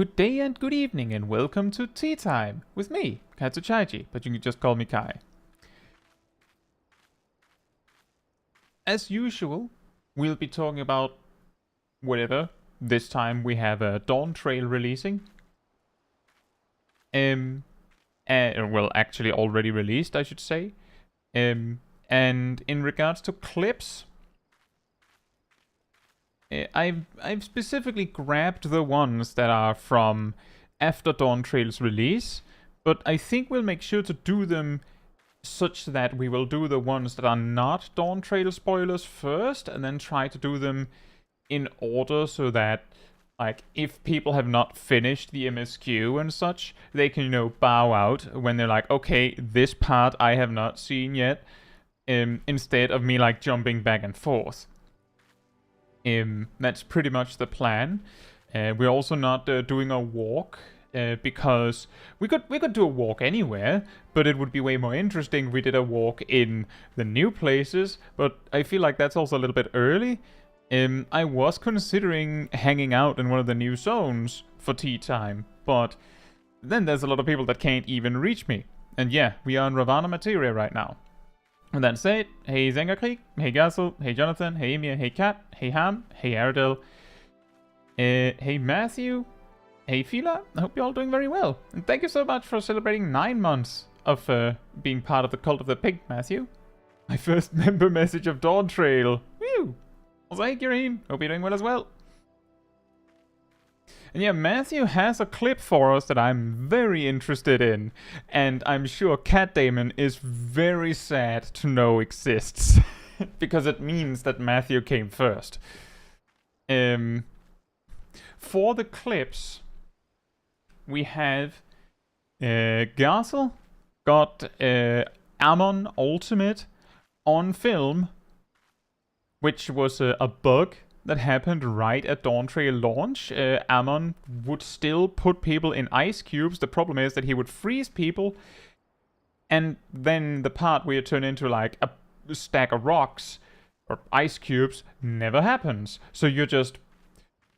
Good day and good evening and welcome to Tea Time with me, Caetsu Chaiji, but you can just call me Kai. As usual, we'll be talking about whatever. This time we have a Dawntrail releasing. Well, actually already released, I should say. And in regards to clips, I've specifically grabbed the ones that are from after Dawntrail's release, but I think we'll make sure to do them such that we will do the ones that are not Dawntrail spoilers first, and then try to do them in order so that, like, if people have not finished the MSQ and such, they can, you know, bow out when they're like, okay, this part I have not seen yet, instead of me, like, jumping back and forth. That's pretty much the plan. We're also not doing a walk because we could do a walk anywhere, but it would be way more interesting if we did a walk in the new places. But I feel like that's also a little bit early. I was considering hanging out in one of the new zones for tea time, but then there's a lot of people that can't even reach me. And yeah, we are in Ravana Materia right now. And that said, hey Zengarkrieg, hey Gassel, hey Jonathan, hey Emir, hey Kat, hey Ham, hey Aradel, hey Matthew, hey Fila. I hope you're all doing very well. And thank you so much for celebrating 9 months of being part of the Cult of the Pig, Matthew. My first member message of Dawntrail. Whew! Also, hey Kireen, hope you're doing well as well. And yeah, Matthew has a clip for us that I'm very interested in, and I'm sure Cat Damon is very sad to know exists, because it means that Matthew came first. For the clips, we have Gassel got Ammon Ultimate on film, which was a bug that happened right at Dawntrail launch. Ammon would still put people in ice cubes. The problem is that he would freeze people, and then the part where you turn into like a stack of rocks or ice cubes never happens. So you're just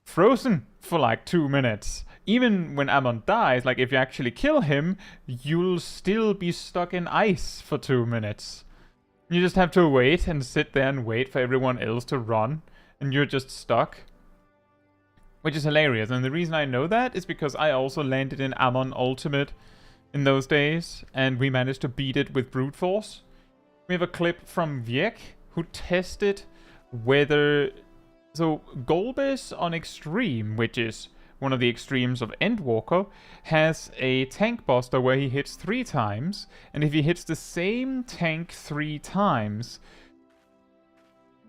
frozen for like 2 minutes. Even when Ammon dies, like if you actually kill him, you'll still be stuck in ice for 2 minutes. You just have to wait and sit there and wait for everyone else to run. And you're just stuck. Which is hilarious. And the reason I know that is because I also landed in Ammon Ultimate in those days. And we managed to beat it with brute force. We have a clip from Viek, who tested whether... So, Golbez on Extreme, which is one of the extremes of Endwalker, has a tank buster where he hits 3 times. And if he hits the same tank 3 times,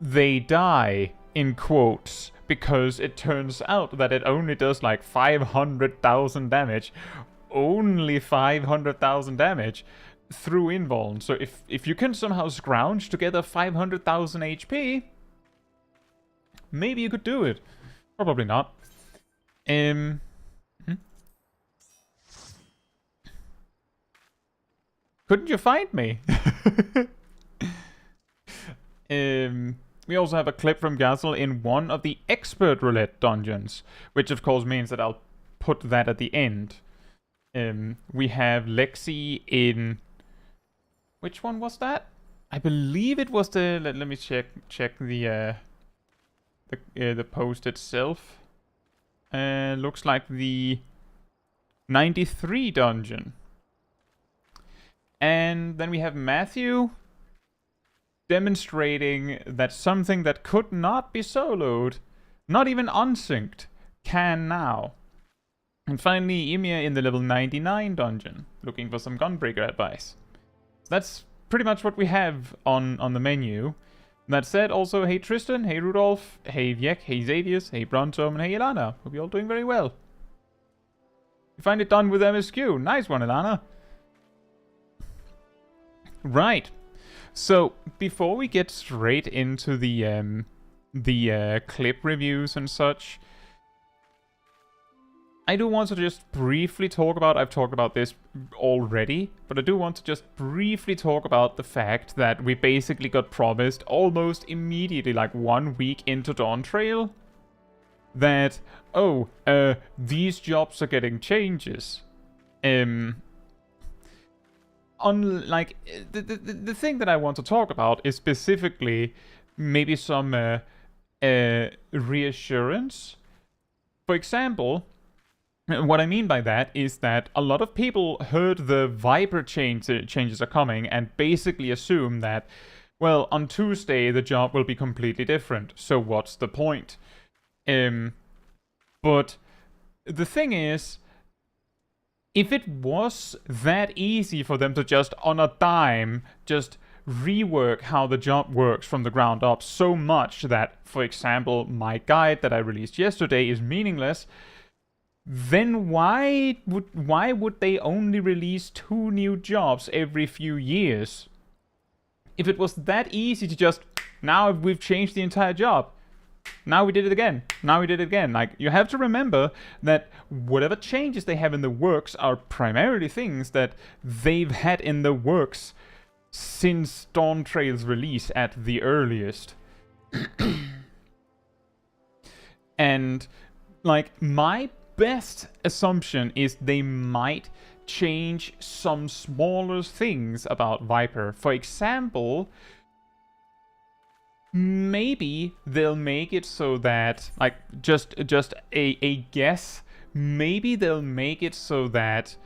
they die. In quotes, because it turns out that it only does like 500,000 damage. Only 500,000 damage through invuln. So if you can somehow scrounge together 500,000 HP, maybe you could do it. Probably not. Couldn't you find me? We also have a clip from Gassel in one of the Expert Roulette dungeons, which of course means that I'll put that at the end. We have Lexi in... Which one was that? I believe it was the... Let me check the post itself. Looks like the 93 dungeon. And then we have Matthew demonstrating that something that could not be soloed, not even unsynced, can now. And finally, Emir in the level 99 dungeon, looking for some Gunbreaker advice. So that's pretty much what we have on the menu. That said, also, hey Tristan, hey Rudolph, hey Viek, hey Xavius, hey Brontom, and hey Ilana. Hope you're all doing very well. You find it done with MSQ. Nice one, Ilana. Right. So, before we get straight into the clip reviews and such, I do want to just briefly talk about, I've talked about this already, but I do want to just briefly talk about the fact that we basically got promised almost immediately, like 1 week into Dawntrail, that, oh, these jobs are getting changes. Unlike the thing that I want to talk about is specifically maybe some reassurance. For example, what I mean by that is that a lot of people heard the Viper changes are coming and basically assume that, well, on Tuesday the job will be completely different, so what's the point? But the thing is, if it was that easy for them to just on a dime just rework how the job works from the ground up so much that, for example, my guide that I released yesterday is meaningless, then why would they only release 2 new jobs every few years? If it was that easy to just, now we've changed the entire job, now we did it again, like, you have to remember that whatever changes they have in the works are primarily things that they've had in the works since Dawntrail's release at the earliest. And, like, my best assumption is they might change some smaller things about Viper. For example, maybe they'll make it so that, like, just a guess, maybe they'll make it so that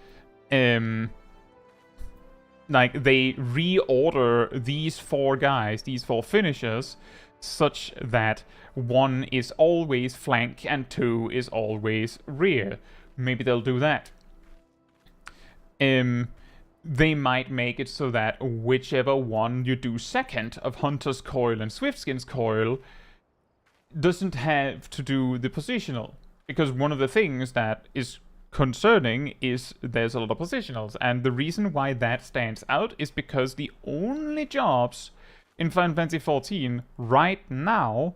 like, they reorder these 4 guys, these 4 finishers, such that 1 is always flank and 2 is always rear. Maybe they'll do that. They might make it so that whichever one you do second of Hunter's Coil and Swiftskin's Coil doesn't have to do the positional. Because one of the things that is concerning is there's a lot of positionals, and the reason why that stands out is because the only jobs in Final Fantasy XIV right now,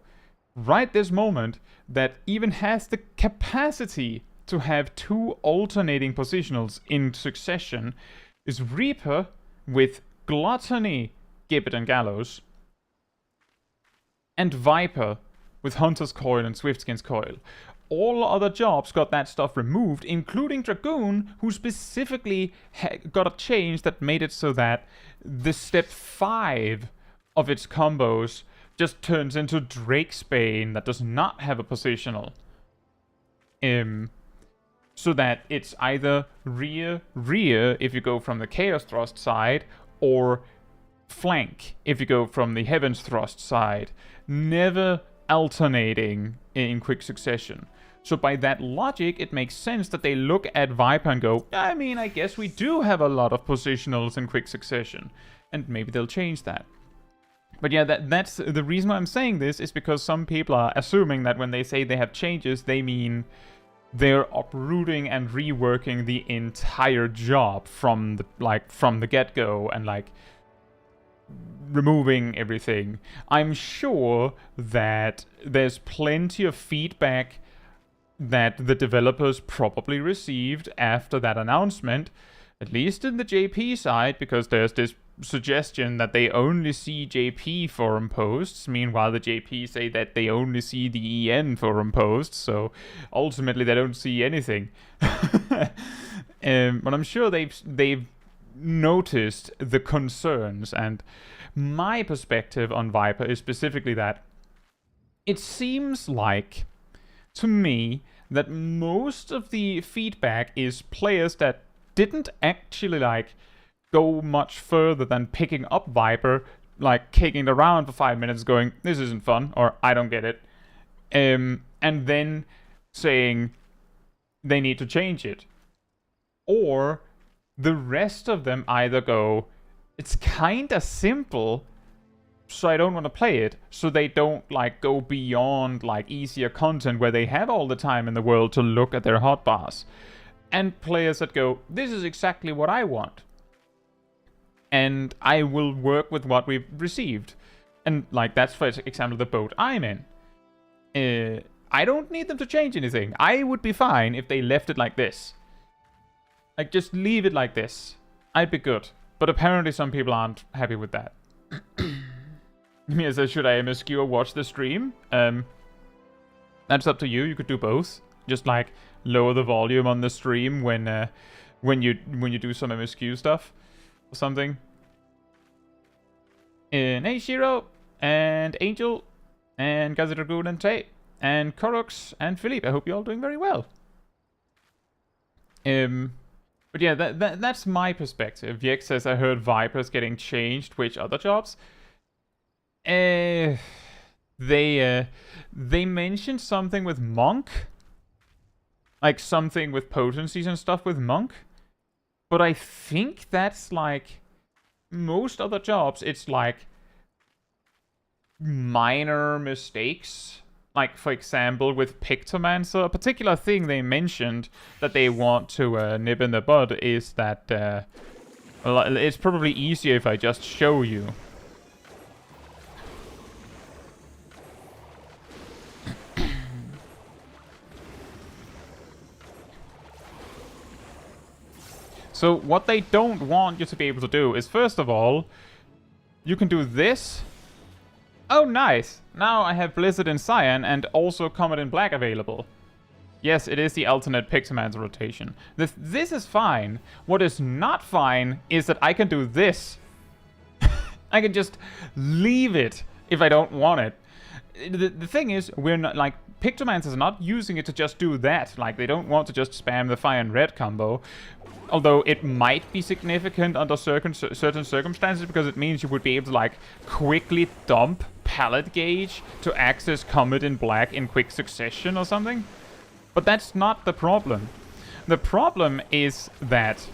right this moment, that even has the capacity to have 2 alternating positionals in succession is Reaper with Gluttony, Gibbet, and Gallows, and Viper with Hunter's Coil and Swiftskin's Coil. All other jobs got that stuff removed, including Dragoon, who specifically got a change that made it so that the step 5 of its combos just turns into Drakesbane that does not have a positional. So that it's either rear if you go from the Chaos Thrust side, or flank if you go from the Heaven's Thrust side, never alternating in quick succession. So by that logic, it makes sense that they look at Viper and go, I mean, I guess we do have a lot of positionals in quick succession. And maybe they'll change that. But yeah, that's the reason why I'm saying this is because some people are assuming that when they say they have changes, they mean they're uprooting and reworking the entire job from the get-go and, like, removing everything. I'm sure that there's plenty of feedback that the developers probably received after that announcement, at least in the JP side, because there's this suggestion that they only see JP forum posts, meanwhile the JP say that they only see the EN forum posts, so ultimately they don't see anything. But I'm sure they've noticed the concerns, and my perspective on Viper is specifically that it seems like, to me, that most of the feedback is players that didn't actually, like, go much further than picking up Viper, like kicking it around for 5 minutes going, this isn't fun, or I don't get it. And then saying they need to change it. Or the rest of them either go, it's kinda simple, so I don't want to play it, so they don't, like, go beyond, like, easier content where they have all the time in the world to look at their hotbars. And players that go, this is exactly what I want, and I will work with what we've received. And, like, that's, for example, the boat I'm in. I don't need them to change anything. I would be fine if they left it like this. Like, just leave it like this. I'd be good. But apparently some people aren't happy with that. Mia says, should I MSQ or watch the stream? That's up to you. You could do both. Just like lower the volume on the stream when you do some MSQ stuff or something. Hey Shiro and Angel and Gazidragoon and Tay and Korox and Philippe. I hope you're all doing very well. But yeah, that's my perspective. Yek says, I heard Vipers getting changed. Which other jobs? They mentioned something with Monk. Like something with potencies and stuff with Monk. But I think that's like most other jobs, it's like minor mistakes. Like, for example, with Pictomancer, a particular thing they mentioned that they want to nip in the bud is that well, it's probably easier if I just show you. So what they don't want you to be able to do is, first of all, you can do this. Oh, nice. Now I have Blizzard in Cyan and also Comet in Black available. Yes, it is the alternate Pictomancer rotation. This is fine. What is not fine is that I can do this. I can just leave it if I don't want it. The thing is, we're not, like, Pictomancers are not using it to just do that. Like, they don't want to just spam the fire and red combo. Although it might be significant under certain circumstances, because it means you would be able to, like, quickly dump pallet gauge to access Comet in Black in quick succession or something. But that's not the problem. The problem is that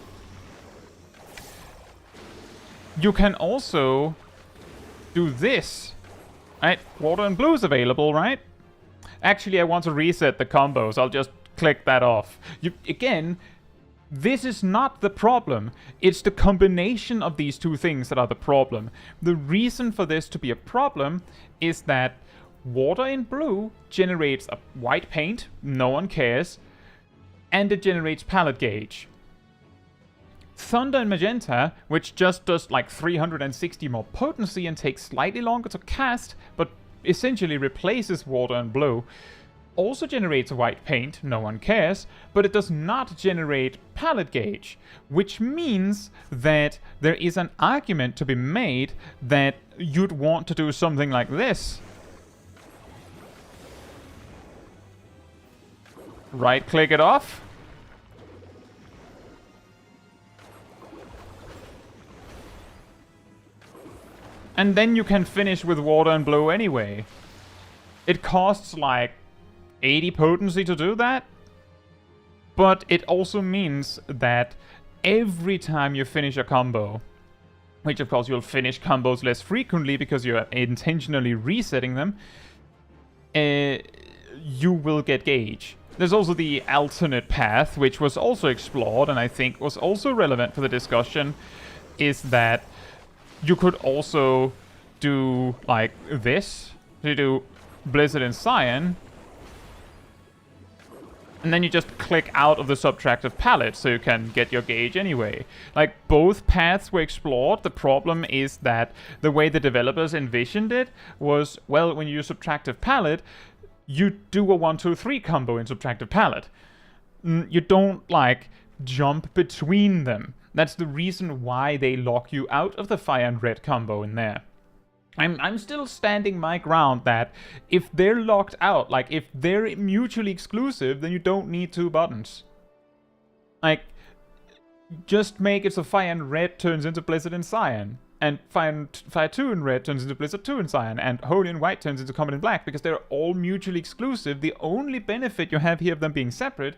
you can also do this. Right? Water and Blue is available, right? Actually, I want to reset the combos. I'll just click that off. Again, this is not the problem. It's the combination of these two things that are the problem. The reason for this to be a problem is that Water in Blue generates a white paint, no one cares, and it generates pallet gauge. Thunder and Magenta, which just does like 360 more potency and takes slightly longer to cast, but essentially replaces Water and Blue, also generates a white paint, no one cares, but it does not generate pallet gauge, which means that there is an argument to be made that you'd want to do something like this. Right-click it off. And then you can finish with Water and Blue anyway. It costs like 80 potency to do that. But it also means that every time you finish a combo, which of course you'll finish combos less frequently because you're intentionally resetting them, you will get gauge. There's also the alternate path, which was also explored and I think was also relevant for the discussion, is that you could also do like this. So you do Blizzard and Cyan, and then you just click out of the subtractive palette so you can get your gauge anyway. Like, both paths were explored. The problem is that the way the developers envisioned it was, well, when you use subtractive palette, you do a 1-2-3 combo in subtractive palette. You don't, like, jump between them. That's the reason why they lock you out of the fire and red combo in there. I'm still standing my ground that if they're locked out, like if they're mutually exclusive, then you don't need two buttons. Like, just make it so fire and red turns into Blizzard and Cyan, and fire 2 and red turns into Blizzard 2 and Cyan, and Holy and White turns into Comet and Black, because they're all mutually exclusive. The only benefit you have here of them being separate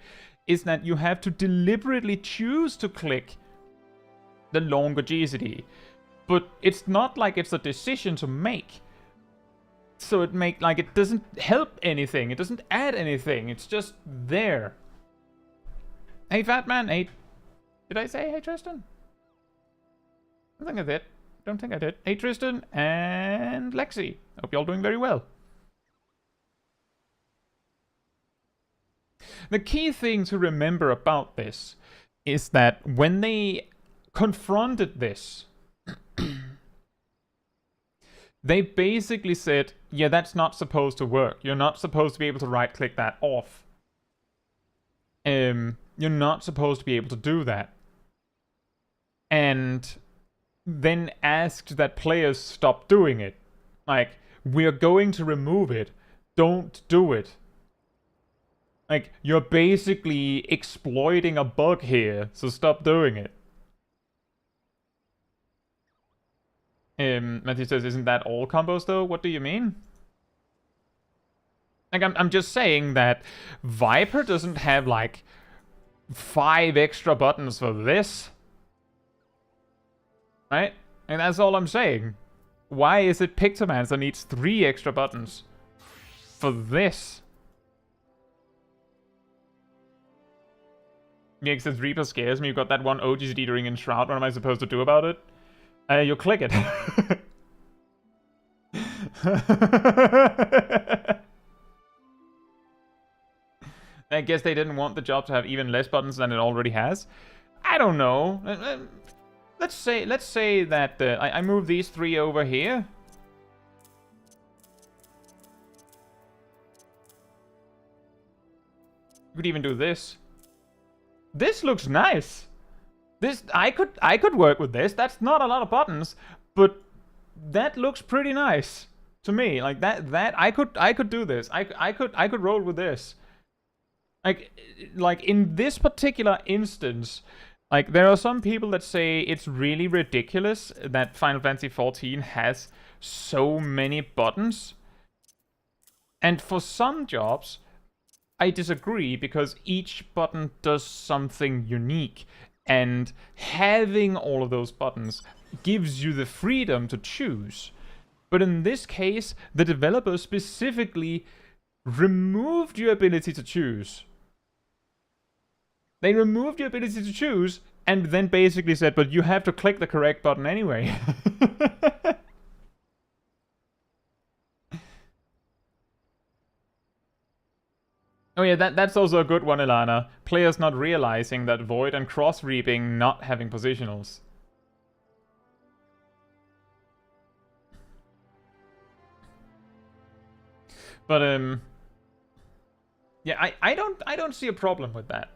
is that you have to deliberately choose to click the longer GCD. But it's not like it's a decision to make. So it doesn't help anything. It doesn't add anything. It's just there. Hey, Fatman. Hey, did I say hey, Tristan? I think I did. Don't think I did. Hey, Tristan and Lexi. Hope you're all doing very well. The key thing to remember about this is that when they confronted this, They basically said, yeah, that's not supposed to work. You're not supposed to be able to right-click that off. You're not supposed to be able to do that. And then asked that players stop doing it. Like, we're going to remove it. Don't do it. Like, you're basically exploiting a bug here, so stop doing it. Matthew says, isn't that all combos though? What do you mean? Like, I'm just saying that Viper doesn't have, like, 5 extra buttons for this. Right? And that's all I'm saying. Why is it Pictomancer needs 3 extra buttons for this? Mage says, Reaper scares me. You've got that one OGCD ring in Shroud. What am I supposed to do about it? You click it. I guess they didn't want the job to have even less buttons than it already has. I don't know. Let's say that I move these 3 over here. You could even do this. This looks nice. This I could work with this. That's not a lot of buttons, but that looks pretty nice to me. Like that I could do this. I could roll with this. Like in this particular instance, like there are some people that say it's really ridiculous that Final Fantasy XIV has so many buttons. And for some jobs, I disagree because each button does something unique. And having all of those buttons gives you the freedom to choose. But in this case, the developer specifically removed your ability to choose. They removed your ability to choose and then basically said, but you have to click the correct button anyway. Oh yeah, that's also a good one, Ilana. Players not realizing that Void and cross-reaping not having positionals. But yeah, I don't see a problem with that.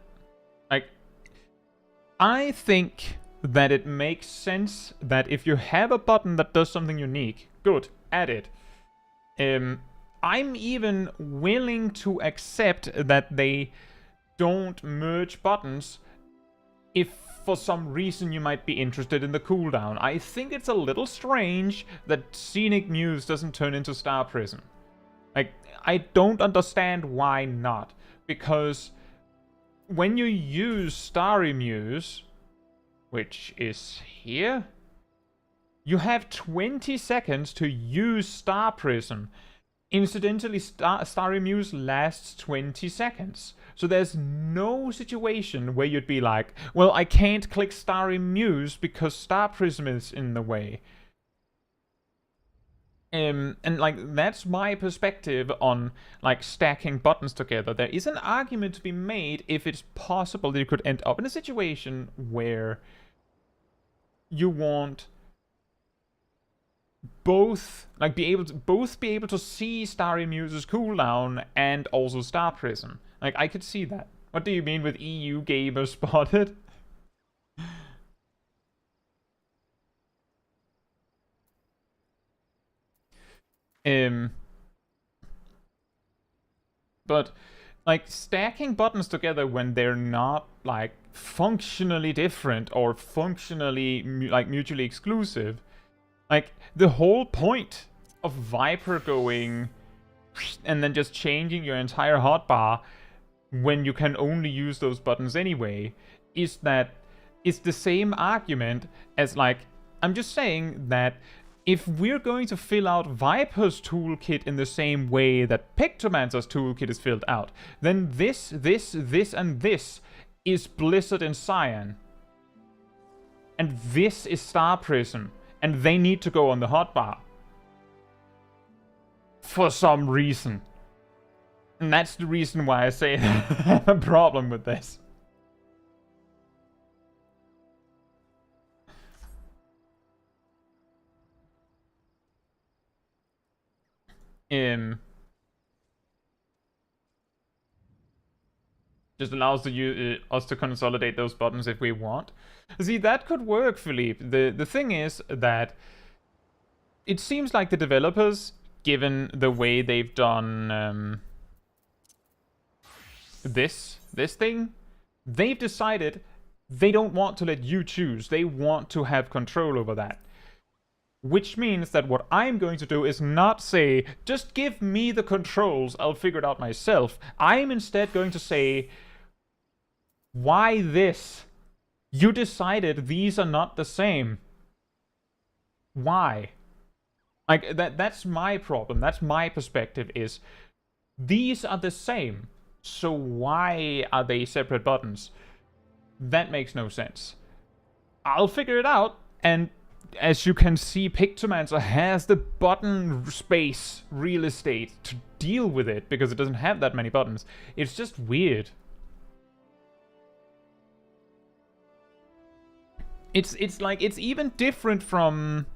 Like, I think that it makes sense that if you have a button that does something unique, good, add it. I'm even willing to accept that they don't merge buttons if for some reason you might be interested in the cooldown. I think it's a little strange that Scenic Muse doesn't turn into Star Prism. Like, I don't understand why not. Because when you use Starry Muse, which is here, you have 20 seconds to use Star Prism. Incidentally, Starry Muse lasts 20 seconds. So there's no situation where you'd be like, well, I can't click Starry Muse because Star Prism is in the way. And like, that's my perspective on like stacking buttons together. There is an argument to be made if it's possible that you could end up in a situation where you want both, like, be able to see Starry Muse's cooldown and also Star Prism. Like, I could see that. What do you mean with EU gamer spotted? But like stacking buttons together when they're not like functionally different or functionally like mutually exclusive. Like, the whole point of Viper going and then just changing your entire hotbar when you can only use those buttons anyway is that it's the same argument as, like, I'm just saying that if we're going to fill out Viper's toolkit in the same way that Pictomancer's toolkit is filled out, then this, and this is Blizzard and Cyan. And this is Star Prism. And they need to go on the hotbar. For some reason. And that's the reason why I say I have a problem with this. Just allows us to consolidate those buttons if we want. See, that could work, Philippe. The thing is that it seems like the developers, given the way they've done this thing, they've decided they don't want to let you choose. They want to have control over that. Which means that what I'm going to do is not say, just give me the controls, I'll figure it out myself. I'm instead going to say, why this? You decided these are not the same. Why? Like, that's my problem. That's my perspective, is these are the same. So why are they separate buttons? That makes no sense. I'll figure it out, and as you can see, Pictomancer has the button space real estate to deal with it, because it doesn't have that many buttons. It's just weird. It's like, it's even different from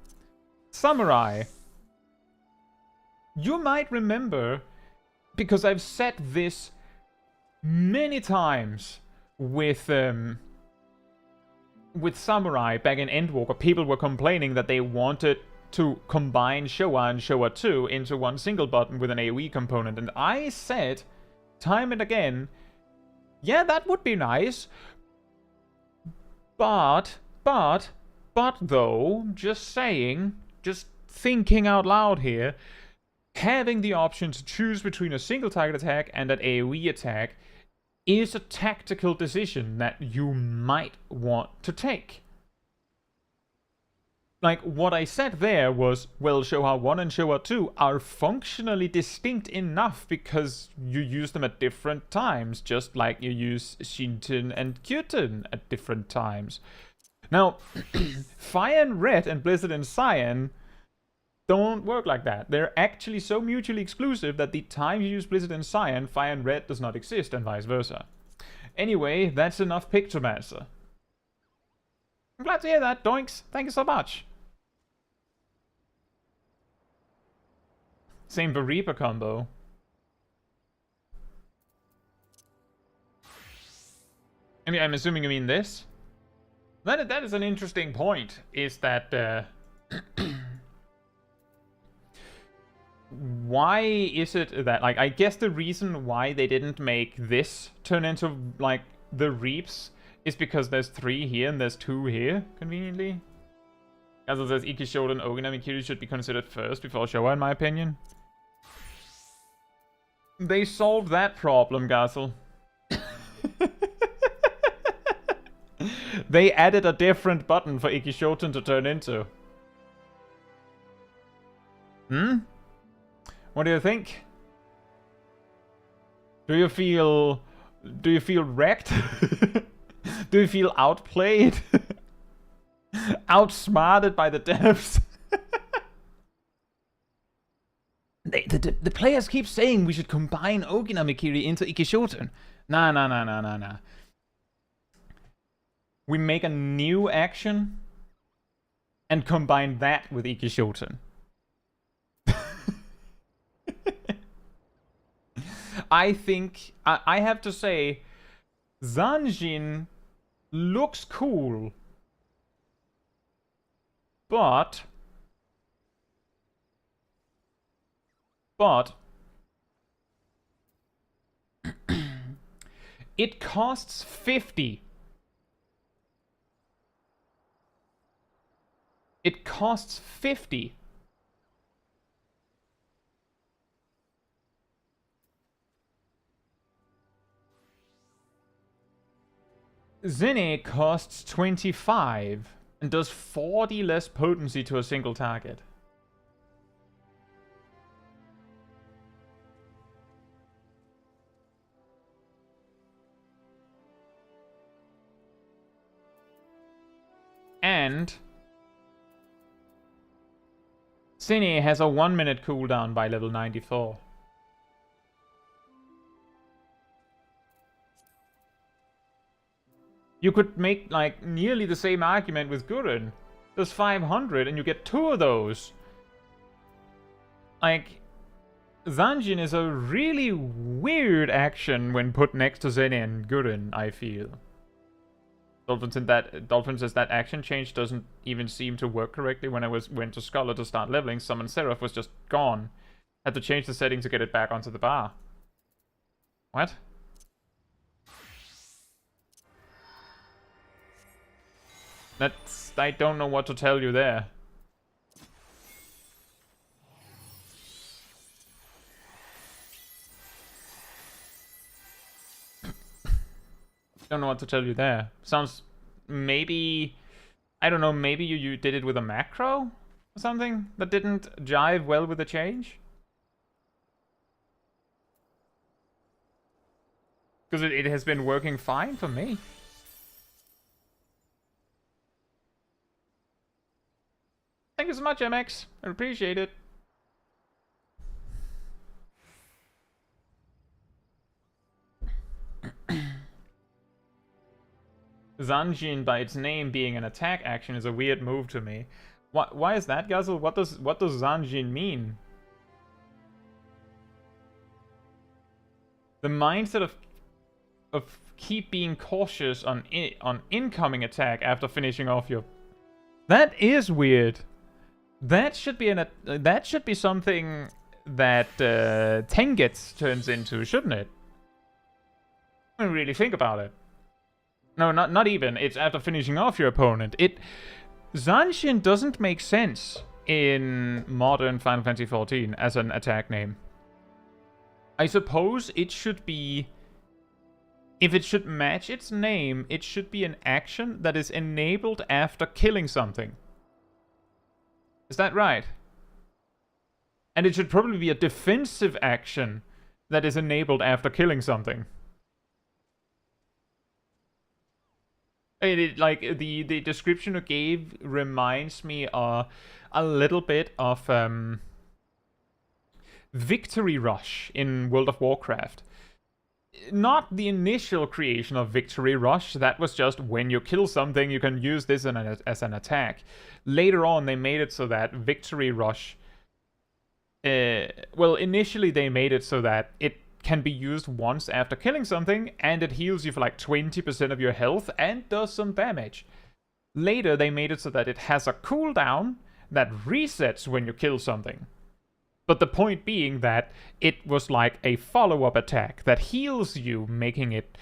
Samurai. You might remember, because I've said this many times with Samurai back in Endwalker, people were complaining that they wanted to combine Showa and Showa 2 into one single button with an AoE component, and I said time and again, yeah, that would be nice, but though, just saying, just thinking out loud here, having the option to choose between a single target attack and an AoE attack is a tactical decision that you might want to take. Like, what I said there was, well, Showa 1 and Showa 2 are functionally distinct enough because you use them at different times, just like you use Shinten and Kyuten at different times. Now, Fire and Red and Blizzard and Cyan don't work like that. They're actually so mutually exclusive that the time you use Blizzard and Cyan, Fire and Red does not exist, and vice versa. Anyway, that's enough Pictomancer. I'm glad to hear that, Doinks. Thank you so much. Same for Reaper combo. I mean, I'm assuming you mean this? That is an interesting point, is that why is it that, like, I guess the reason why they didn't make this turn into, like, the Reaps is because there's 3 here and there's 2 here, conveniently. As it says, Ikishoten and Oginami Kiri should be considered first before Showa, in my opinion. They solved that problem, Gazel. They added a different button for Ikishoten to turn into. What do you think? Do you feel wrecked? Do you feel outplayed? Outsmarted by the devs? The players keep saying we should combine Oginamikiri into Ikishoten. Nah. We make a new action and combine that with Ikishoten. I think, I have to say, Zanjin looks cool, but it costs 50. It costs 50. Zine costs 25 and does 40 less potency to a single target. And Zine has a 1-minute cooldown by level 94. You could make, like, nearly the same argument with Gurren. There's 500 and you get 2 of those. Like, Zanjin is a really weird action when put next to Zeni and Gurren, I feel. Dolphin says that action change doesn't even seem to work correctly. When I went to Scholar to start leveling, Summon Seraph was just gone. Had to change the setting to get it back onto the bar. What? That's... I don't know what to tell you there. Don't know what to tell you there. Sounds... maybe... I don't know, maybe you did it with a macro? Or something? That didn't jive well with the change? Because it has been working fine for me. Thank you so much, MX. I appreciate it. Zanjin, by its name being an attack action, is a weird move to me. Why is that, Guzzle? What does Zanjin mean? The mindset of keep being cautious on incoming attack after finishing off your... That is weird. That should be something that Tengetsu turns into, shouldn't it? I don't really think about it. No, not even. It's after finishing off your opponent. Zanshin doesn't make sense in modern Final Fantasy XIV as an attack name. I suppose it should be... If it should match its name, it should be an action that is enabled after killing something. Is that right? And it should probably be a defensive action that is enabled after killing something. Like, the description you gave reminds me a little bit of Victory Rush in World of Warcraft. Not the initial creation of Victory Rush, that was just when you kill something, you can use this as an attack. Later on, they made it so that Victory Rush... well, initially they made it so that it can be used once after killing something, and it heals you for like 20% of your health and does some damage. Later, they made it so that it has a cooldown that resets when you kill something. But the point being that it was like a follow-up attack that heals you, making it...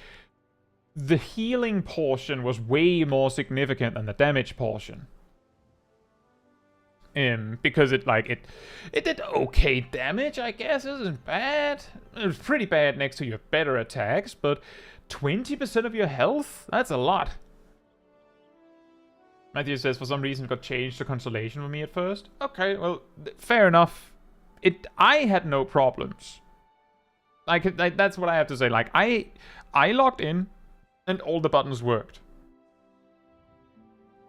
The healing portion was way more significant than the damage portion. Because it did okay damage, I guess. It isn't bad. It was pretty bad next to your better attacks, but 20% of your health? That's a lot. Matthew says, for some reason it got changed to consolation for me at first. Okay, well, fair enough. I had no problems. That's what I have to say. Like, I logged in, and all the buttons worked.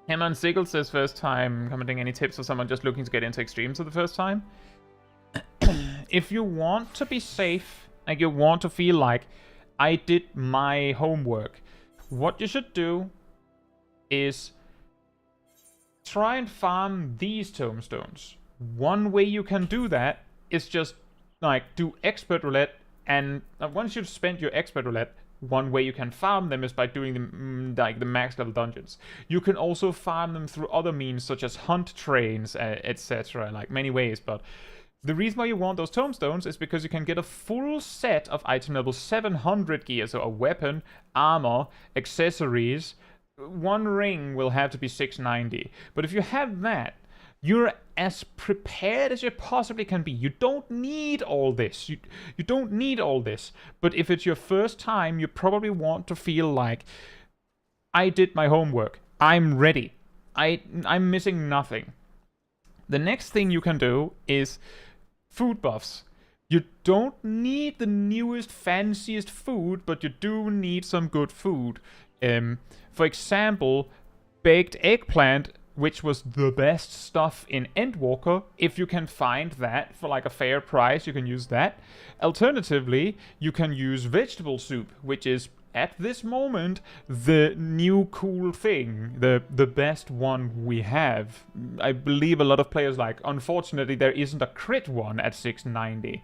Hamman Sigel says, first time commenting, any tips for someone just looking to get into extremes for the first time? If you want to be safe, like you want to feel like I did my homework, what you should do is try and farm these tombstones. One way you can do that is just like do expert roulette, and once you've spent your expert roulette, one way you can farm them is by doing them like the max level dungeons. You can also farm them through other means such as hunt trains, etc. Like many ways, but the reason why you want those tombstones is because you can get a full set of item level 700 gear, so a weapon, armor, accessories. One ring will have to be 690, but if you have that, you're as prepared as you possibly can be. You don't need all this. You don't need all this. But if it's your first time, you probably want to feel like, I did my homework. I'm ready. I'm missing nothing. The next thing you can do is food buffs. You don't need the newest, fanciest food, but you do need some good food. For example, baked eggplant, which was the best stuff in Endwalker. If you can find that for like a fair price, you can use that. Alternatively, you can use vegetable soup, which is at this moment the new cool thing, the best one we have. I believe a lot of players like, unfortunately there isn't a crit one at 690.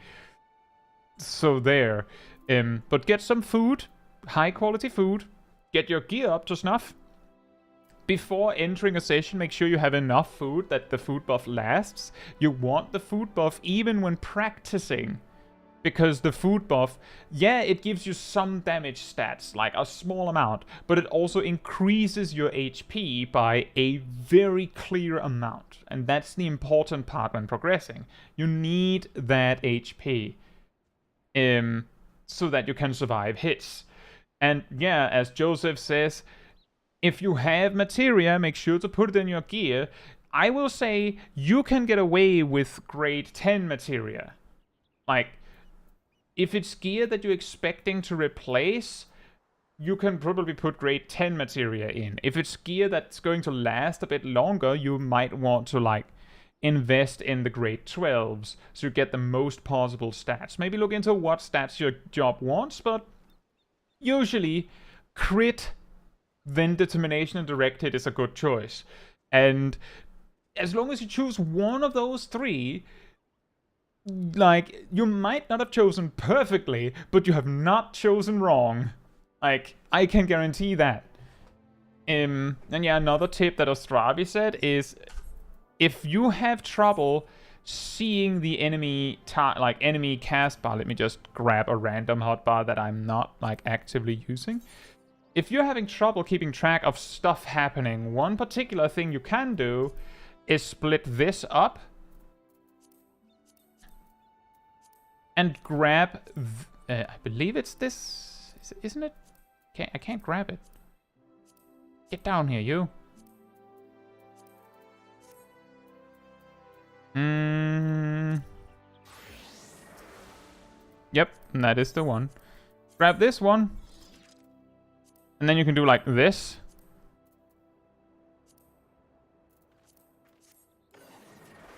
So there. But get some food, high quality food, get your gear up to snuff. Before entering a session, make sure you have enough food that the food buff lasts. You want the food buff even when practicing. Because the food buff, yeah, it gives you some damage stats, like a small amount, but it also increases your HP by a very clear amount. And that's the important part when progressing. You need that HP so that you can survive hits. And yeah, as Joseph says, if you have materia, make sure to put it in your gear. I will say you can get away with grade 10 materia. Like, if it's gear that you're expecting to replace, you can probably put grade 10 materia in. If it's gear that's going to last a bit longer, you might want to, like, invest in the grade 12s so you get the most possible stats. Maybe look into what stats your job wants, but usually crit, then determination and direct hit is a good choice. And as long as you choose one of those three, like, you might not have chosen perfectly, but you have not chosen wrong. Like, I can guarantee that. And yeah, another tip that Ostravi said is, if you have trouble seeing the enemy enemy cast bar, let me just grab a random hotbar that I'm not, like, actively using. If you're having trouble keeping track of stuff happening, one particular thing you can do is split this up and grab, I believe it's this, isn't it? I can't grab it. Get down here, you. Yep, that is the one. Grab this one. And then you can do like this.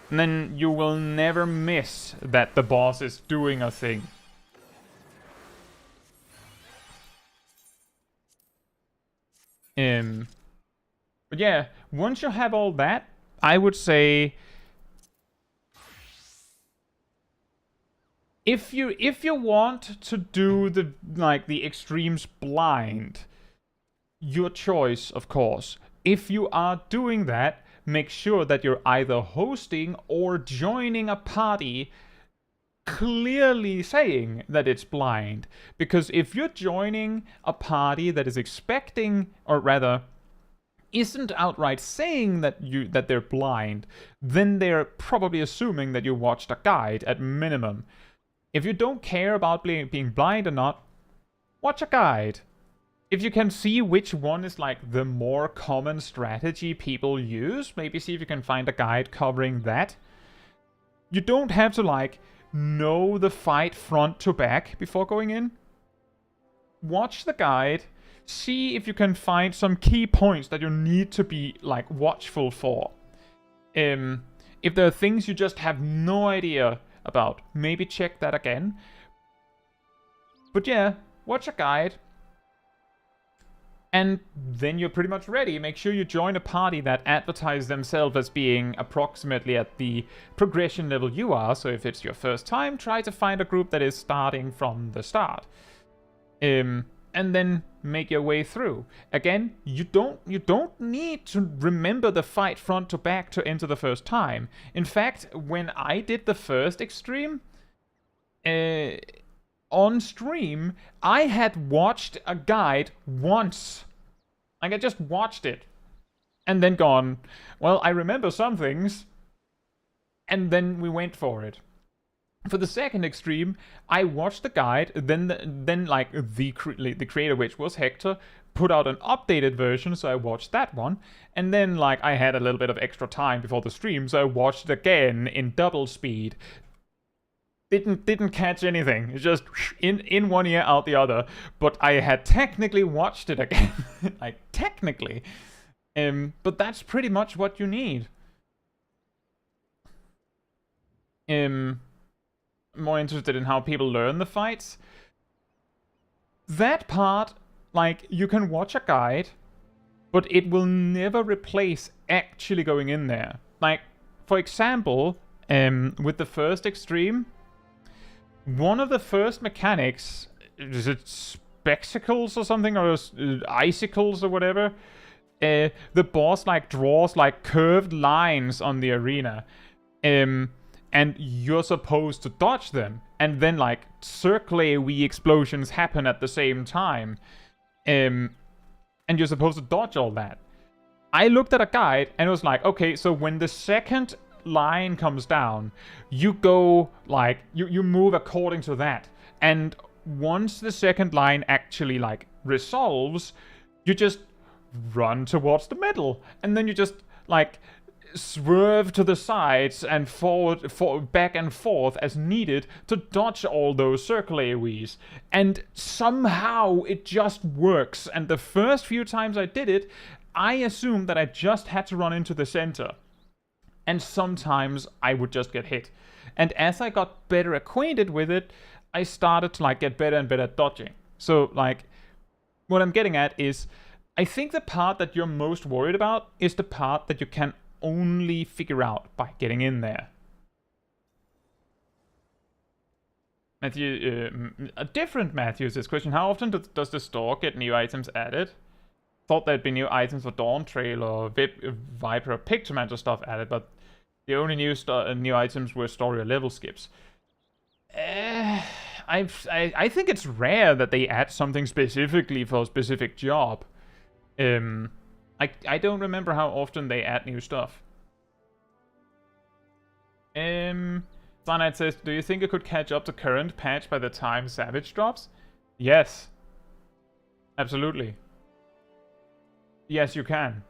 And then you will never miss that the boss is doing a thing. But yeah, once you have all that, I would say if you want to do the extremes blind, your choice, of course. If you are doing that, make sure that you're either hosting or joining a party clearly saying that it's blind. Because if you're joining a party that is expecting, or rather isn't outright saying that they're blind, then they're probably assuming that you watched a guide at minimum. If you don't care about being blind or not, watch a guide. If you can see which one is like the more common strategy people use, maybe see if you can find a guide covering that. You don't have to like know the fight front to back before going in. Watch the guide, see if you can find some key points that you need to be like watchful for. If there are things you just have no idea about, maybe check that again. But yeah, watch a guide. And then you're pretty much ready. Make sure you join a party that advertise themselves as being approximately at the progression level you are. So if it's your first time, try to find a group that is starting from the start. And then make your way through. Again, you don't need to remember the fight front to back to enter the first time. In fact, when I did the first extreme, on stream, I had watched a guide once. Like, I just watched it. And then gone, well, I remember some things. And then we went for it. For the second extreme, I watched the guide, then like the creator, which was Hector, put out an updated version, so I watched that one. And then like I had a little bit of extra time before the stream, so I watched it again in double speed. Didn't catch anything. It's just in one ear, out the other. But I had technically watched it again. Like, technically. But that's pretty much what you need. More interested in how people learn the fights. That part, like, you can watch a guide, but it will never replace actually going in there. Like, for example, with the first extreme, one of the first mechanics, is it spectacles or something, or icicles or whatever? The boss like draws like curved lines on the arena, and you're supposed to dodge them, and then like circle AoE explosions happen at the same time, and you're supposed to dodge all that. I looked at a guide and it was like, okay, so when the second line comes down, you go like you move according to that, and once the second line actually like resolves, you just run towards the middle, and then you just like swerve to the sides and forward, back and forth as needed to dodge all those circle AoEs, and somehow it just works. And the first few times I did it, I assumed that I just had to run into the center, and sometimes I would just get hit. And as I got better acquainted with it, I started to like get better and better at dodging. So like, what I'm getting at is, I think the part that you're most worried about is the part that you can only figure out by getting in there. Matthew, a different Matthew says, question, how often does the store get new items added? Thought there'd be new items for Dawntrail or Viper or Pictomancer stuff added, but the only new items were story or level skips. I think it's rare that they add something specifically for a specific job. I don't remember how often they add new stuff. Cyanide says, do you think it could catch up to current patch by the time Savage drops? Yes. Absolutely. Yes, you can.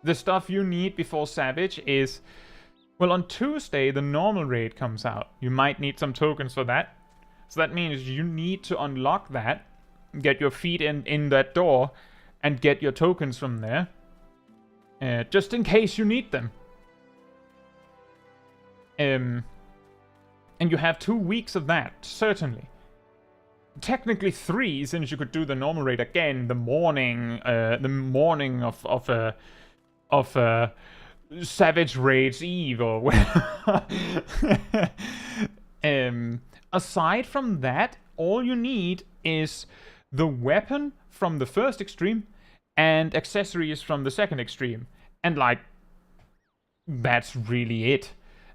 The stuff you need before Savage is... Well, on Tuesday, the normal raid comes out. You might need some tokens for that. So that means you need to unlock that, get your feet in that door, and get your tokens from there. Just in case you need them. And you have 2 weeks of that, certainly. Technically 3, since you could do the normal raid again the morning of Savage Raid's Eve or whatever. Aside from that, all you need is the weapon from the first extreme and accessories from the second extreme, and like that's really it.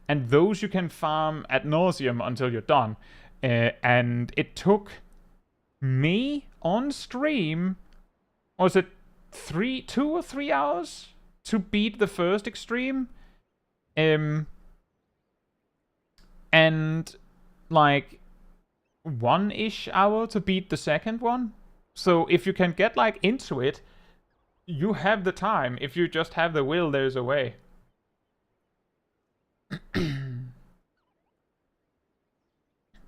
And those you can farm ad nauseum until you're done. And it took me on stream, was it 2 or 3 hours to beat the first extreme? And like 1-ish hour to beat the second one. So if you can get like into it, you have the time. If you just have the will, there's a way.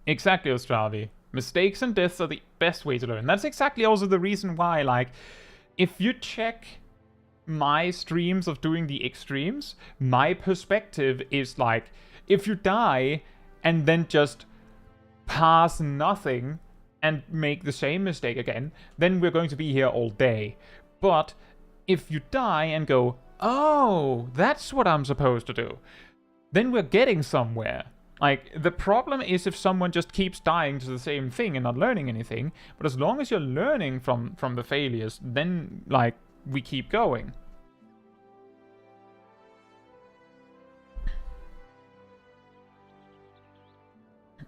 Exactly, Ostravi. Mistakes and deaths are the best way to learn. That's exactly also the reason why, like, if you check my streams of doing the extremes, my perspective is like, if you die and then just pass nothing and make the same mistake again, then we're going to be here all day. But if you die and go, oh, that's what I'm supposed to do, then we're getting somewhere. Like, the problem is if someone just keeps dying to the same thing and not learning anything, but as long as you're learning from the failures, then, like, we keep going.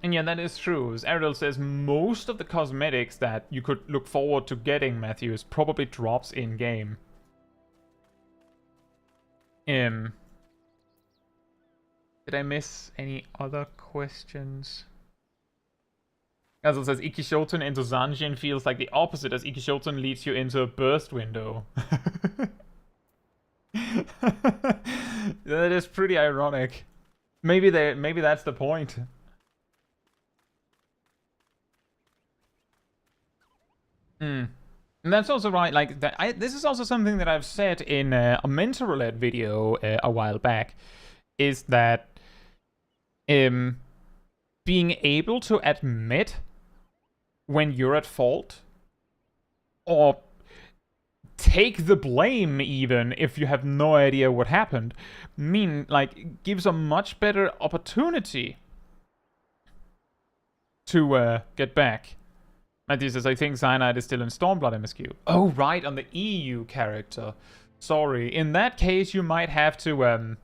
And yeah, that is true. As Ariel says, most of the cosmetics that you could look forward to getting, Matthew, is probably drops in-game. Did I miss any other questions? Azul says, Ikishoten into Zanjin feels like the opposite, as Ikishoten leads you into a burst window. That is pretty ironic. Maybe that's the point. And that's also right, like, this is also something that I've said in a mentor roulette video a while back, is that being able to admit when you're at fault, or take the blame even if you have no idea what happened, gives a much better opportunity to get back. Matthew says, I think Cyanide is still in Stormblood MSQ. Oh, right, on the EU character. Sorry. In that case, you might have to,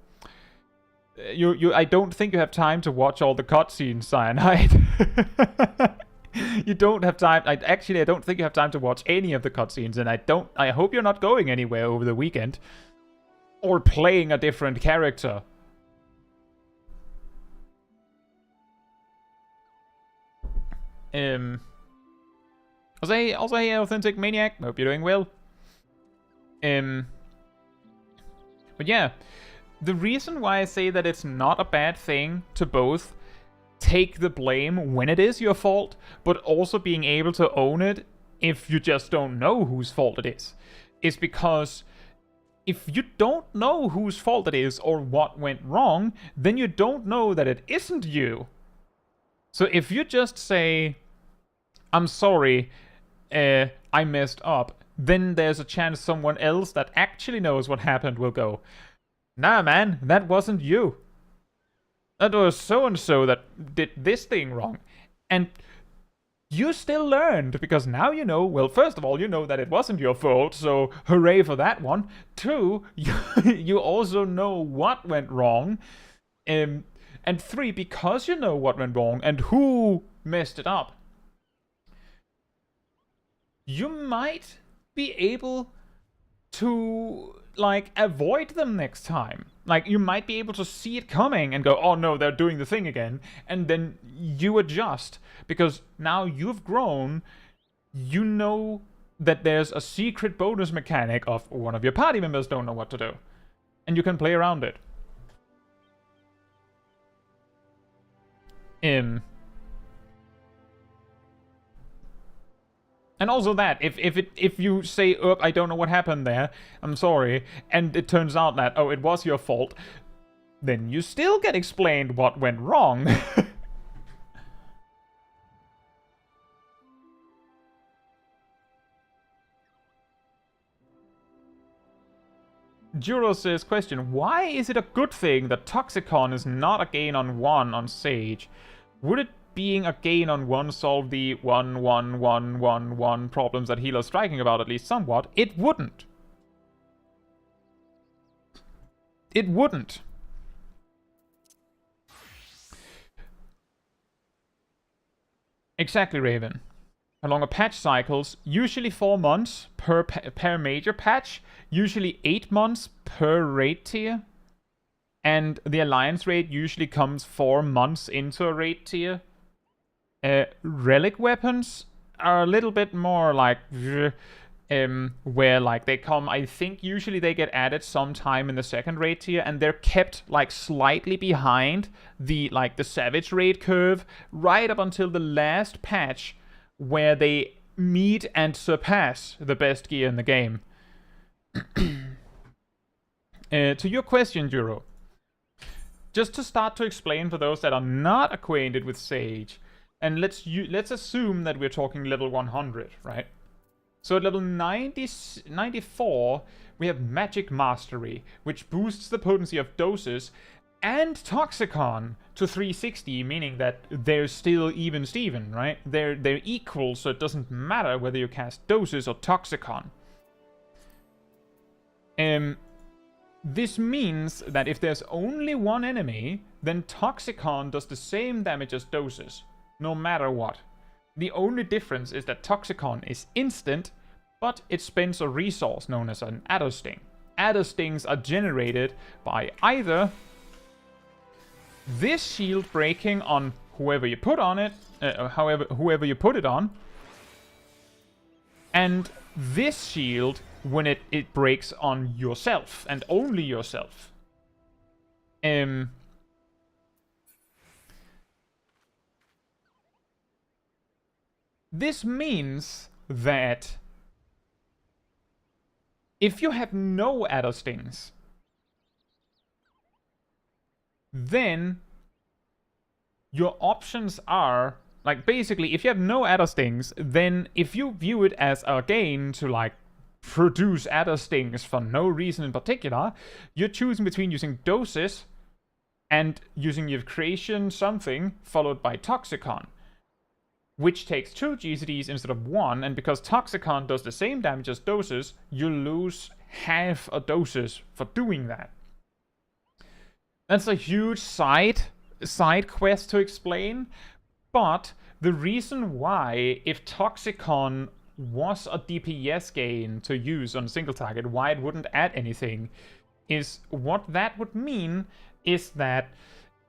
I don't think you have time to watch all the cutscenes, Cyanide. You don't have time. I don't think you have time to watch any of the cutscenes, and I hope you're not going anywhere over the weekend. Or playing a different character. Also, hey, Authentic Maniac. Hope you're doing well. But yeah, the reason why I say that it's not a bad thing to both take the blame when it is your fault, but also being able to own it if you just don't know whose fault it is because if you don't know whose fault it is or what went wrong, then you don't know that it isn't you. So if you just say, I'm sorry, I messed up, then there's a chance someone else that actually knows what happened will go, nah man, that wasn't you. That was so-and-so that did this thing wrong. And you still learned, because now you know, well, first of all, you know that it wasn't your fault, so hooray for that one. 2, you also know what went wrong. And 3, because you know what went wrong and who messed it up, you might be able to, like, avoid them next time. Like, you might be able to see it coming and go, oh no, they're doing the thing again. And then you adjust. Because now you've grown, you know that there's a secret bonus mechanic of one of your party members don't know what to do. And you can play around it. And also that, if you say, I don't know what happened there, I'm sorry, and it turns out that, oh, it was your fault, then you still get explained what went wrong. Juro says, question, why is it a good thing that Toxicon is not a gain on 1 on Sage? Would it being a gain on 1 solve the 1-1-1-1-1 problems that Healer's striking about at least somewhat? It wouldn't. It wouldn't. Exactly, Raven. Along patch cycles, usually 4 months per major patch, usually 8 months per raid tier, and the alliance raid usually comes 4 months into a raid tier. Relic weapons are a little bit more like where like they come, I think usually they get added sometime in the second raid tier, and they're kept like slightly behind the savage raid curve right up until the last patch where they meet and surpass the best gear in the game. To your question, Juro, just to start to explain for those that are not acquainted with Sage, and let's assume that we're talking level 100, right? So at level 94, we have Magic Mastery, which boosts the potency of doses, and Toxicon to 360, meaning that they're still even Steven, right? They're equal, so it doesn't matter whether you cast doses or Toxicon. This means that if there's only one enemy, then Toxicon does the same damage as doses, no matter what. The only difference is that Toxicon is instant, but it spends a resource known as an Adder Sting. Adder Stings are generated by either this shield breaking on whoever you put on it, whoever you put it on, and this shield when it breaks on yourself, and only yourself. This means that if you have no Adder Stings, then your options are, like, basically, if you have no Adder Stings, then if you view it as a gain to, like, produce Adder Stings for no reason in particular, you're choosing between using doses and using your creation something followed by Toxicon. which takes 2 GCDs instead of 1, and because Toxicon does the same damage as doses, you lose half a doses for doing that. That's a huge side quest to explain, but the reason why, if Toxicon was a DPS gain to use on a single target, why it wouldn't add anything, is what that would mean is that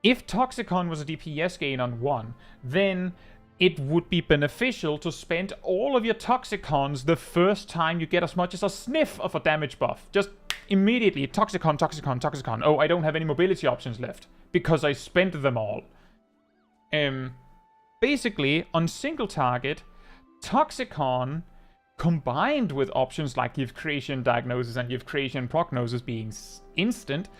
if Toxicon was a DPS gain on 1, then it would be beneficial to spend all of your Toxicons the first time you get as much as a sniff of a damage buff. Just immediately, Toxicon, Toxicon, Toxicon. Oh, I don't have any mobility options left, because I spent them all. Basically, on single target, Toxicon, combined with options like Give Creation Diagnosis and Give Creation Prognosis being instant,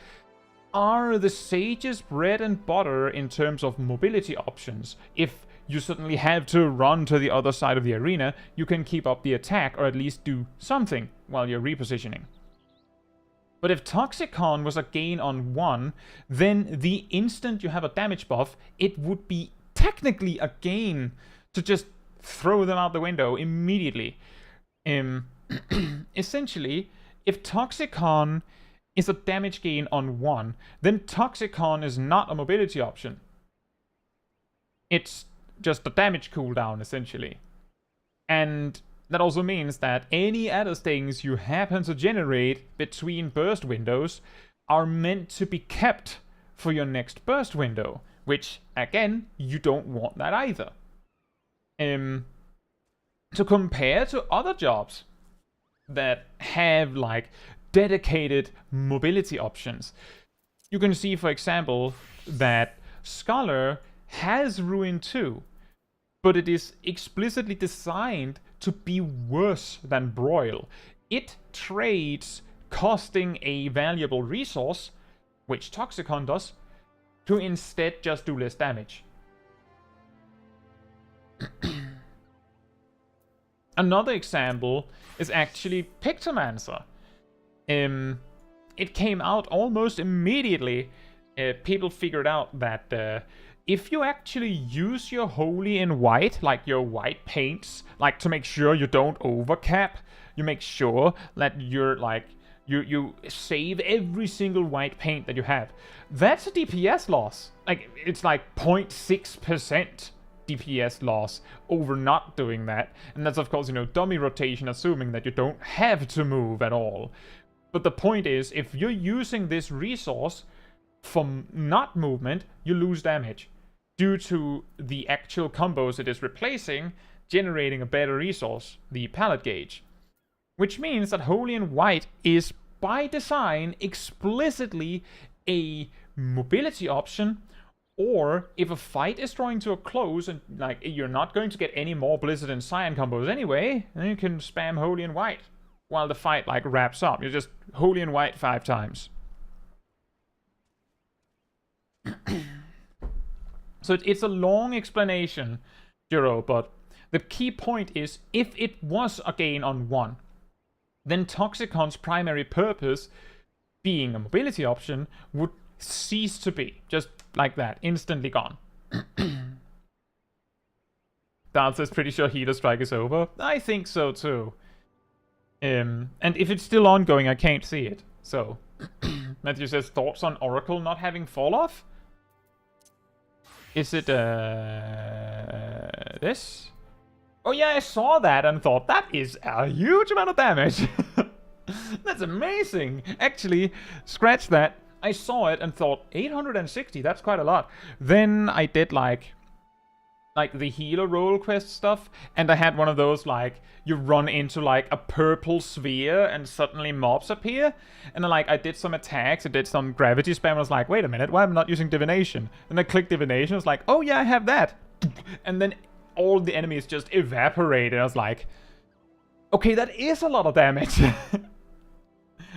are the Sage's bread and butter in terms of mobility options. If you suddenly have to run to the other side of the arena, you can keep up the attack or at least do something while you're repositioning. But if Toxicon was a gain on 1, then the instant you have a damage buff, it would be technically a gain to just throw them out the window immediately. Essentially, if Toxicon is a damage gain on 1, then Toxicon is not a mobility option. It's just a damage cooldown, essentially. And that also means that any other things you happen to generate between burst windows are meant to be kept for your next burst window, which, again, you don't want that either. To compare to other jobs that have, like, dedicated mobility options, you can see, for example, that Scholar has Ruin 2, but it is explicitly designed to be worse than Broil. It trades costing a valuable resource, which Toxicon does, to instead just do less damage. Another example is actually Pictomancer. It came out almost immediately. People figured out that if you actually use your holy in white, like your white paints, like to make sure you don't overcap, you make sure that you're like you save every single white paint that you have. That's a DPS loss. Like, it's like 0.6% DPS loss over not doing that. And that's, of course, dummy rotation, assuming that you don't have to move at all. But the point is, if you're using this resource for not movement, you lose damage due to the actual combos it is replacing, generating a better resource, the palette gauge. Which means that Holy and White is, by design, explicitly a mobility option, or if a fight is drawing to a close and like you're not going to get any more Blizzard and Cyan combos anyway, then you can spam Holy and White while the fight like wraps up. You just Holy and White 5 times. So it's a long explanation, Jiro, but the key point is, if it was a gain on 1, then Toxicon's primary purpose, being a mobility option, would cease to be. Just like that, instantly gone. Dal says, pretty sure Healer Strike is over. I think so too. And if it's still ongoing, I can't see it. So, Matthew says, thoughts on Oracle not having fall off? Is it this? Oh yeah, I saw that and thought, that is a huge amount of damage. That's amazing. Actually, scratch that. I saw it and thought, 860, that's quite a lot. Then I did like the healer role quest stuff, and I had one of those, like, you run into like a purple sphere and suddenly mobs appear, and then I did some attacks, I did some gravity spam, I was like, wait a minute, why am I not using divination? And I clicked divination, I was like, oh yeah, I have that. And then all the enemies just evaporated. I was like, okay, that is a lot of damage.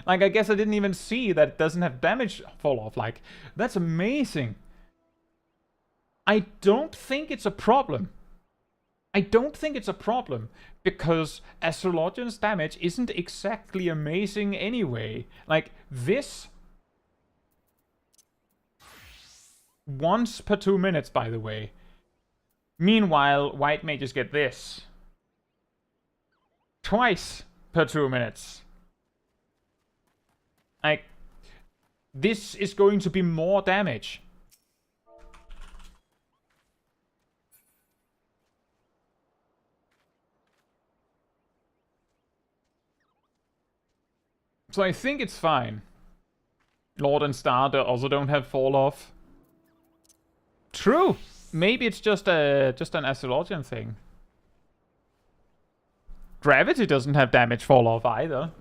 Like, I guess I didn't even see that it doesn't have damage fall off. Like, that's amazing. I don't think it's a problem. I don't think it's a problem, because Astrologian's damage isn't exactly amazing anyway. Like, this... once per 2 minutes, by the way. Meanwhile, white mages get this. Twice per 2 minutes. Like, this is going to be more damage. So I think it's fine. Lord and Star also don't have fall off. True. Maybe it's just an Astrologian thing. Gravity doesn't have damage fall off either.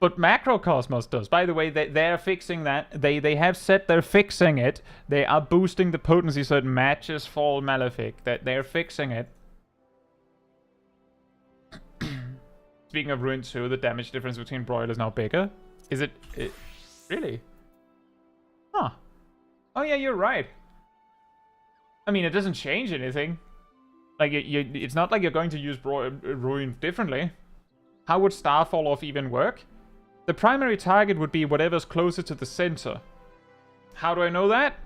But Macrocosmos does. By the way, they're fixing that. They have said they're fixing it. They are boosting the potency so it matches Fall Malefic. They're fixing it. Speaking of Ruin 2, the damage difference between Broil is now bigger. Is it really? Huh. Oh yeah, you're right. I mean, it doesn't change anything. Like, it's not like you're going to use Ruin differently. How would Star Fall Off even work? The primary target would be whatever's closer to the center. How do I know that?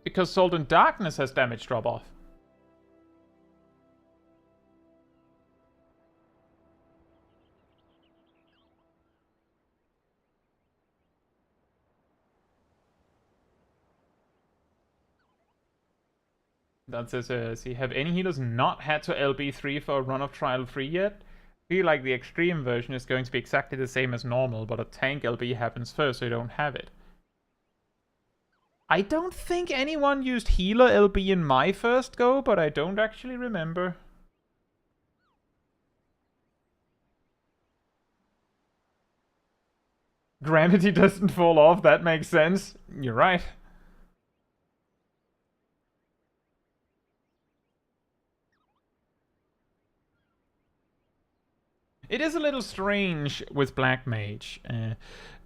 Because Salt and Darkness has damage drop off. That says, see, have any healers not had to LB3 for a run of Trial 3 yet? I feel like the extreme version is going to be exactly the same as normal, but a tank LB happens first, so you don't have it. I don't think anyone used healer LB in my first go, but I don't actually remember. Gravity doesn't fall off, that makes sense. You're right. It is a little strange with Black Mage.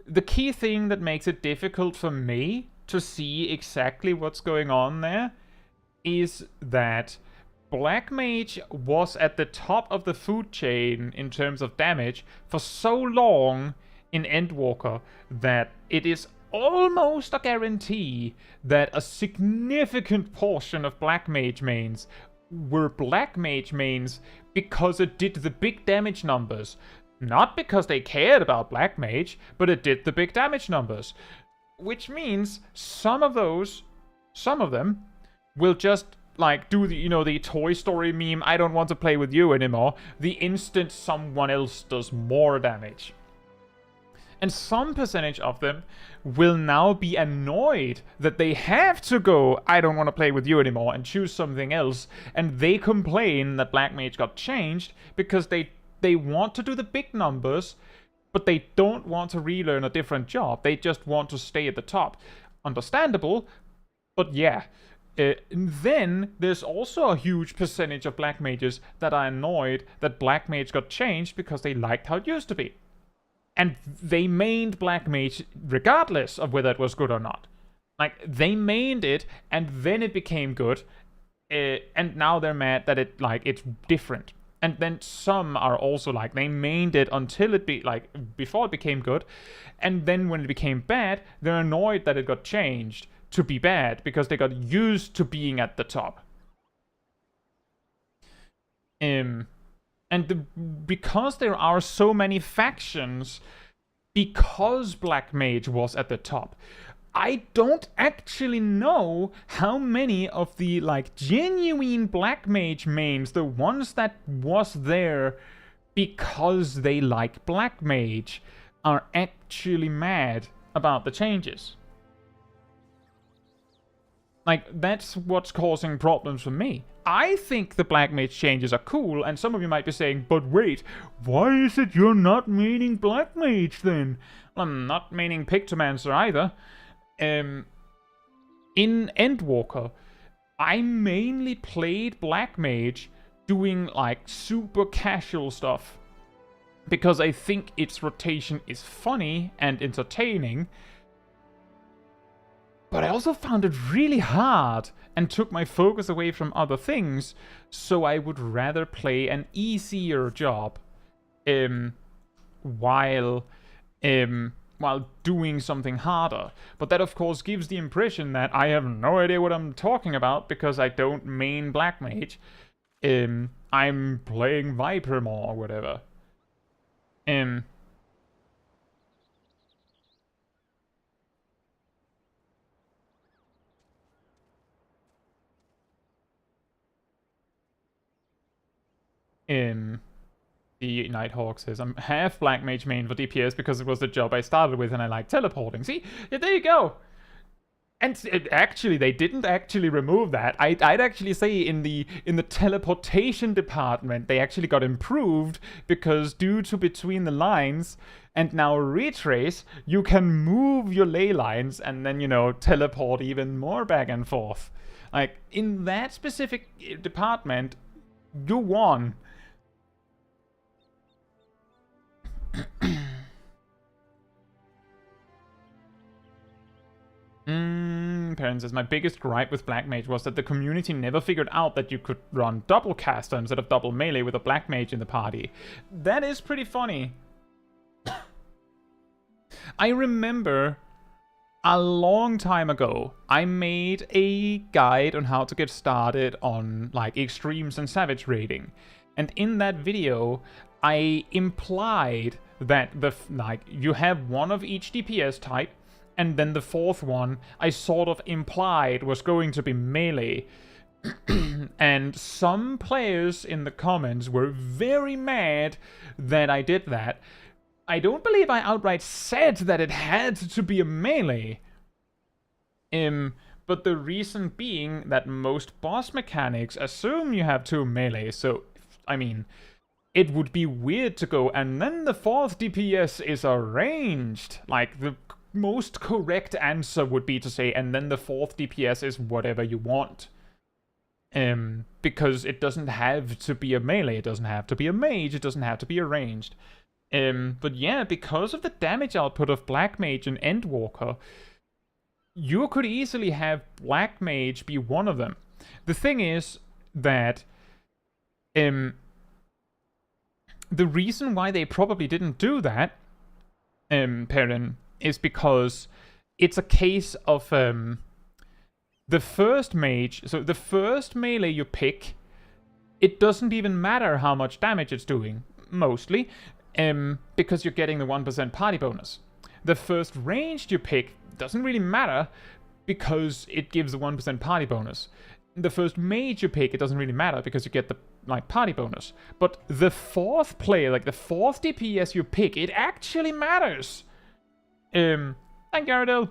The key thing that makes it difficult for me to see exactly what's going on there is that Black Mage was at the top of the food chain in terms of damage for so long in Endwalker that it is almost a guarantee that a significant portion of Black Mage mains were Black Mage mains because it did the big damage numbers. Not because they cared about Black Mage, but it did the big damage numbers. Which means some of them, will just, like, do the, you know, the Toy Story meme, I don't want to play with you anymore, the instant someone else does more damage. And some percentage of them will now be annoyed that they have to go, I don't want to play with you anymore, and choose something else. And they complain that Black Mage got changed because they want to do the big numbers, but they don't want to relearn a different job. They just want to stay at the top. Understandable, but yeah. Then there's also a huge percentage of Black Mages that are annoyed that Black Mage got changed because they liked how it used to be. And they mained Black Mage regardless of whether it was good or not. Like, they mained it, and then it became good, and now they're mad that it's different. And then some are also like, they mained it until it before it became good, and then when it became bad, they're annoyed that it got changed to be bad, because they got used to being at the top. Because there are so many factions, because Black Mage was at the top, I don't actually know how many of the, like, genuine Black Mage mains, the ones that was there because they like Black Mage, are actually mad about the changes. Like, that's what's causing problems for me. I think the Black Mage changes are cool, and some of you might be saying, but wait, why is it you're not meaning Black Mage then? Well, I'm not meaning Pictomancer either. In Endwalker, I mainly played Black Mage doing, like, super casual stuff, because I think its rotation is funny and entertaining. But I also found it really hard and took my focus away from other things, so I would rather play an easier job while while doing something harder. But that of course gives the impression that I have no idea what I'm talking about because I don't main Black Mage. I'm playing Viper more or whatever. The Nighthawk says, I'm half Black Mage main for DPS because it was the job I started with and I like teleporting. See? Yeah, there you go. And actually, they didn't actually remove that. I'd actually say in the teleportation department, they actually got improved because due to Between the Lines and now Retrace, you can move your ley lines and then, you know, teleport even more back and forth. Like, in that specific department, you won. Parent says, my biggest gripe with Black Mage was that the community never figured out that you could run double caster instead of double melee with a Black Mage in the party. That is pretty funny. I remember a long time ago, I made a guide on how to get started on like extremes and savage raiding. And in that video, I implied that you have one of each DPS type, and then the fourth one I sort of implied was going to be melee. And some players in the comments were very mad that I did that. I don't believe I outright said that it had to be a melee. But the reason being that most boss mechanics assume you have two melee, so, I mean, it would be weird to go, and then the fourth DPS is a ranged. Like, the most correct answer would be to say, and then the fourth DPS is whatever you want. Because it doesn't have to be a melee, it doesn't have to be a mage, it doesn't have to be a ranged. But yeah, because of the damage output of Black Mage and Endwalker, you could easily have Black Mage be one of them. The thing is that the reason why they probably didn't do that, Perrin, is because it's a case of the first mage. So the first melee you pick, it doesn't even matter how much damage it's doing, mostly, because you're getting the 1% party bonus. The first ranged you pick doesn't really matter because it gives the 1% party bonus. The first mage you pick, it doesn't really matter because you get the party bonus. But the fourth player, like the fourth DPS you pick, it actually matters. Thank you, Aradel.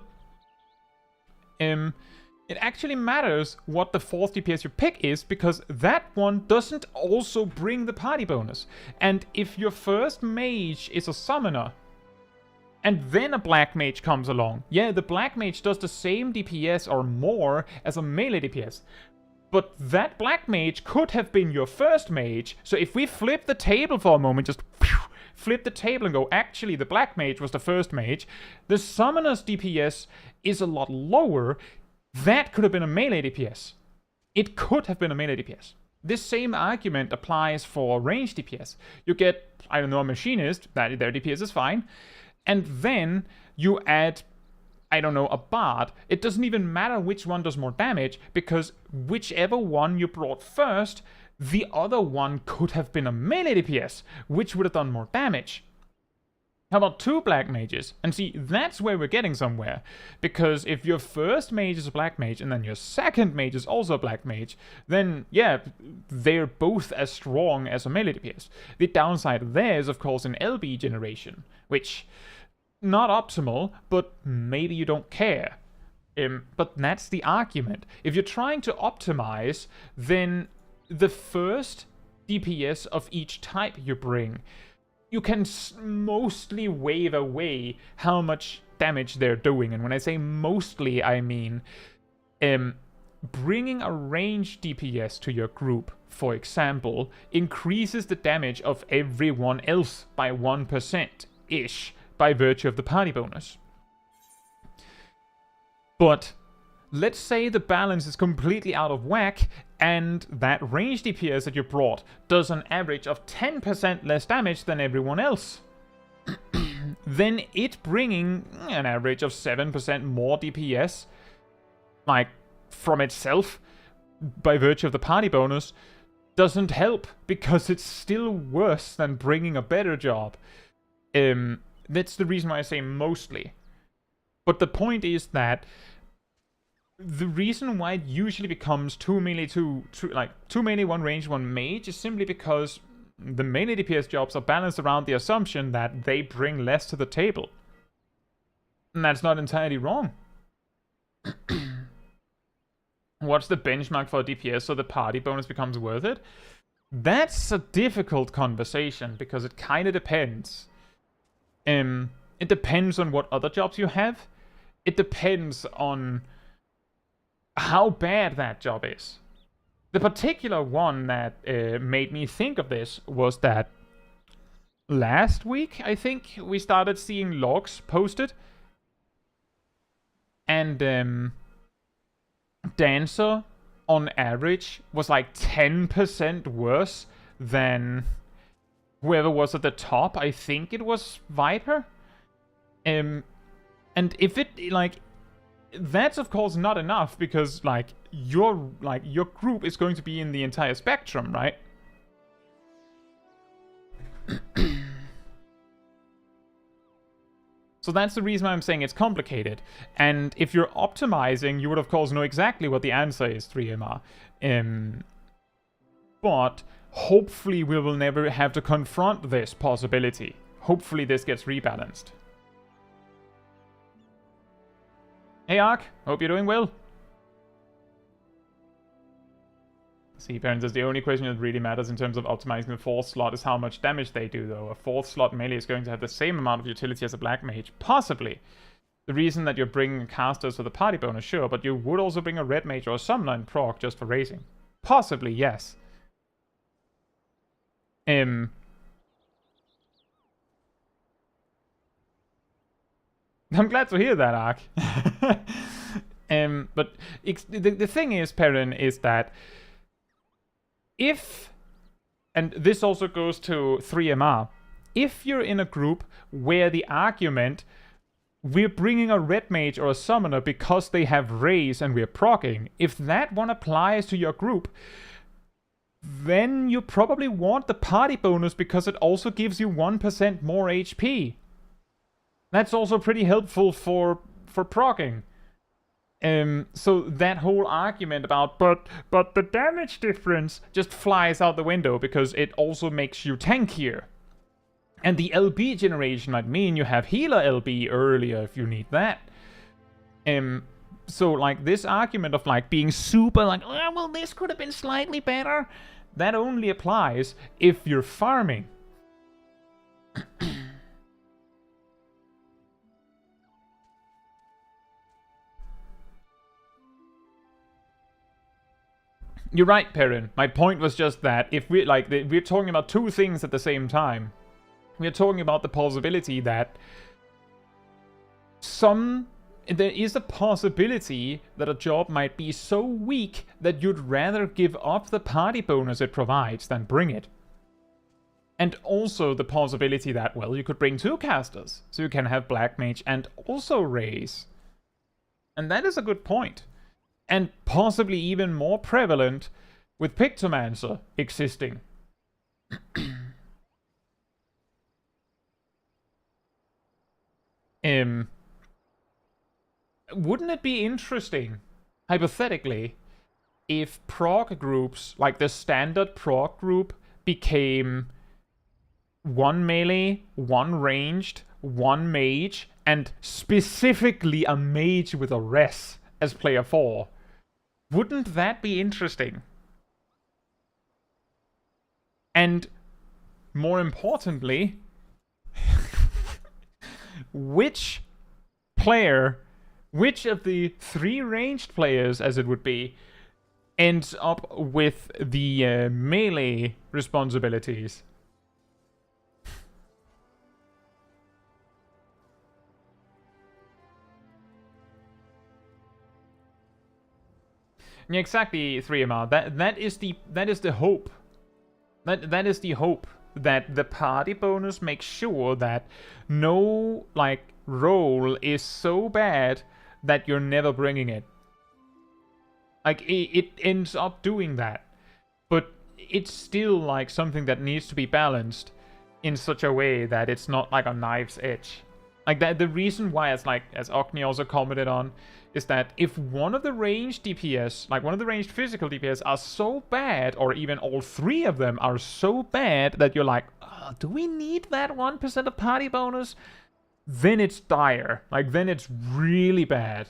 It actually matters what the fourth DPS you pick is, because that one doesn't also bring the party bonus. And if your first mage is a summoner, and then a Black Mage comes along, yeah, the Black Mage does the same DPS or more as a melee DPS. But that Black Mage could have been your first mage, so if we flip the table for a moment, just flip the table and go, actually the Black Mage was the first mage, the summoner's DPS is a lot lower. That could have been a melee DPS. It could have been a melee DPS. This same argument applies for range DPS. You get, I don't know, a machinist, that their DPS is fine, and then you add, I don't know, a bard. It doesn't even matter which one does more damage, because whichever one you brought first, the other one could have been a melee DPS, which would have done more damage. How about two Black Mages? And see, that's where we're getting somewhere. Because if your first mage is a Black Mage, and then your second mage is also a Black Mage, then, yeah, they're both as strong as a melee DPS. The downside there is, of course, an LB generation, which, not optimal, but maybe you don't care. But that's the argument. If you're trying to optimize, then the first DPS of each type you bring, you can mostly wave away how much damage they're doing. And when I say mostly, I mean bringing a ranged DPS to your group, for example, increases the damage of everyone else by 1%-ish by virtue of the party bonus. But let's say the balance is completely out of whack and that range DPS that you brought does an average of 10% less damage than everyone else. then it bringing an average of 7% more DPS, like, from itself, by virtue of the party bonus, doesn't help, because it's still worse than bringing a better job. That's the reason why I say mostly. But the point is that the reason why it usually becomes 2 melee, 2 melee, 1 range, 1 mage is simply because the melee DPS jobs are balanced around the assumption that they bring less to the table. And that's not entirely wrong. What's the benchmark for DPS so the party bonus becomes worth it? That's a difficult conversation, because it kind of depends. It depends on what other jobs you have. It depends on how bad that job is. The particular one that made me think of this was that last week, I think, we started seeing logs posted. And Dancer, on average, was like 10% worse than whoever was at the top. I think it was Viper. And if it, like, that's of course not enough, because your group is going to be in the entire spectrum, right? So that's the reason why I'm saying it's complicated. And if you're optimizing, you would of course know exactly what the answer is, 3MR. But hopefully we will never have to confront this possibility. Hopefully this gets rebalanced. Hey Ark, hope you're doing well. See, parents, is the only question that really matters in terms of optimizing the 4th slot is how much damage they do, though. A 4th slot melee is going to have the same amount of utility as a black mage. Possibly. The reason that you're bringing casters for the party bonus, sure, but you would also bring a red mage or a summoner in proc just for raising. Possibly, yes. I'm glad to hear that, Ark. But the thing is, Perrin, is that if, and this also goes to 3MR, if you're in a group where the argument, we're bringing a red mage or a summoner because they have raise and we're proccing, if that one applies to your group, then you probably want the party bonus because it also gives you 1% more HP. That's also pretty helpful for proccing. So that whole argument about but the damage difference just flies out the window, because it also makes you tankier. And the LB generation might mean you have healer LB earlier if you need that. So like this argument of like being super like, oh, well, this could have been slightly better, that only applies if you're farming. You're right, Perrin. My point was just that if we're talking about two things at the same time. We're talking about the possibility that there is a possibility that a job might be so weak that you'd rather give up the party bonus it provides than bring it. And also the possibility that, well, you could bring 2 casters, so you can have Black Mage and also raise. And that is a good point. And possibly even more prevalent with Pictomancer existing. Wouldn't it be interesting, hypothetically, if proc groups, like the standard proc group, became 1 melee, 1 ranged, 1 mage, and specifically a mage with a res as player 4? Wouldn't that be interesting? And more importantly, which of the 3 ranged players, as it would be, ends up with the melee responsibilities? Yeah, exactly, 3MR. That is the hope. That is the hope. that the party bonus makes sure that no, like, roll is so bad that you're never bringing it. Like, it ends up doing that. But it's still, like, something that needs to be balanced in such a way that it's not, like, a knife's edge. Like, that the reason why, as Ogni also commented on, is that if one of the ranged DPS, like one of the ranged physical DPS are so bad, or even all three of them are so bad that you're like, oh, do we need that 1% of party bonus? Then it's dire. Like, then it's really bad.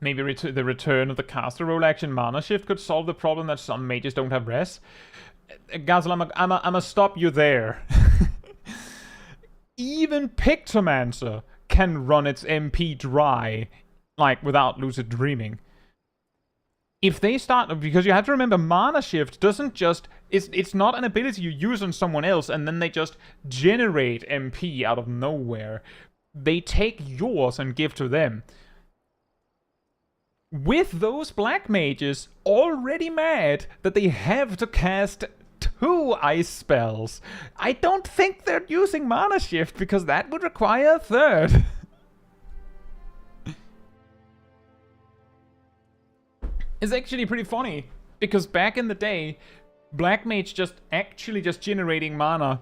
Maybe the return of the caster role action mana shift could solve the problem that some mages don't have res. Gazel, I'ma stop you there. Even Pictomancer can run its MP dry, like, without lucid dreaming. If they start, because you have to remember, mana shift doesn't just, it's not an ability you use on someone else and then they just generate MP out of nowhere. They take yours and give to them. With those black mages already mad that they have to cast 2 ice spells, I don't think they're using mana shift because that would require a third. It's actually pretty funny because back in the day, black mage just generating mana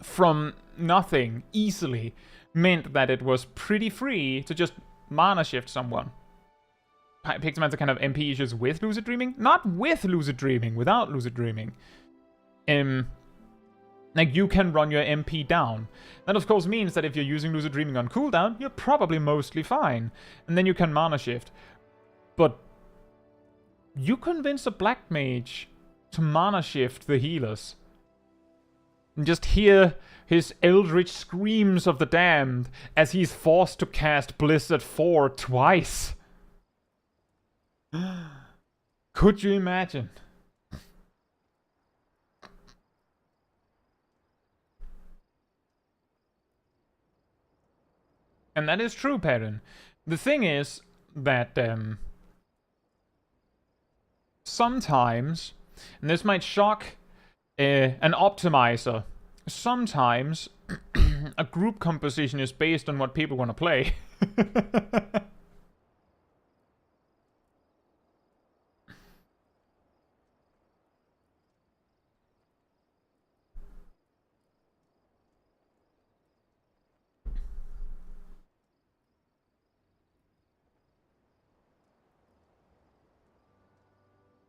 from nothing easily meant that it was pretty free to just mana shift someone. Pictomancer kind of MP issues with lucid dreaming? Not with lucid dreaming, without lucid dreaming. Like, you can run your MP down. That of course means that if you're using lucid dreaming on cooldown, you're probably mostly fine. And then you can mana shift. But you convince a black mage to mana shift the healers. And just hear his eldritch screams of the damned as he's forced to cast Blizzard 4 twice. Could you imagine? And that is true, Perrin. The thing is that sometimes, and this might shock an optimizer, sometimes a group composition is based on what people want to play.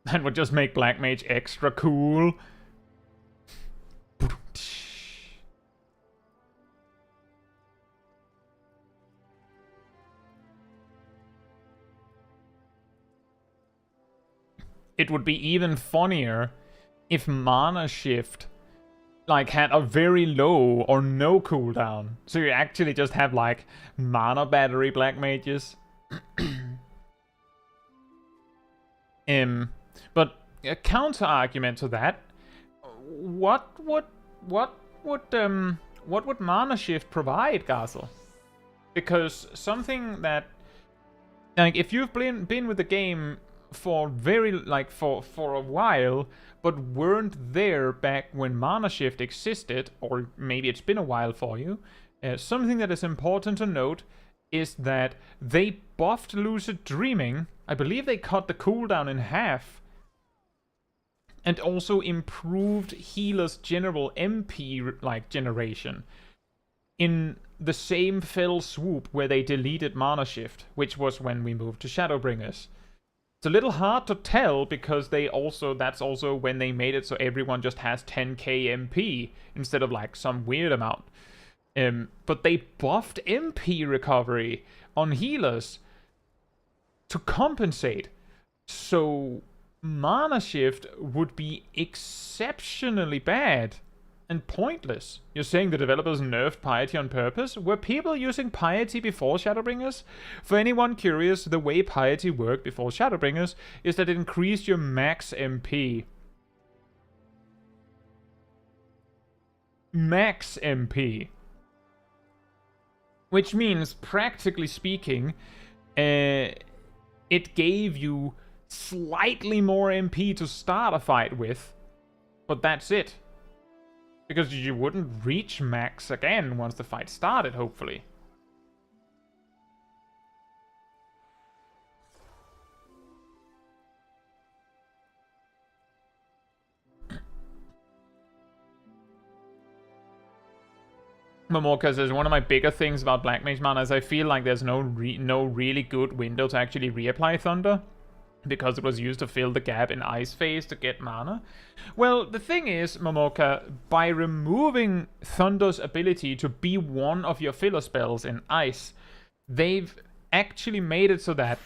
That would just make Black Mage extra cool. It would be even funnier if Mana Shift like had a very low or no cooldown. So you actually just have like mana battery Black Mages. But a counter argument to that, what would Mana Shift provide, Gazel? Because something that, like, if you've been with the game for for a while, but weren't there back when Mana Shift existed, or maybe it's been a while for you, something that is important to note is that they buffed Lucid Dreaming. I believe they cut the cooldown in half. And also improved healers' general MP generation in the same fell swoop where they deleted Mana Shift, which was when we moved to Shadowbringers. It's a little hard to tell because that's also when they made it so everyone just has 10k MP instead of like some weird amount. But they buffed MP recovery on healers to compensate. So Mana Shift would be exceptionally bad and pointless. You're saying the developers nerfed Piety on purpose? Were people using Piety before Shadowbringers? For anyone curious, the way Piety worked before Shadowbringers is that it increased your max MP. max MP. Which means, practically speaking, it gave you slightly more MP to start a fight with, but that's it. Because you wouldn't reach max again once the fight started, hopefully. Momorka says, one of my bigger things about Black Mage mana is I feel like there's no really good window to actually reapply Thunder, because it was used to fill the gap in Ice phase to get mana. Well, the thing is, Momorka, by removing Thunder's ability to be one of your filler spells in Ice, they've actually made it so that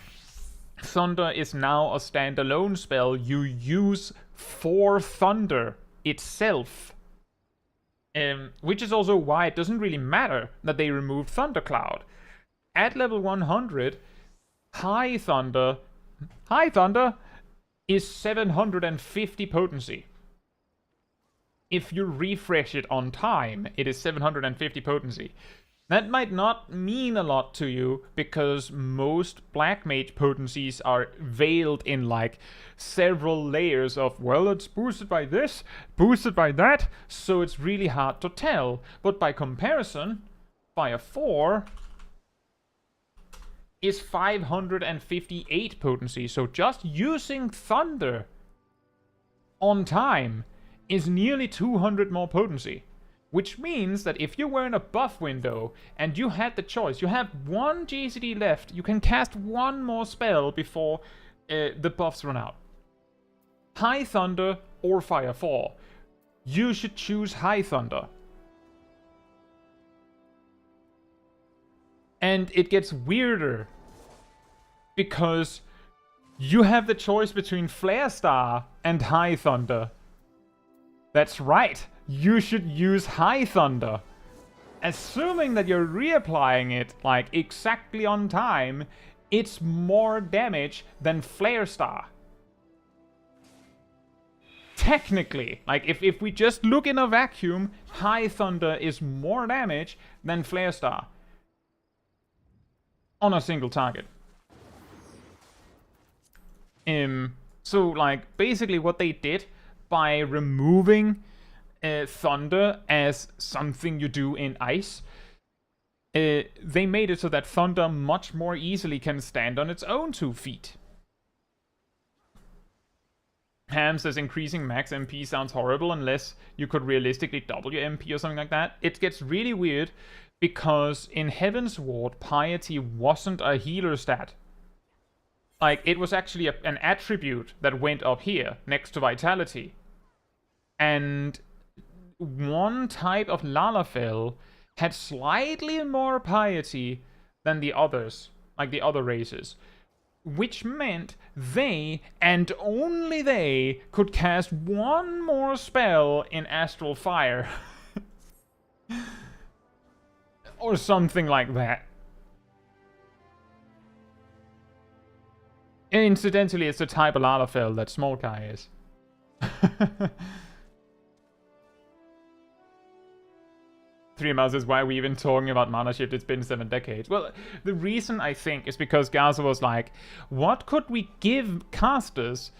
Thunder is now a standalone spell you use for Thunder itself. Which is also why it doesn't really matter that they removed Thundercloud. At level 100, High Thunder is 750 potency. If you refresh it on time, it is 750 potency. That might not mean a lot to you, because most Black Mage potencies are veiled in like several layers of, well, it's boosted by this, boosted by that, so it's really hard to tell. But by comparison, Fire 4 is 558 potency, so just using Thunder on time is nearly 200 more potency. Which means that if you were in a buff window and you had the choice, you have one GCD left, you can cast one more spell before the buffs run out. High Thunder or Fire 4. You should choose High Thunder. And it gets weirder, because you have the choice between Flare Star and High Thunder. That's right. You should use High Thunder. Assuming that you're reapplying it, like, exactly on time, it's more damage than Flare Star. Technically, like, if we just look in a vacuum, High Thunder is more damage than Flare Star. On a single target. So, like, basically what they did by removing Thunder as something you do in Ice, they made it so that Thunder much more easily can stand on its own 2 feet. Ham says increasing max MP sounds horrible unless you could realistically double your MP or something like that. It gets really weird because in Heaven's Ward, Piety wasn't a healer stat. Like, it was actually an attribute that went up here next to Vitality. And one type of Lalafell had slightly more piety than the others, like the other races, which meant they, and only they, could cast one more spell in Astral Fire. Or something like that. Incidentally, it's the type of Lalafell that Smolkai is. Three Mouse says, why are we even talking about mana shift? It's been 7 decades. Well, the reason I think is because Gaza was like, what could we give casters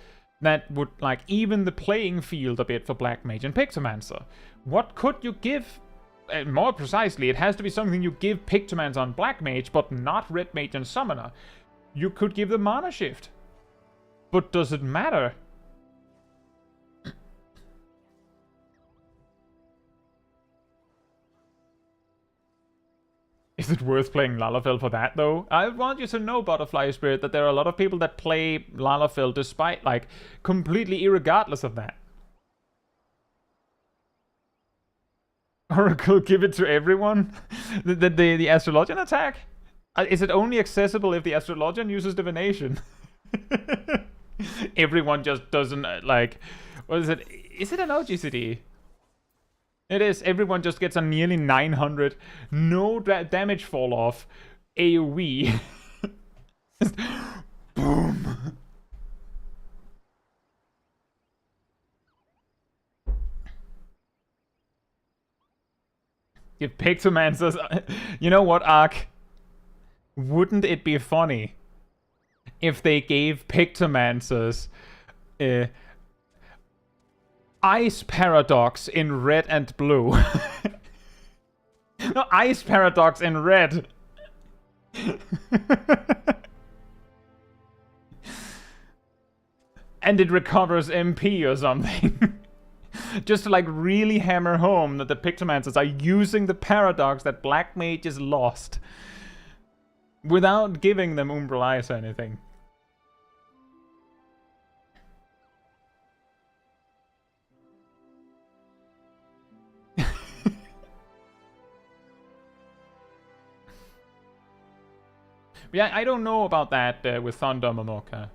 that would like even the playing field a bit for Black Mage and Pictomancer? What could you give? More precisely, it has to be something you give Pictomancer on Black Mage, but not Red Mage and Summoner. You could give the mana shift. But does it matter? Is it worth playing Lalafell for that, though? I want you to know, Butterfly Spirit, that there are a lot of people that play Lalafell despite, like, completely irregardless of that. Oracle, give it to everyone? the Astrologian attack? Is it only accessible if the Astrologian uses Divination? Everyone just doesn't, like... What is it? Is it an OGCD? It is. Everyone just gets a nearly 900, no damage fall off, AoE. Boom. If Pictomancers... You know what, Ark? Wouldn't it be funny if they gave Pictomancers Ice Paradox in red and blue? No, Ice Paradox in red. And it recovers MP or something. Just to like really hammer home that the Pictomancers are using the paradox that Black Mage is lost without giving them Umbral Ice or anything. Yeah, I don't know about that with Thunder Momoka.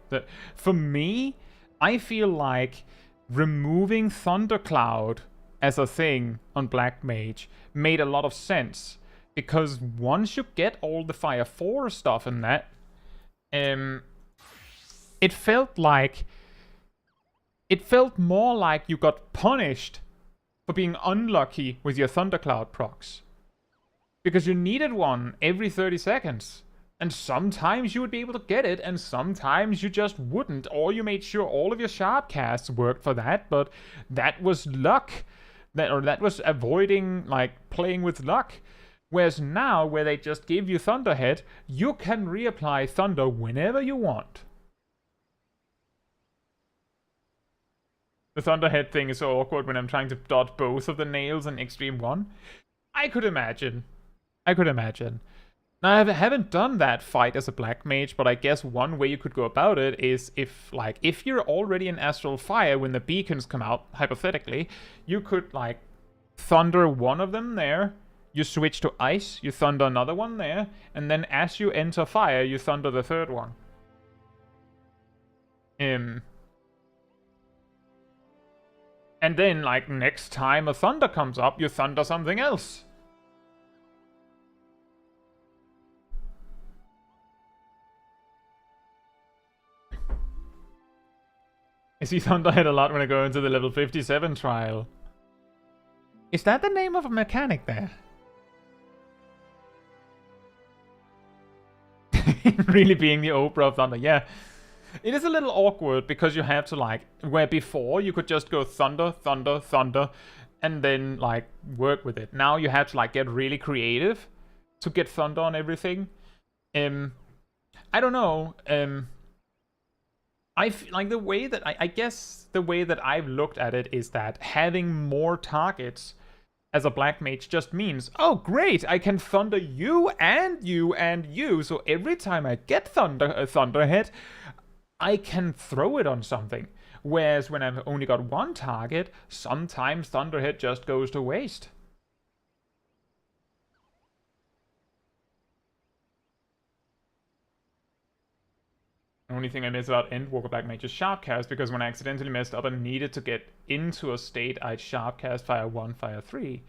For me, I feel like removing Thundercloud as a thing on Black Mage made a lot of sense. Because once you get all the Fire 4 stuff in that, it felt more like you got punished for being unlucky with your Thundercloud procs. Because you needed one every 30 seconds. And sometimes you would be able to get it, and sometimes you just wouldn't, or you made sure all of your sharp casts worked for that, but that was luck. That was avoiding, like, playing with luck. Whereas now, where they just give you Thunderhead, you can reapply Thunder whenever you want. The Thunderhead thing is so awkward when I'm trying to dodge both of the nails in Extreme 1. I could imagine. Now, I haven't done that fight as a Black Mage, but I guess one way you could go about it is if you're already in Astral Fire when the beacons come out, hypothetically, you could, like, Thunder one of them there, you switch to Ice, you Thunder another one there, and then as you enter Fire, you Thunder the third one. And then, like, next time a Thunder comes up, you Thunder something else. I see Thunderhead a lot when I go into the level 57 trial. Is that the name of a mechanic there? Really being the Oprah of Thunder, yeah. It is a little awkward because you have to, like, where before you could just go Thunder, Thunder, Thunder, and then, like, work with it. Now you have to, like, get really creative to get Thunder on everything. I don't know. Like the way that I guess the way that I've looked at it is that having more targets as a Black Mage just means, oh great, I can Thunder you and you and you, so every time I get Thunderhead, I can throw it on something. Whereas when I've only got one target, sometimes Thunderhead just goes to waste. The only thing I miss about Endwalker Black Mage is Sharpcast, because when I accidentally messed up and needed to get into a state, I'd Sharpcast Fire 1, Fire 3.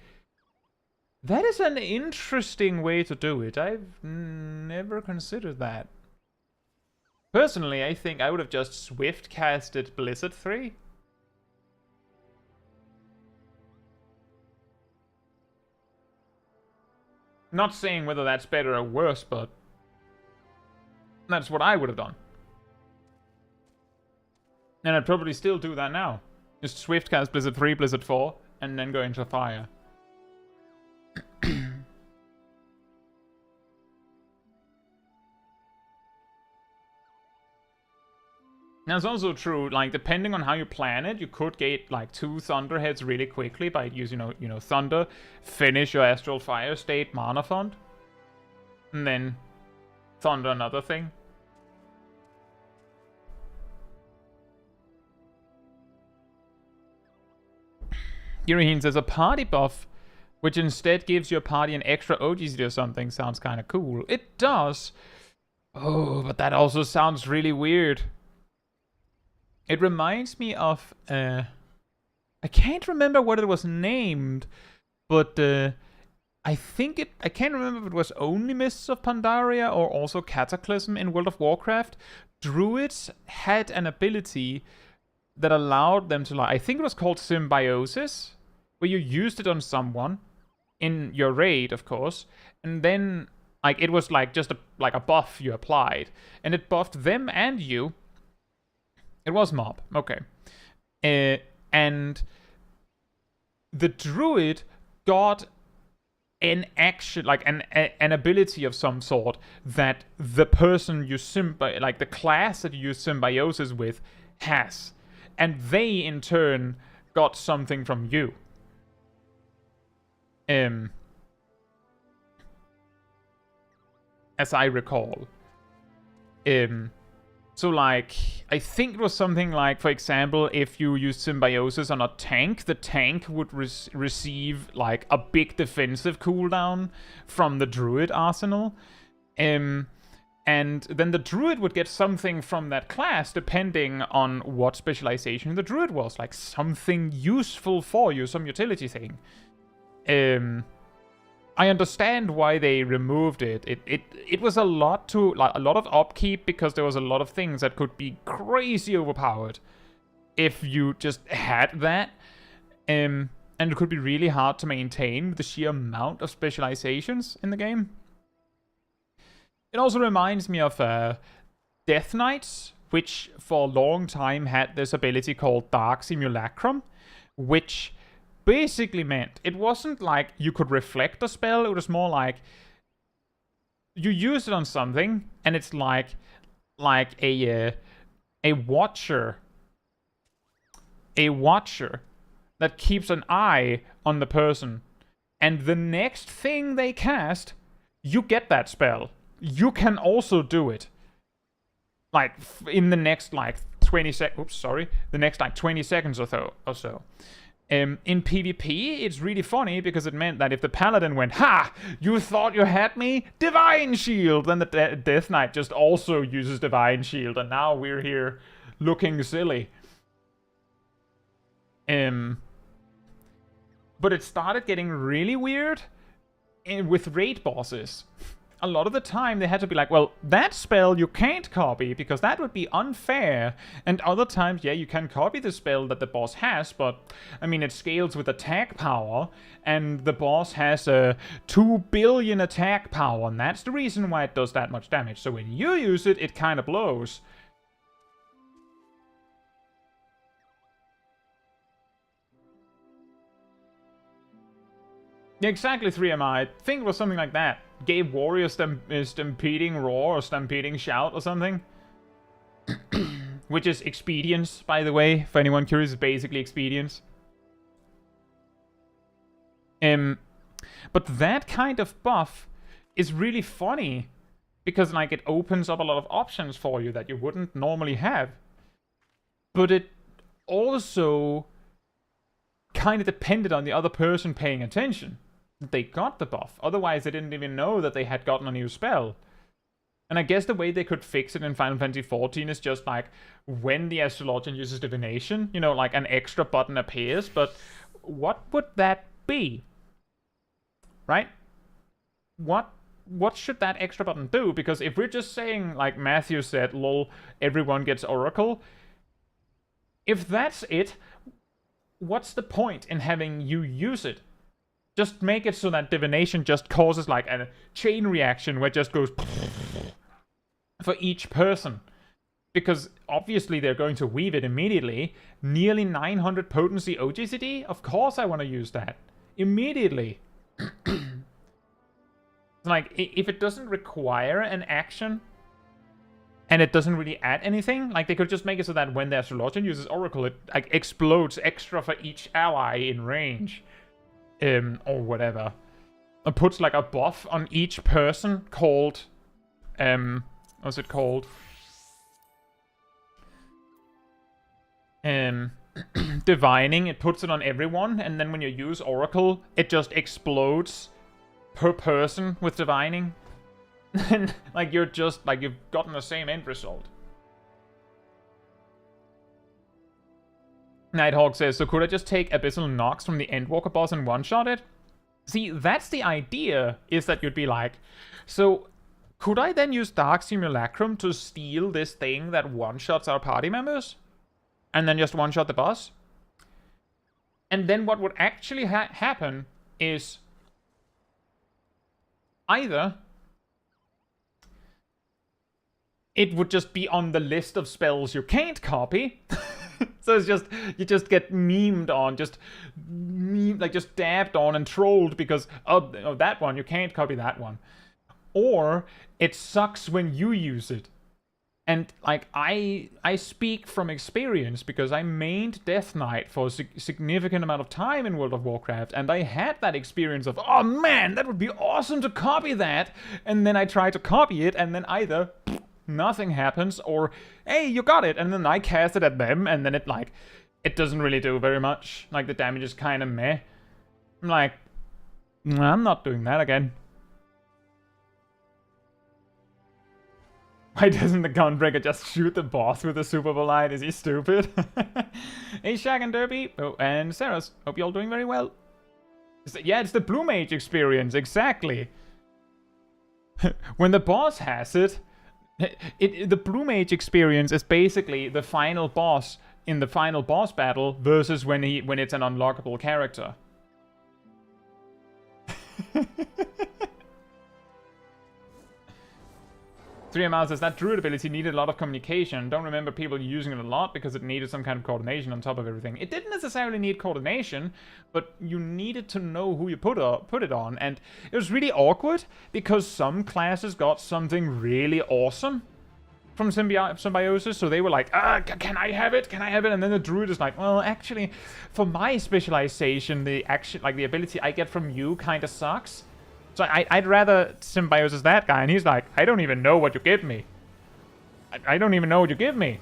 That is an interesting way to do it. I've never considered that. Personally, I think I would have just Swift casted Blizzard 3. Not saying whether that's better or worse, but that's what I would have done. And I'd probably still do that now. Just Swift cast Blizzard 3, Blizzard 4, and then go into Fire. Now it's also true, like, depending on how you plan it, you could get, like, 2 Thunderheads really quickly by using, you know, Thunder, finish your Astral Fire state, Mana Font, and then Thunder another thing. Yuriheen says a party buff, which instead gives your party an extra OGC or something, sounds kind of cool. It does. Oh, but that also sounds really weird. It reminds me of, I can't remember what it was named, but I can't remember if it was only Mists of Pandaria or also Cataclysm in World of Warcraft. Druids had an ability that allowed them to, like, I think it was called Symbiosis, where you used it on someone. in your raid, of course, and then like it was like just a buff you applied, and it buffed them and you. It was mob, okay, and the druid got an action, like an ability of some sort that the person you like the class that you use symbiosis with has, and they in turn got something from you. As I recall. So like, I think it was something like, for example, if you use symbiosis on a tank, the tank would receive like a big defensive cooldown from the druid arsenal. And then the druid would get something from that class depending on what specialization the druid was, like something useful for you, some utility thing. I understand why they removed it. It was a lot of upkeep because there was a lot of things that could be crazy overpowered if you just had that. And it could be really hard to maintain with the sheer amount of specializations in the game. It also reminds me of Death Knights, which for a long time had this ability called Dark Simulacrum, which basically meant it wasn't like you could reflect a spell. It was more like you use it on something, and it's like a watcher that keeps an eye on the person, and the next thing they cast, you get that spell. You can also do it. Like in the next like 20 seconds. Oops, sorry. The next like 20 seconds or so. In PvP, it's really funny because it meant that if the paladin went, "Ha! You thought you had me? Divine Shield!" Then the Death Knight just also uses Divine Shield, and now we're here looking silly. But it started getting really weird with raid bosses. A lot of the time they had to be like, well, that spell you can't copy because that would be unfair. And other times, yeah, you can copy the spell that the boss has, but I mean, it scales with attack power, and the boss has a 2 billion attack power, and that's the reason why it does that much damage. So when you use it, it kind of blows. Yeah, exactly, 3MI. I think it was something like that. Gave Warrior Stampeding Roar or Stampeding Shout or something. Which is Expedience, by the way. For anyone curious, it's basically Expedience. But that kind of buff is really funny. Because, like, it opens up a lot of options for you that you wouldn't normally have. But it also kind of depended on the other person paying attention. They got the buff. Otherwise, they didn't even know that they had gotten a new spell. And I guess the way they could fix it in Final Fantasy XIV is just like when the astrologian uses divination, you know, like an extra button appears. But what would that be? Right? What should that extra button do? Because if we're just saying, like Matthew said, lol, everyone gets Oracle. If that's it, what's the point in having you use it? Just make it so that divination just causes like a chain reaction where it just goes for each person. Because obviously they're going to weave it immediately. Nearly 900 potency OGCD? Of course I want to use that. Immediately. Like, if it doesn't require an action, and it doesn't really add anything, like they could just make it so that when the astrologian uses Oracle, it like explodes extra for each ally in range. Or whatever. It puts like a buff on each person called, what's it called? Divining. It puts it on everyone, and then when you use Oracle, it just explodes per person with divining. And like you're just like you've gotten the same end result. Nighthawk says, so could I just take Abyssal Nox from the Endwalker boss and one-shot it? See, that's the idea, is that you'd be like, so could I then use Dark Simulacrum to steal this thing that one-shots our party members? And then just one-shot the boss? And then what would actually happen is either it would just be on the list of spells you can't copy. So it's just, you just get memed on, just dabbed on and trolled because, oh, that one, you can't copy that one. Or it sucks when you use it. And, like, I speak from experience because I mained Death Knight for a significant amount of time in World of Warcraft, and I had that experience of, oh man, that would be awesome to copy that, and then I try to copy it, and then either nothing happens, or, hey, you got it, and then I cast it at them, and then it doesn't really do very much. Like, the damage is kind of meh. I'm like, I'm not doing that again. Why doesn't the Gunbreaker just shoot the boss with a Super Light? Is he stupid? Hey, Shag and Derby. Oh, and Saras. Hope you're all doing very well. Yeah, it's the Blue Mage experience, exactly. When the boss has it, the Blue Mage experience is basically the final boss in the final boss battle versus when it's an unlockable character. 3ML says that druid ability needed a lot of communication. Don't remember people using it a lot because it needed some kind of coordination on top of everything. It didn't necessarily need coordination, but you needed to know who you put it on. And it was really awkward because some classes got something really awesome from Symbiosis, so they were like, can I have it? Can I have it? And then the druid is like, well, actually, for my specialization, the ability I get from you kind of sucks. So I'd rather Symbiosis that guy, and he's like, I don't even know what you give me. I don't even know what you give me.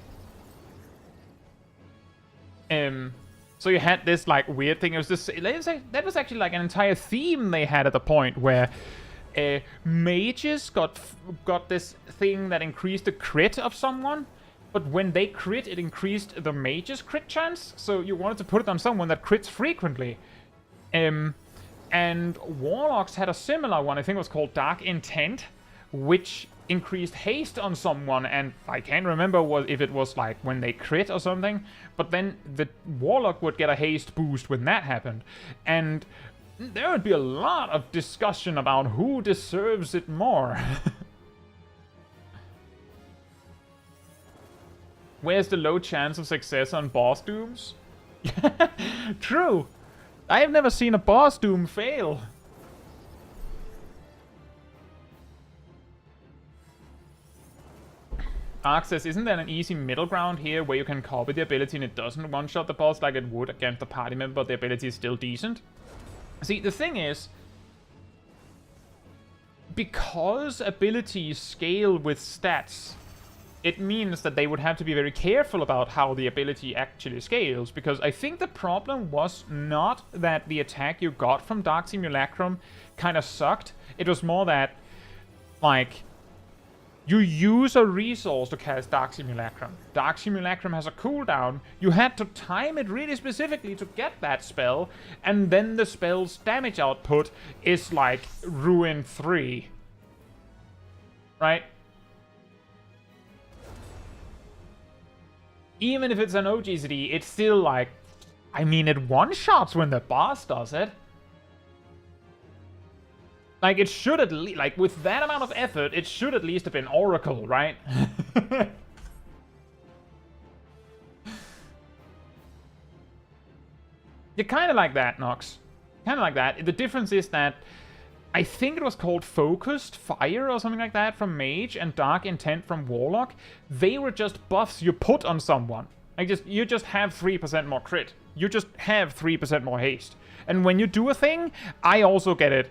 So you had this, like, weird thing. It was this, that was actually, like, an entire theme they had at the point where mages got this thing that increased the crit of someone, but when they crit, it increased the mage's crit chance, so you wanted to put it on someone that crits frequently. And Warlocks had a similar one, I think it was called Dark Intent, which increased haste on someone, and I can't remember if it was like when they crit or something, but then the Warlock would get a haste boost when that happened. And there would be a lot of discussion about who deserves it more. Where's the low chance of success on boss dooms? True! I have never seen a boss doom fail. Ark says, isn't there an easy middle ground here where you can copy the ability and it doesn't one-shot the boss like it would against the party member, but the ability is still decent? See, the thing is, because abilities scale with stats, it means that they would have to be very careful about how the ability actually scales, because I think the problem was not that the attack you got from Dark Simulacrum kind of sucked. It was more that, like, you use a resource to cast Dark Simulacrum. Dark Simulacrum has a cooldown. You had to time it really specifically to get that spell, and then the spell's damage output is like Ruin 3. Right? Even if it's an OGCD, it's still like, I mean, it one-shots when the boss does it. Like, it should at least, like, with that amount of effort, it should at least have been Oracle, right? You're kind of like that, Nox. Kind of like that. The difference is that I think it was called Focused Fire or something like that from Mage and Dark Intent from Warlock. They were just buffs you put on someone. Like, you just have 3% more crit. You just have 3% more haste. And when you do a thing, I also get it.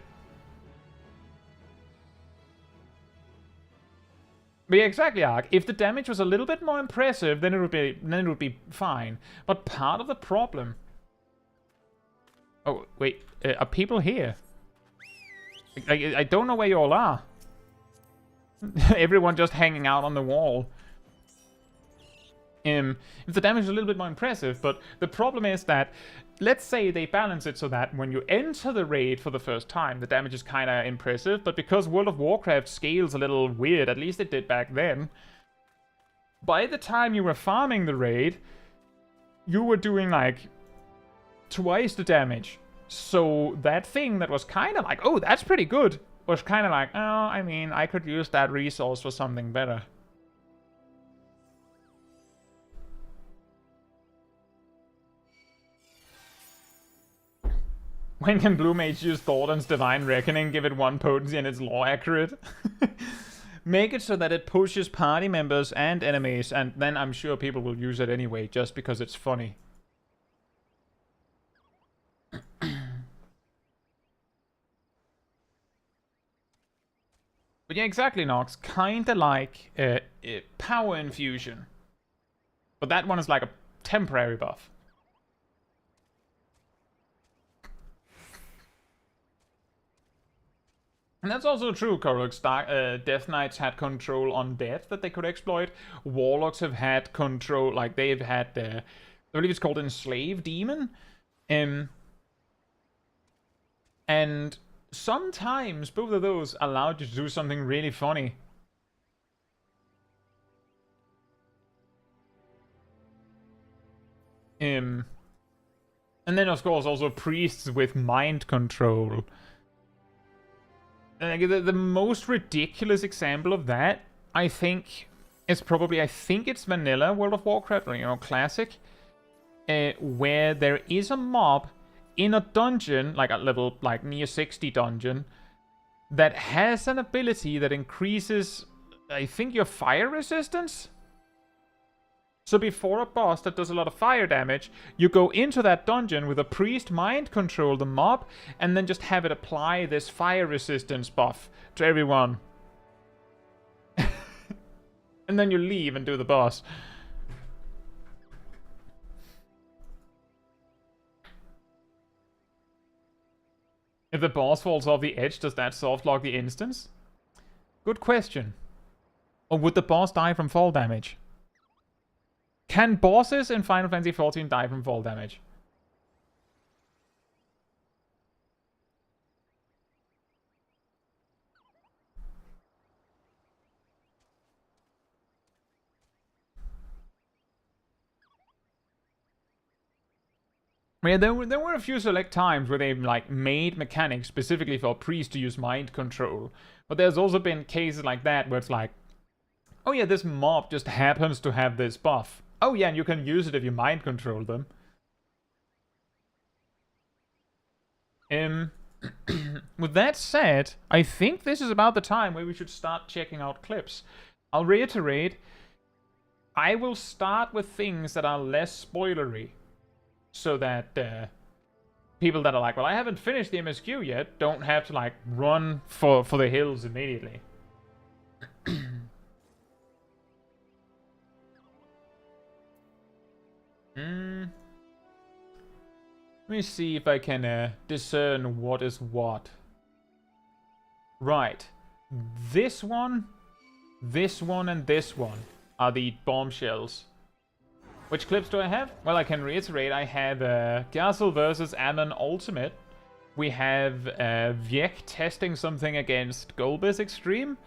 But yeah, exactly, Ark. If the damage was a little bit more impressive, then it would be fine. But part of the problem... Oh, wait. Are people here? I don't know where you all are. Everyone just hanging out on the wall. If the damage is a little bit more impressive, but the problem is that, let's say they balance it so that when you enter the raid for the first time, the damage is kind of impressive, but because World of Warcraft scales a little weird, at least it did back then, by the time you were farming the raid, you were doing like twice the damage. So that thing that was kind of like, oh, that's pretty good, was kind of like, oh, I mean, I could use that resource for something better. When can Blue Mage use Thornton's Divine Reckoning, give it 1 potency and it's law accurate? Make it so that it pushes party members and enemies, and then I'm sure people will use it anyway, just because it's funny. But yeah, exactly, Nox. Kinda like Power Infusion. But that one is like a temporary buff. And that's also true, Korux. Death Knights had control on death that they could exploit. Warlocks have had control, like they've had, I believe it's called Enslave Demon. And sometimes both of those allowed you to do something really funny. And then of course also priests with mind control. The most ridiculous example of that, I think, is probably, I think it's vanilla World of Warcraft, or, you know, classic, where there is a mob in a dungeon, like a level, like near 60 dungeon, that has an ability that increases, I think, your fire resistance? So before a boss that does a lot of fire damage, you go into that dungeon with a priest mind control the mob, and then just have it apply this fire resistance buff to everyone. And then you leave and do the boss. If the boss falls off the edge, does that soft lock the instance? Good question. Or would the boss die from fall damage? Can bosses in Final Fantasy XIV die from fall damage? Yeah, there were a few select times where they like made mechanics specifically for a priest to use mind control. But there's also been cases like that where it's like, oh yeah, this mob just happens to have this buff. Oh yeah, and you can use it if you mind control them. With that said, I think this is about the time where we should start checking out clips. I'll reiterate, I will start with things that are less spoilery, so that people that are like, well, I haven't finished the MSQ yet, don't have to like run for the hills immediately. Let me see if I can discern what is what. Right. This one, and this one are the bombshells. Which clips do I have? Well, I can reiterate, I have Gysahl versus Ammon Ultimate. We have Viek testing something against Golbez Extreme.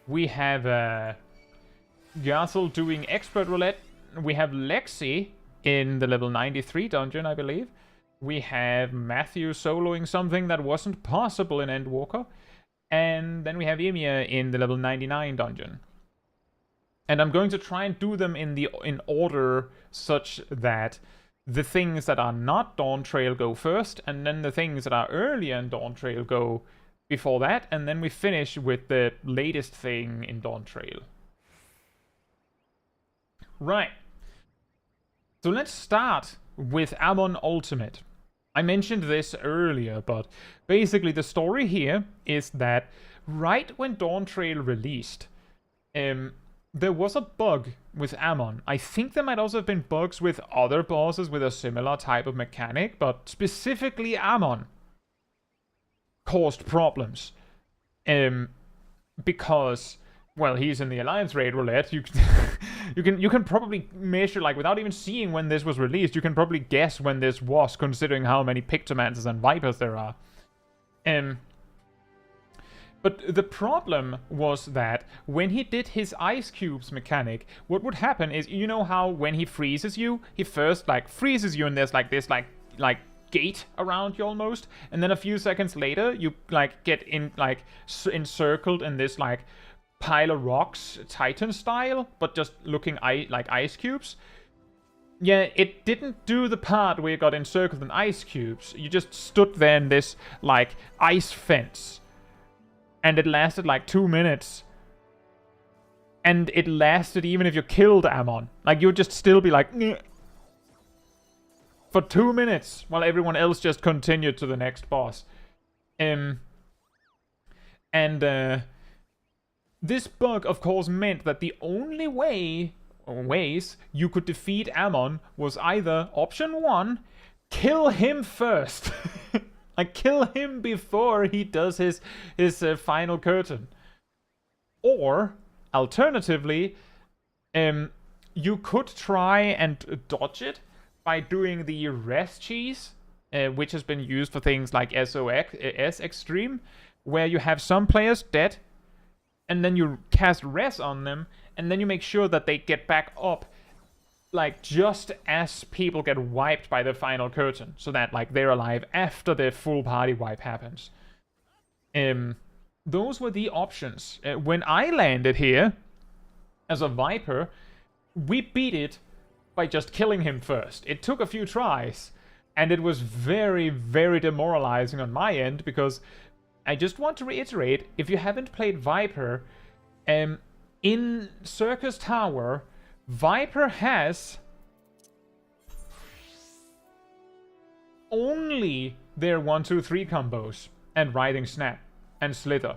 We have Gysahl doing Expert Roulette. We have Lexi in the level 93 dungeon, I believe. We have Matthew soloing something that wasn't possible in Endwalker. And then we have Ymir in the level 99 dungeon. And I'm going to try and do them in order such that the things that are not Dawntrail go first, and then the things that are earlier in Dawntrail go before that, and then we finish with the latest thing in Dawntrail. Right. So let's start with Ammon Ultimate. I mentioned this earlier, but basically the story here is that right when Dawntrail released, there was a bug with Ammon. I think there might also have been bugs with other bosses with a similar type of mechanic, but specifically Ammon caused problems. Because, well, he's in the Alliance Raid Roulette. You can probably measure, like, without even seeing when this was released, you can probably guess when this was, considering how many Pictomancers and Vipers there are. But the problem was that when he did his Ice Cubes mechanic, what would happen is, you know how when he freezes you, he first, like, freezes you and there's, like, this, like gate around you almost, and then a few seconds later you like get in like encircled in this like pile of rocks, Titan style, but just looking like ice cubes. Yeah, it didn't do the part where you got encircled in ice cubes. You just stood there in this like ice fence, and it lasted like 2 minutes. And it lasted even if you killed Ammon. Like, you'd just still be like, "Nyeh," for 2 minutes, while everyone else just continued to the next boss. This bug, of course, meant that the only ways you could defeat Ammon was either option 1, kill him first. Like, kill him before he does his final curtain. Or, alternatively, you could try and dodge it by doing the res cheese, which has been used for things like SOS Extreme, where you have some players dead, and then you cast res on them, and then you make sure that they get back up, like, just as people get wiped by the final curtain, so that, like, they're alive after the full party wipe happens. Those were the options. When I landed here, as a Viper, we beat it by just killing him first. It took a few tries, and it was very, very demoralizing on my end, because I just want to reiterate, if you haven't played Viper, in Circus Tower, Viper has only their 1-2-3 combos, and Writhing Snap, and Slither.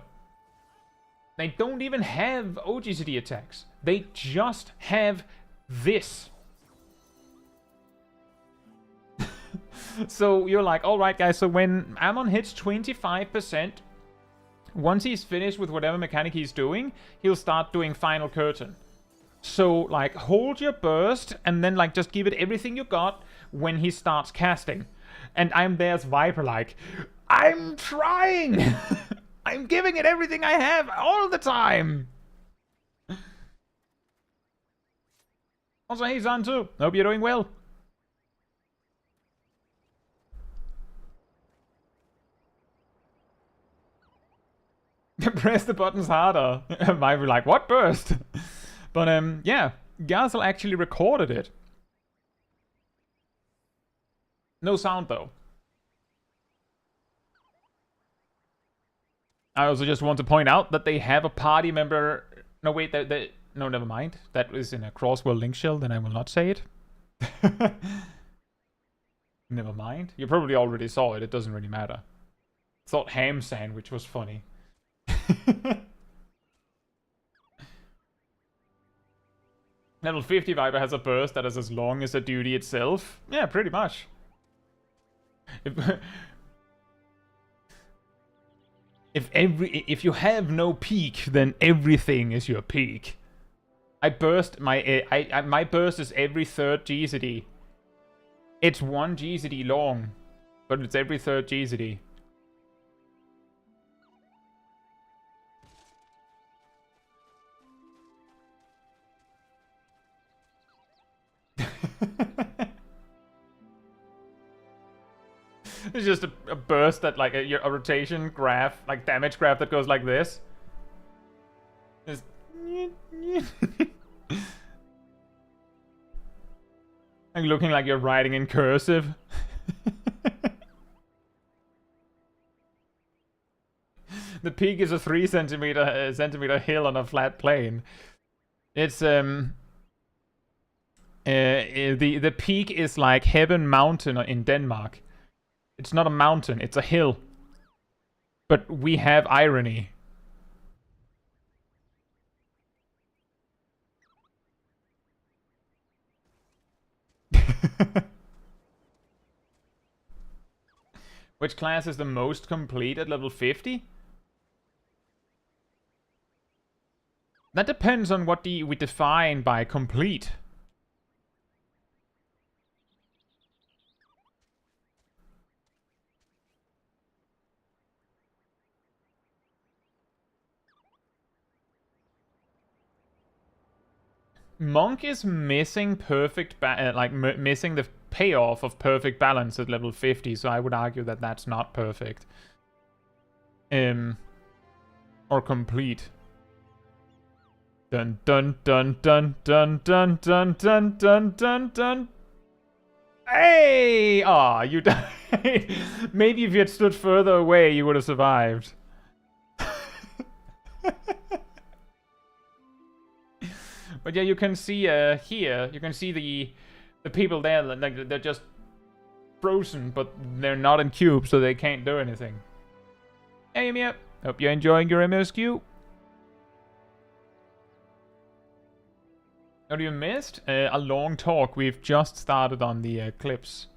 They don't even have OGCD attacks. They just have this. So you're like, alright guys, so when Ammon hits 25%, once he's finished with whatever mechanic he's doing, he'll start doing Final Curtain. So, like, hold your burst, and then, like, just give it everything you got when he starts casting. And I'm there as Viper, like, I'm trying! I'm giving it everything I have all the time! Also, hey Zantu, hope you're doing well. Press the buttons harder. Might be like, what burst? But yeah, Gazel actually recorded it. No sound though. I also just want to point out that they have a party member. No, wait, no, never mind. That is in a Crosswell link shell, then I will not say it. Never mind. You probably already saw it, it doesn't really matter. Thought ham sandwich was funny. Level 50 Viper has a burst that is as long as the duty itself. Yeah, pretty much. If you have no peak, then everything is your peak. My burst is every third GCD. It's 1 GCD long, but it's every third GCD. It's just a burst that, like, a rotation graph, like damage graph that goes like this. Just like looking like you're writing in cursive. The peak is a 3 centimeter hill on a flat plane. It's the peak is like Heaven Mountain in Denmark. It's not a mountain, it's a hill. But we have irony. Which class is the most complete at level 50? That depends on what we define by complete. Monk is missing perfect, missing the payoff of perfect balance at level 50, so I would argue that that's not perfect. Or complete. Dun dun dun dun dun dun dun dun dun dun dun. Hey! Aw, you died. Maybe if you had stood further away, you would have survived. But yeah, you can see here, you can see the people there, like they're just frozen, but they're not in cubes, so they can't do anything. Hey, Mia. Hope you're enjoying your MSQ. What you missed? A long talk. We've just started on the clips.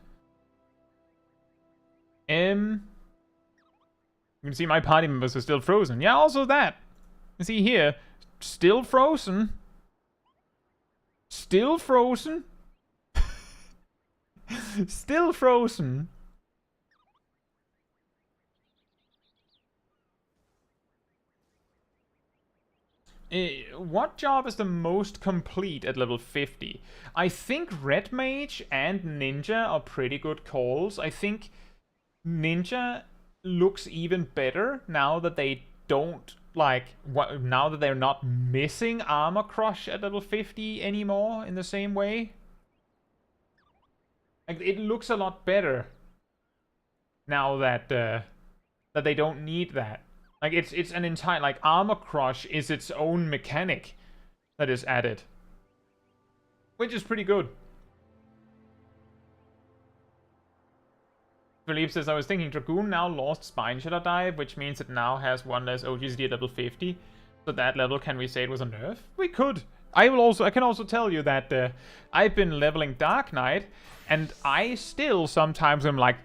You can see my party members are still frozen. Yeah, also that. You see here, still frozen. Still frozen. Still frozen. What job is the most complete at level 50? I think Red Mage and Ninja are pretty good calls. I think Ninja looks even better now that they don't, like, now that they're not missing Armor Crush at level 50 anymore in the same way. Like, it looks a lot better now that that they don't need that. Like, it's an entire, like, Armor Crush is its own mechanic that is added. Which is pretty good. Philippe says, I was thinking Dragoon now lost Spine Shatter Dive, which means it now has one less OGCD at level 50. So that level, can we say it was a nerf? We could. I can also tell you that I've been leveling Dark Knight, and I still sometimes am like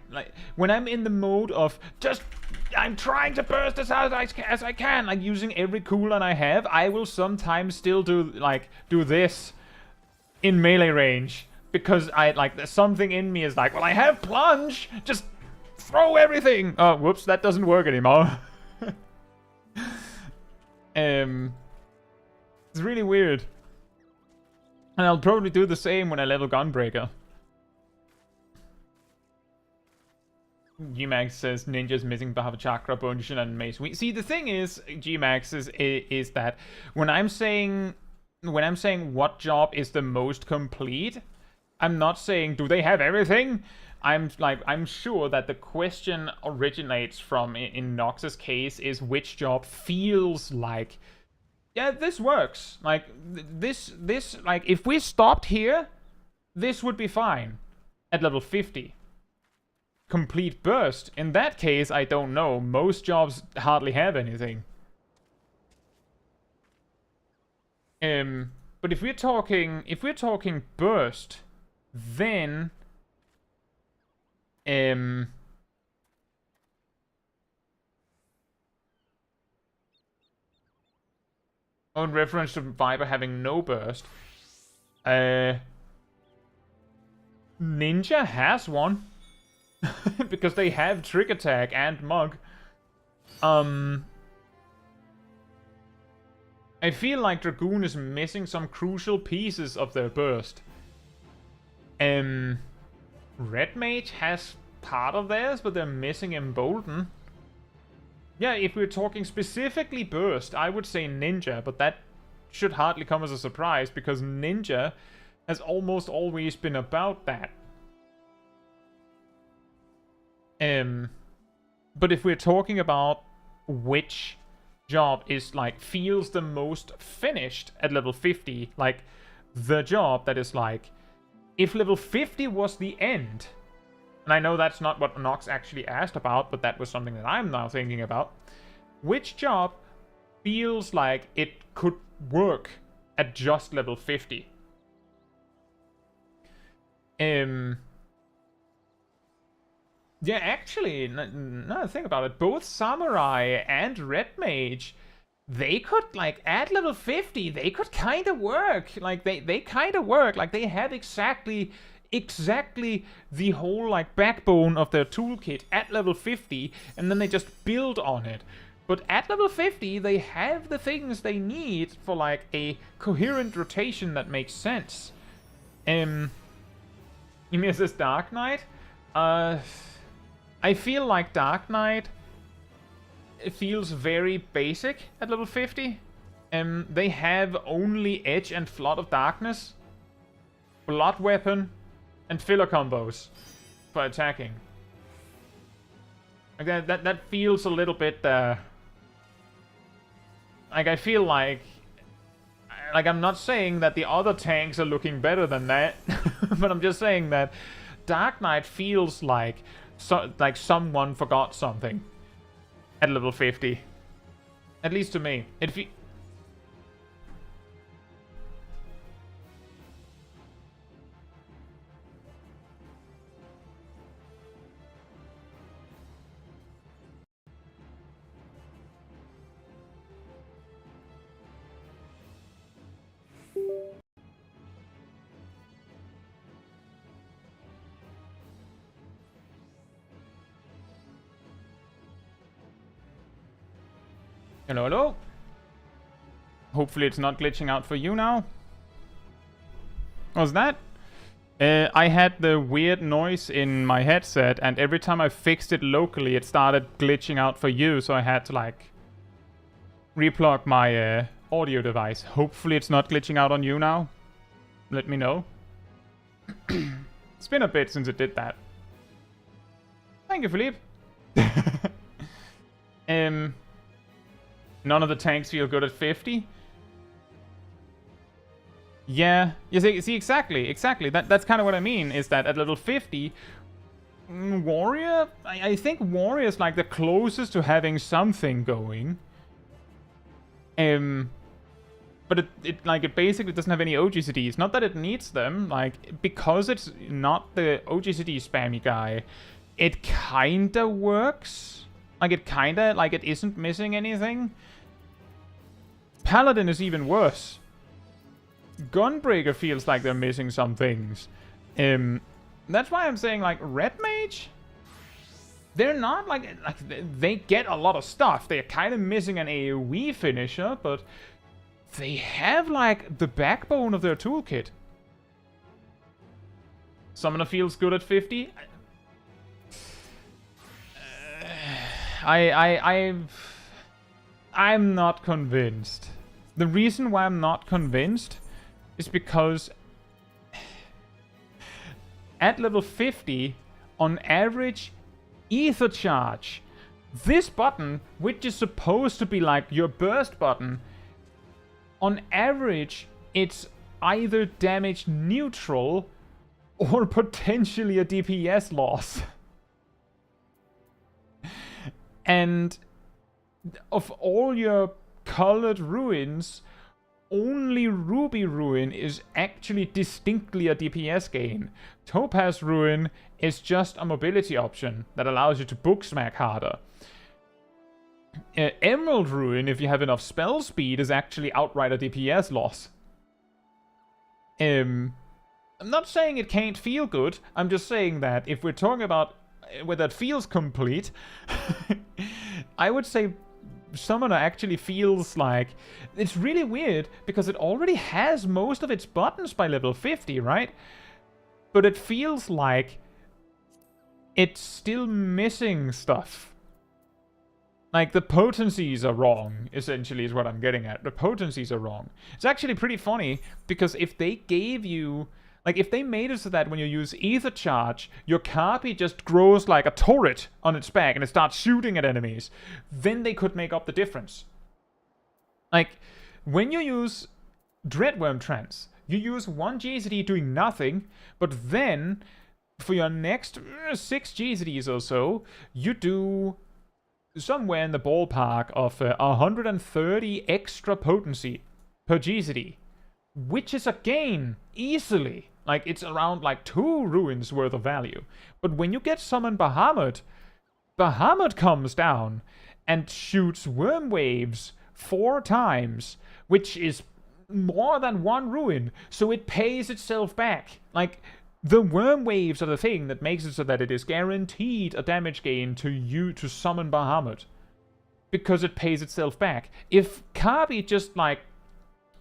when I'm in the mode of just, I'm trying to burst as I can, like using every cooldown I have, I will sometimes still do this in melee range. Because something in me is like, well, I have plunge, just throw everything. Oh, whoops, that doesn't work anymore. It's really weird. And I'll probably do the same when I level Gunbreaker. Gmax says Ninja's missing Bhava Chakra, Bunjin, and Mace. See, the thing is, Gmax is that when I'm saying what job is the most complete, I'm not saying, do they have everything? I'm sure that the question originates from, in Nox's case, is which job feels like, yeah, this works. Like, this, like, if we stopped here, this would be fine at level 50. Complete burst. In that case, I don't know. Most jobs hardly have anything. But if we're talking burst, then in reference to Viper having no burst, Ninja has one. Because they have Trick Attack and Mug. I feel like Dragoon is missing some crucial pieces of their burst. Red Mage has part of theirs, but they're missing Embolden. Yeah, if we're talking specifically burst, I would say Ninja, but that should hardly come as a surprise, because Ninja has almost always been about that. But if we're talking about which job is, like, feels the most finished at level 50, like, the job that is, like, if level 50 was the end, and I know that's not what Nox actually asked about, but that was something that I'm now thinking about, which job feels like it could work at just level 50? Yeah, actually, now think about it, both Samurai and Red Mage, they could, like, at level 50, they could kind of work. Like, they kind of work. Like, they have exactly the whole, like, backbone of their toolkit at level 50, and then they just build on it. But at level 50, they have the things they need for, like, a coherent rotation that makes sense. Ymir says Dark Knight. I feel like Dark Knight, it feels very basic at level 50. They have only Edge and Flood of Darkness, Blood Weapon, and filler combos for attacking. Like that feels a little bit, like I feel like I'm not saying that the other tanks are looking better than that, but I'm just saying that Dark Knight feels like someone forgot something at level 50. At least to me. Hello, hello. Hopefully it's not glitching out for you now. What was that? I had the weird noise in my headset, and every time I fixed it locally, it started glitching out for you, so I had to, like, replug my audio device. Hopefully it's not glitching out on you now. Let me know. It's been a bit since it did that. Thank you, Philippe. None of the tanks feel good at 50. Yeah, you see, exactly. That's kind of what I mean, is that at level 50, Warrior, I think Warrior is like the closest to having something going. But it basically doesn't have any OGCDs. Not that it needs them, like, because it's not the OGCD spammy guy, it kinda works. Like, it isn't missing anything. Paladin is even worse. Gunbreaker feels like they're missing some things. That's why I'm saying, like, Red Mage, they're not, like they get a lot of stuff. They're kind of missing an AoE finisher, but they have, like, the backbone of their toolkit. Summoner feels good at 50. I'm not convinced. The reason why I'm not convinced is because at level 50, on average, Ether Charge, this button, which is supposed to be like your burst button, on average, it's either damage neutral or potentially a DPS loss. And of all your colored ruins, only Ruby Ruin is actually distinctly a DPS gain. Topaz Ruin is just a mobility option that allows you to book smack harder. Emerald Ruin, if you have enough spell speed, is actually outright a DPS loss. I'm not saying it can't feel good, I'm just saying that if we're talking about whether it feels complete, I would say Summoner actually feels like... It's really weird, because it already has most of its buttons by level 50, right? But it feels like it's still missing stuff. Like, the potencies are wrong, essentially, is what I'm getting at. The potencies are wrong. It's actually pretty funny, because if they gave you... Like, if they made it so that when you use Ether Charge, your Carpi just grows like a turret on its back and it starts shooting at enemies, then they could make up the difference. Like, when you use Dreadworm Trance, you use one GCD doing nothing, but then, for your next 6 GCDs or so, you do somewhere in the ballpark of 130 extra potency per GCD, which is a gain, easily. Like, it's around, like, 2 ruins worth of value. But when you get Summon Bahamut, Bahamut comes down and shoots Worm Waves 4 times, which is more than 1 ruin, so it pays itself back. Like, the Worm Waves are the thing that makes it so that it is guaranteed a damage gain to you to summon Bahamut, because it pays itself back. If Kabi just, like,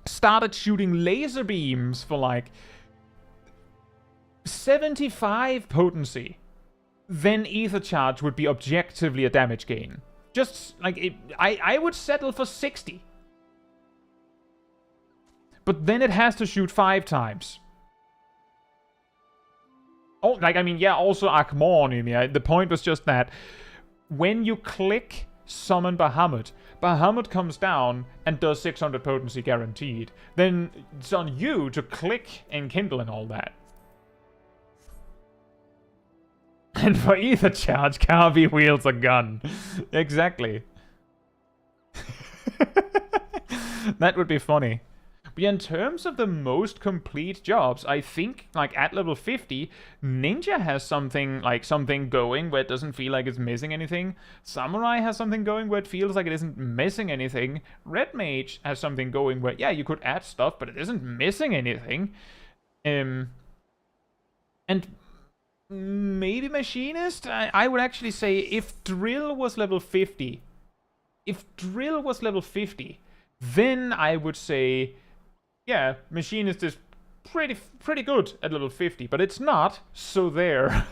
started shooting laser beams for, like, 75 potency, then Ether Charge would be objectively a damage gain. Just like, I would settle for 60. But then it has to shoot 5 times. Oh, like, I mean, yeah, also Akmon. The point was just that when you click Summon Bahamut, Bahamut comes down and does 600 potency guaranteed. Then it's on you to click and kindle and all that. And for Ether Charge, Kavi wields a gun. Exactly. That would be funny. But in terms of the most complete jobs, I think, like, at level 50, Ninja has something going where it doesn't feel like it's missing anything. Samurai has something going where it feels like it isn't missing anything. Red Mage has something going where, yeah, you could add stuff, but it isn't missing anything. And maybe Machinist? I would actually say if Drill was level 50, then I would say, yeah, Machinist is pretty good at level 50, but it's not, so there.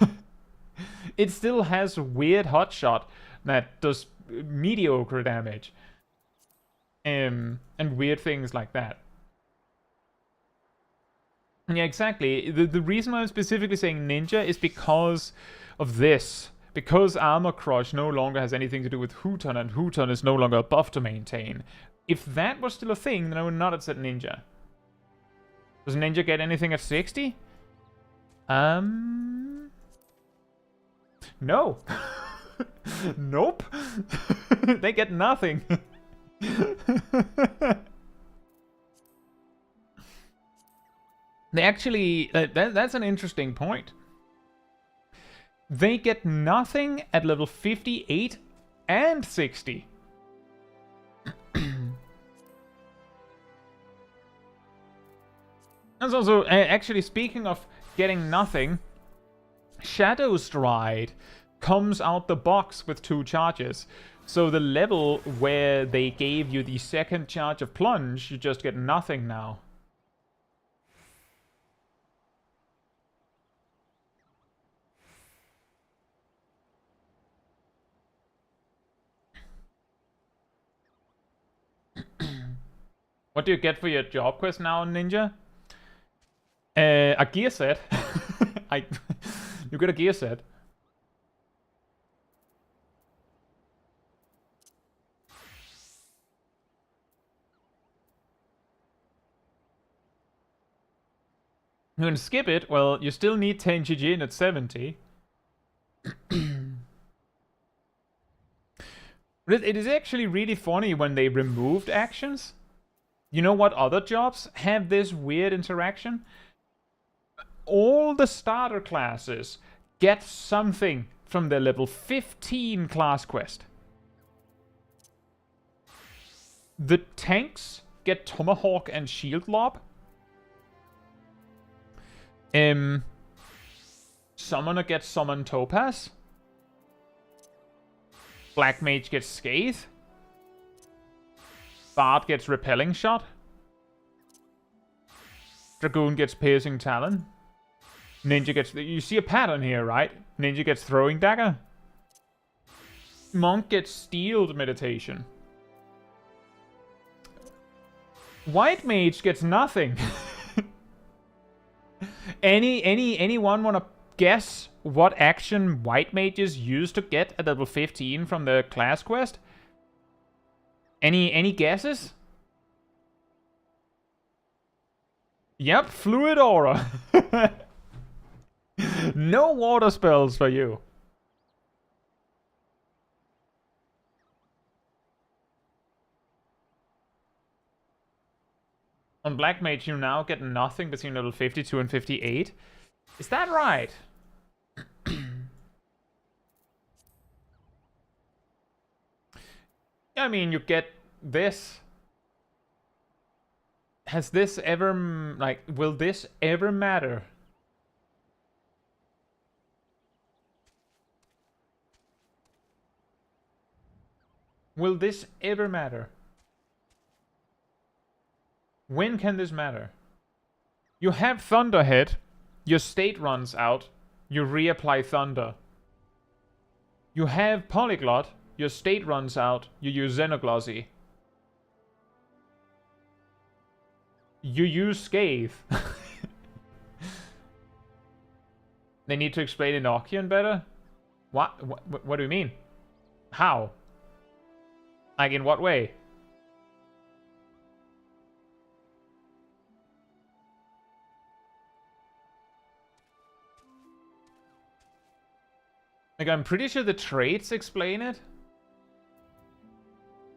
It still has weird hotshot that does mediocre damage. And weird things like that. Yeah, exactly. The reason why I'm specifically saying Ninja is because of this. Because Armor Crush no longer has anything to do with Hooton, and Hooton is no longer a buff to maintain. If that was still a thing, then I would not have said Ninja. Does Ninja get anything at 60? No. Nope. They get nothing. They actually... that's an interesting point. They get nothing at level 58 and 60. That's also... actually, speaking of getting nothing, Shadow Stride comes out the box with 2 charges. So the level where they gave you the second charge of Plunge, you just get nothing now. What do you get for your job quest now, Ninja? A gear set. You get a gear set. You can skip it. Well, you still need Tenchi Jin at 70. It is actually really funny when they removed actions. You know what other jobs have this weird interaction? All the starter classes get something from their level 15 class quest. The tanks get Tomahawk and Shield Lob. Summoner gets Summon Topaz. Black Mage gets Scathe. Bard gets Repelling Shot. Dragoon gets Piercing Talon. Ninja gets... You see a pattern here, right? Ninja gets Throwing Dagger. Monk gets Steeled Meditation. White Mage gets nothing. Anyone want to guess what action White Mages used to get at level 15 from the class quest? Any guesses? Yep, Fluid Aura. No water spells for you. On Black Mage, you now get nothing between level 52 and 58. Is that right? I mean, you get this. Has this ever, like, will this ever matter? Will this ever matter? When can this matter? You have Thunderhead. your state runs out, you reapply Thunder. You have Polyglot, your state runs out, you use Xenoglossy. You use Scathe. They need to explain Enochian better? What do you mean? How? Like, in what way? Like, I'm pretty sure the traits explain it.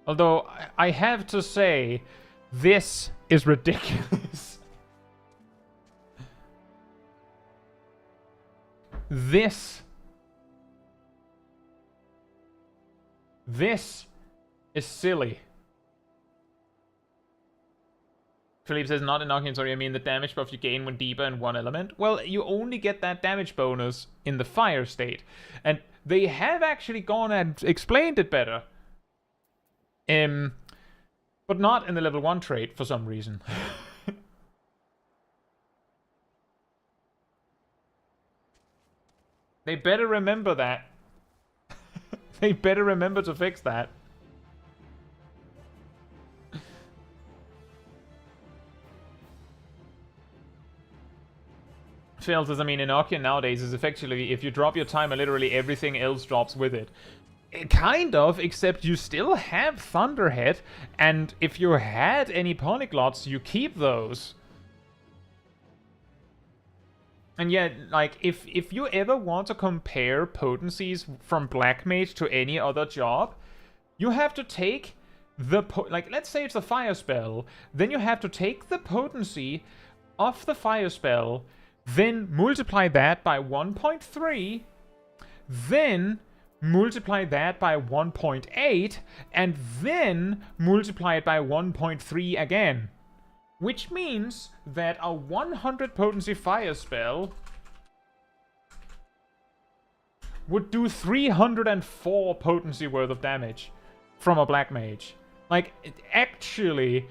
Although, I have to say, this is ridiculous. This is silly. Philippe says, not Enochian, sorry, I mean the damage buff you gain when deeper in one element. Well, you only get that damage bonus in the fire state. And they have actually gone and explained it better. But not in the level 1 trait for some reason. They better remember that. They better remember to fix that. Phil says, I mean, Enochian nowadays is effectively, if you drop your timer, literally everything else drops with it. Kind of, except you still have Thunderhead, and if you had any polyglots, you keep those. And yet, like, if you ever want to compare potencies from Black Mage to any other job, you have to take the, like, let's say it's a fire spell, then you have to take the potency of the fire spell, then multiply that by 1.3, then multiply that by 1.8, and then multiply it by 1.3 again. Which means that a 100 potency fire spell would do 304 potency worth of damage from a Black Mage. Like, actually,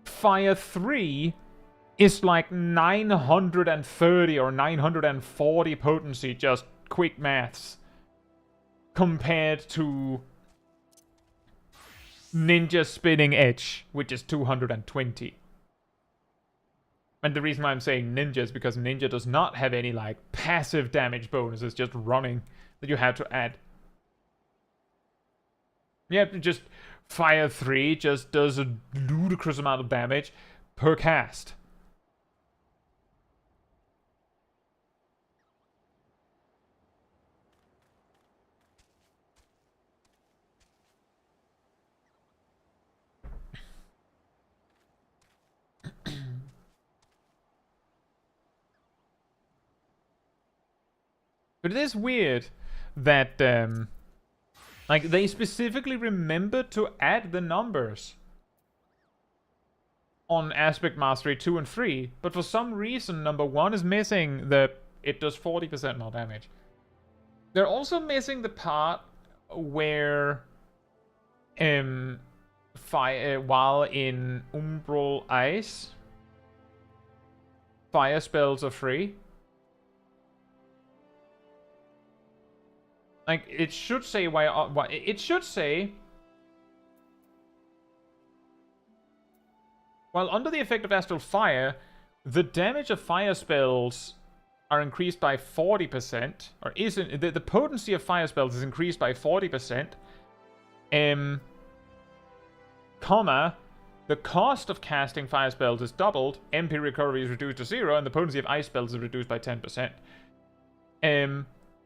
Fire 3 is like 930 or 940 potency, just quick maths, compared to Ninja Spinning Edge, which is 220. And the reason why I'm saying Ninja is because Ninja does not have any, like, passive damage bonuses, just running, that you have to add. Yeah, just Fire 3 just does a ludicrous amount of damage per cast. But it is weird that, like, they specifically remembered to add the numbers on Aspect Mastery 2 and 3, but for some reason, number 1 is missing the, it does 40% more damage. They're also missing the part where, while in Umbral Ice, fire spells are free. Like, it should say why it should say, while under the effect of Astral Fire, the damage of fire spells are increased by 40%, or isn't, the potency of fire spells is increased by 40%, comma, the cost of casting fire spells is doubled, MP recovery is reduced to 0, and the potency of ice spells is reduced by 10%.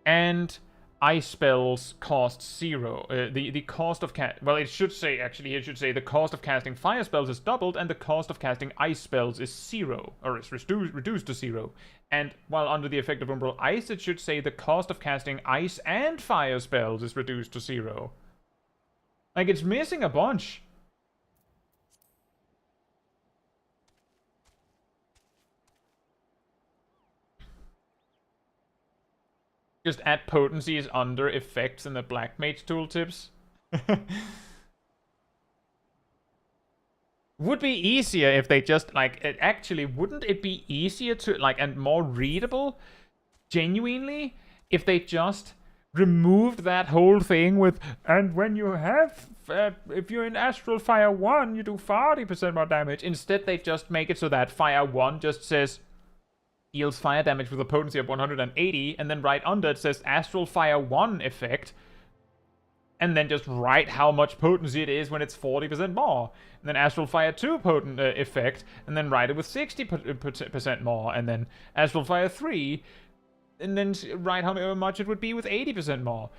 And ice spells cost 0. The cost of well, it should say, actually, it should say the cost of casting fire spells is doubled, and the cost of casting ice spells is 0, or is reduced to 0. And while under the effect of Umbral Ice, it should say the cost of casting ice and fire spells is reduced to 0. Like, it's missing a bunch. Just add potencies under effects in the Black Mage tooltips. Would be easier if they just, like, actually, wouldn't it be easier to, like, and more readable, genuinely, if they just removed that whole thing with, and when you have, if you're in Astral Fire 1, you do 40% more damage. Instead, they just make it so that Fire 1 just says, deals fire damage with a potency of 180, and then right under it says Astral Fire 1 effect, and then just write how much potency it is when it's 40% more. And then Astral Fire 2 potent effect, and then write it with 60% more. And then Astral Fire 3, and then write how much it would be with 80% more.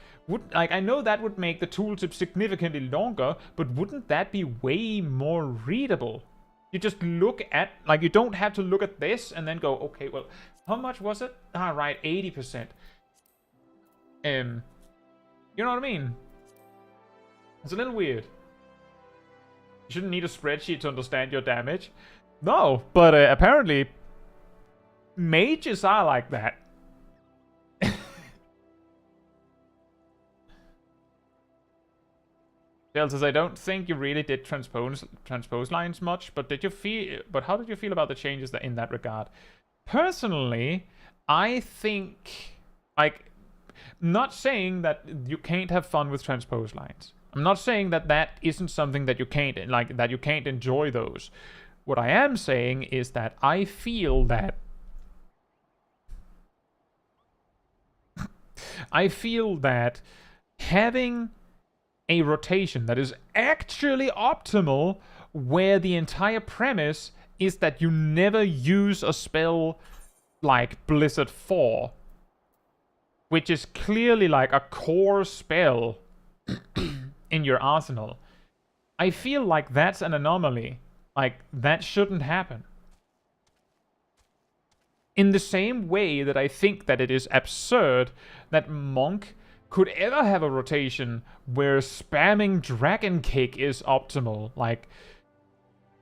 I know that would make the tooltip significantly longer, but wouldn't that be way more readable? You just look at, like, you don't have to look at this and then go, okay, well, how much was it? Ah, right, 80%. You know what I mean? It's a little weird. You shouldn't need a spreadsheet to understand your damage. No, but apparently mages are like that. Dale says, I don't think you really did transpose lines much, but how did you feel about the changes in that regard? Personally, I think, like, not saying that you can't have fun with transpose lines. I'm not saying that that isn't something that you can't, like, that you can't enjoy those. What I am saying is that I feel that having a rotation that is actually optimal, where the entire premise is that you never use a spell like Blizzard 4, which is clearly like a core spell in your arsenal. I feel like that's an anomaly. Like, that shouldn't happen. In the same way that I think that it is absurd that Monk could ever have a rotation where spamming Dragon Kick is optimal. Like,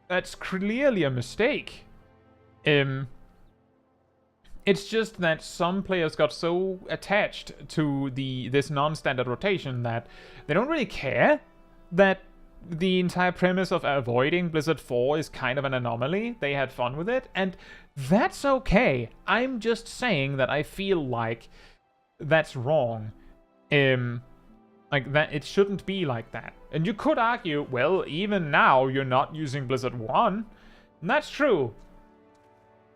that's clearly a mistake. It's just that some players got so attached to this non-standard rotation that they don't really care that the entire premise of avoiding Blizzard 4 is kind of an anomaly. They had fun with it, and that's okay. I'm just saying that I feel like that's wrong. Like, that it shouldn't be like that. And you could argue, well, even now you're not using Blizzard 1. And that's true.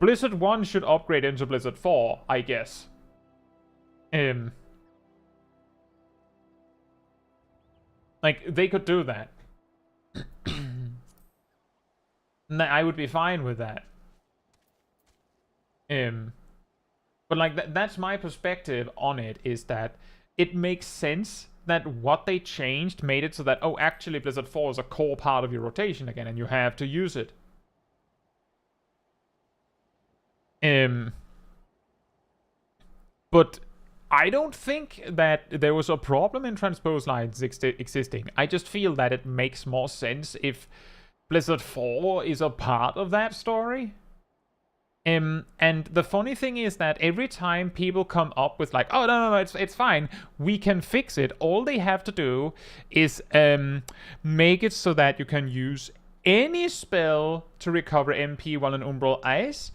Blizzard 1 should upgrade into Blizzard 4, I guess. Like, they could do that. I would be fine with that. But, like, that's my perspective on it, is that it makes sense that what they changed made it so that, oh, actually Blizzard 4 is a core part of your rotation again, and you have to use it. But I don't think that there was a problem in transpose lines existing. I just feel that it makes more sense if Blizzard 4 is a part of that story. And the funny thing is that every time people come up with like, oh, no, it's fine, we can fix it, all they have to do is make it so that you can use any spell to recover MP while in Umbral Ice,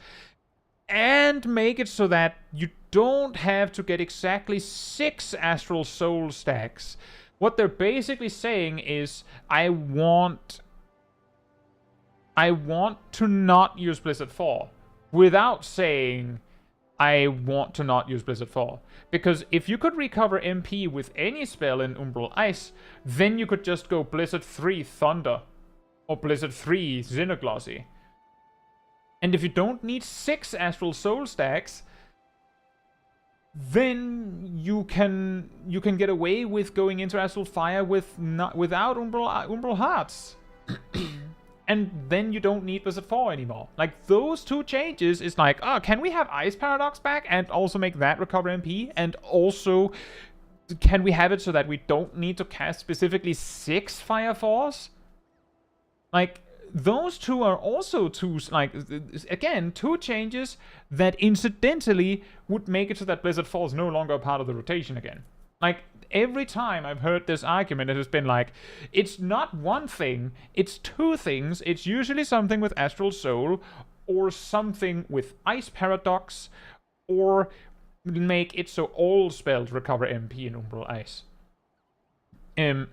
and make it so that you don't have to get exactly 6 Astral Soul stacks. What they're basically saying is, I want to not use Blizzard 4. Without saying, I want to not use Blizzard 4. Because if you could recover MP with any spell in Umbral Ice, then you could just go Blizzard 3 Thunder. Or Blizzard 3 Xenoglossy. And if you don't need 6 Astral Soul stacks, then you can get away with going into Astral Fire without Umbral Hearts. And then you don't need Blizzard 4 anymore. Like, those two changes is like, oh, can we have Ice Paradox back and also make that recover MP? And also, can we have it so that we don't need to cast specifically 6 Fire Force? Like, those two are also two, like, again, two changes that incidentally would make it so that Blizzard 4 is no longer a part of the rotation again. Like, every time I've heard this argument, it has been like, it's not one thing, it's two things. It's usually something with Astral Soul, or something with Ice Paradox, or make it so all spells recover MP in Umbral Ice. And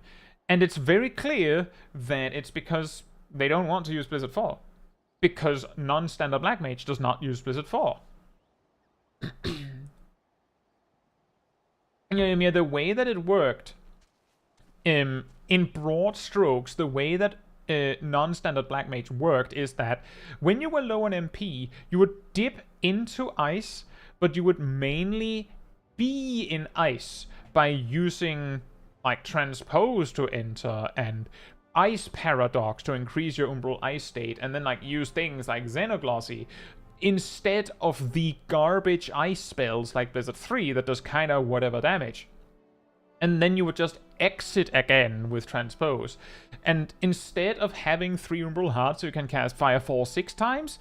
it's very clear that it's because they don't want to use Blizzard 4. Because non-standard Black Mage does not use Blizzard 4. Yeah, the way that it worked, in broad strokes, the way that non-standard Black Mage worked is that when you were low on MP, you would dip into Ice, but you would mainly be in Ice by using like Transpose to enter and Ice Paradox to increase your Umbral Ice state, and then like use things like Xenoglossy instead of the garbage ice spells like Blizzard 3 that does kind of whatever damage. And then you would just exit again with Transpose. And instead of having 3 Umbral Hearts so you can cast Fire 4 6 times,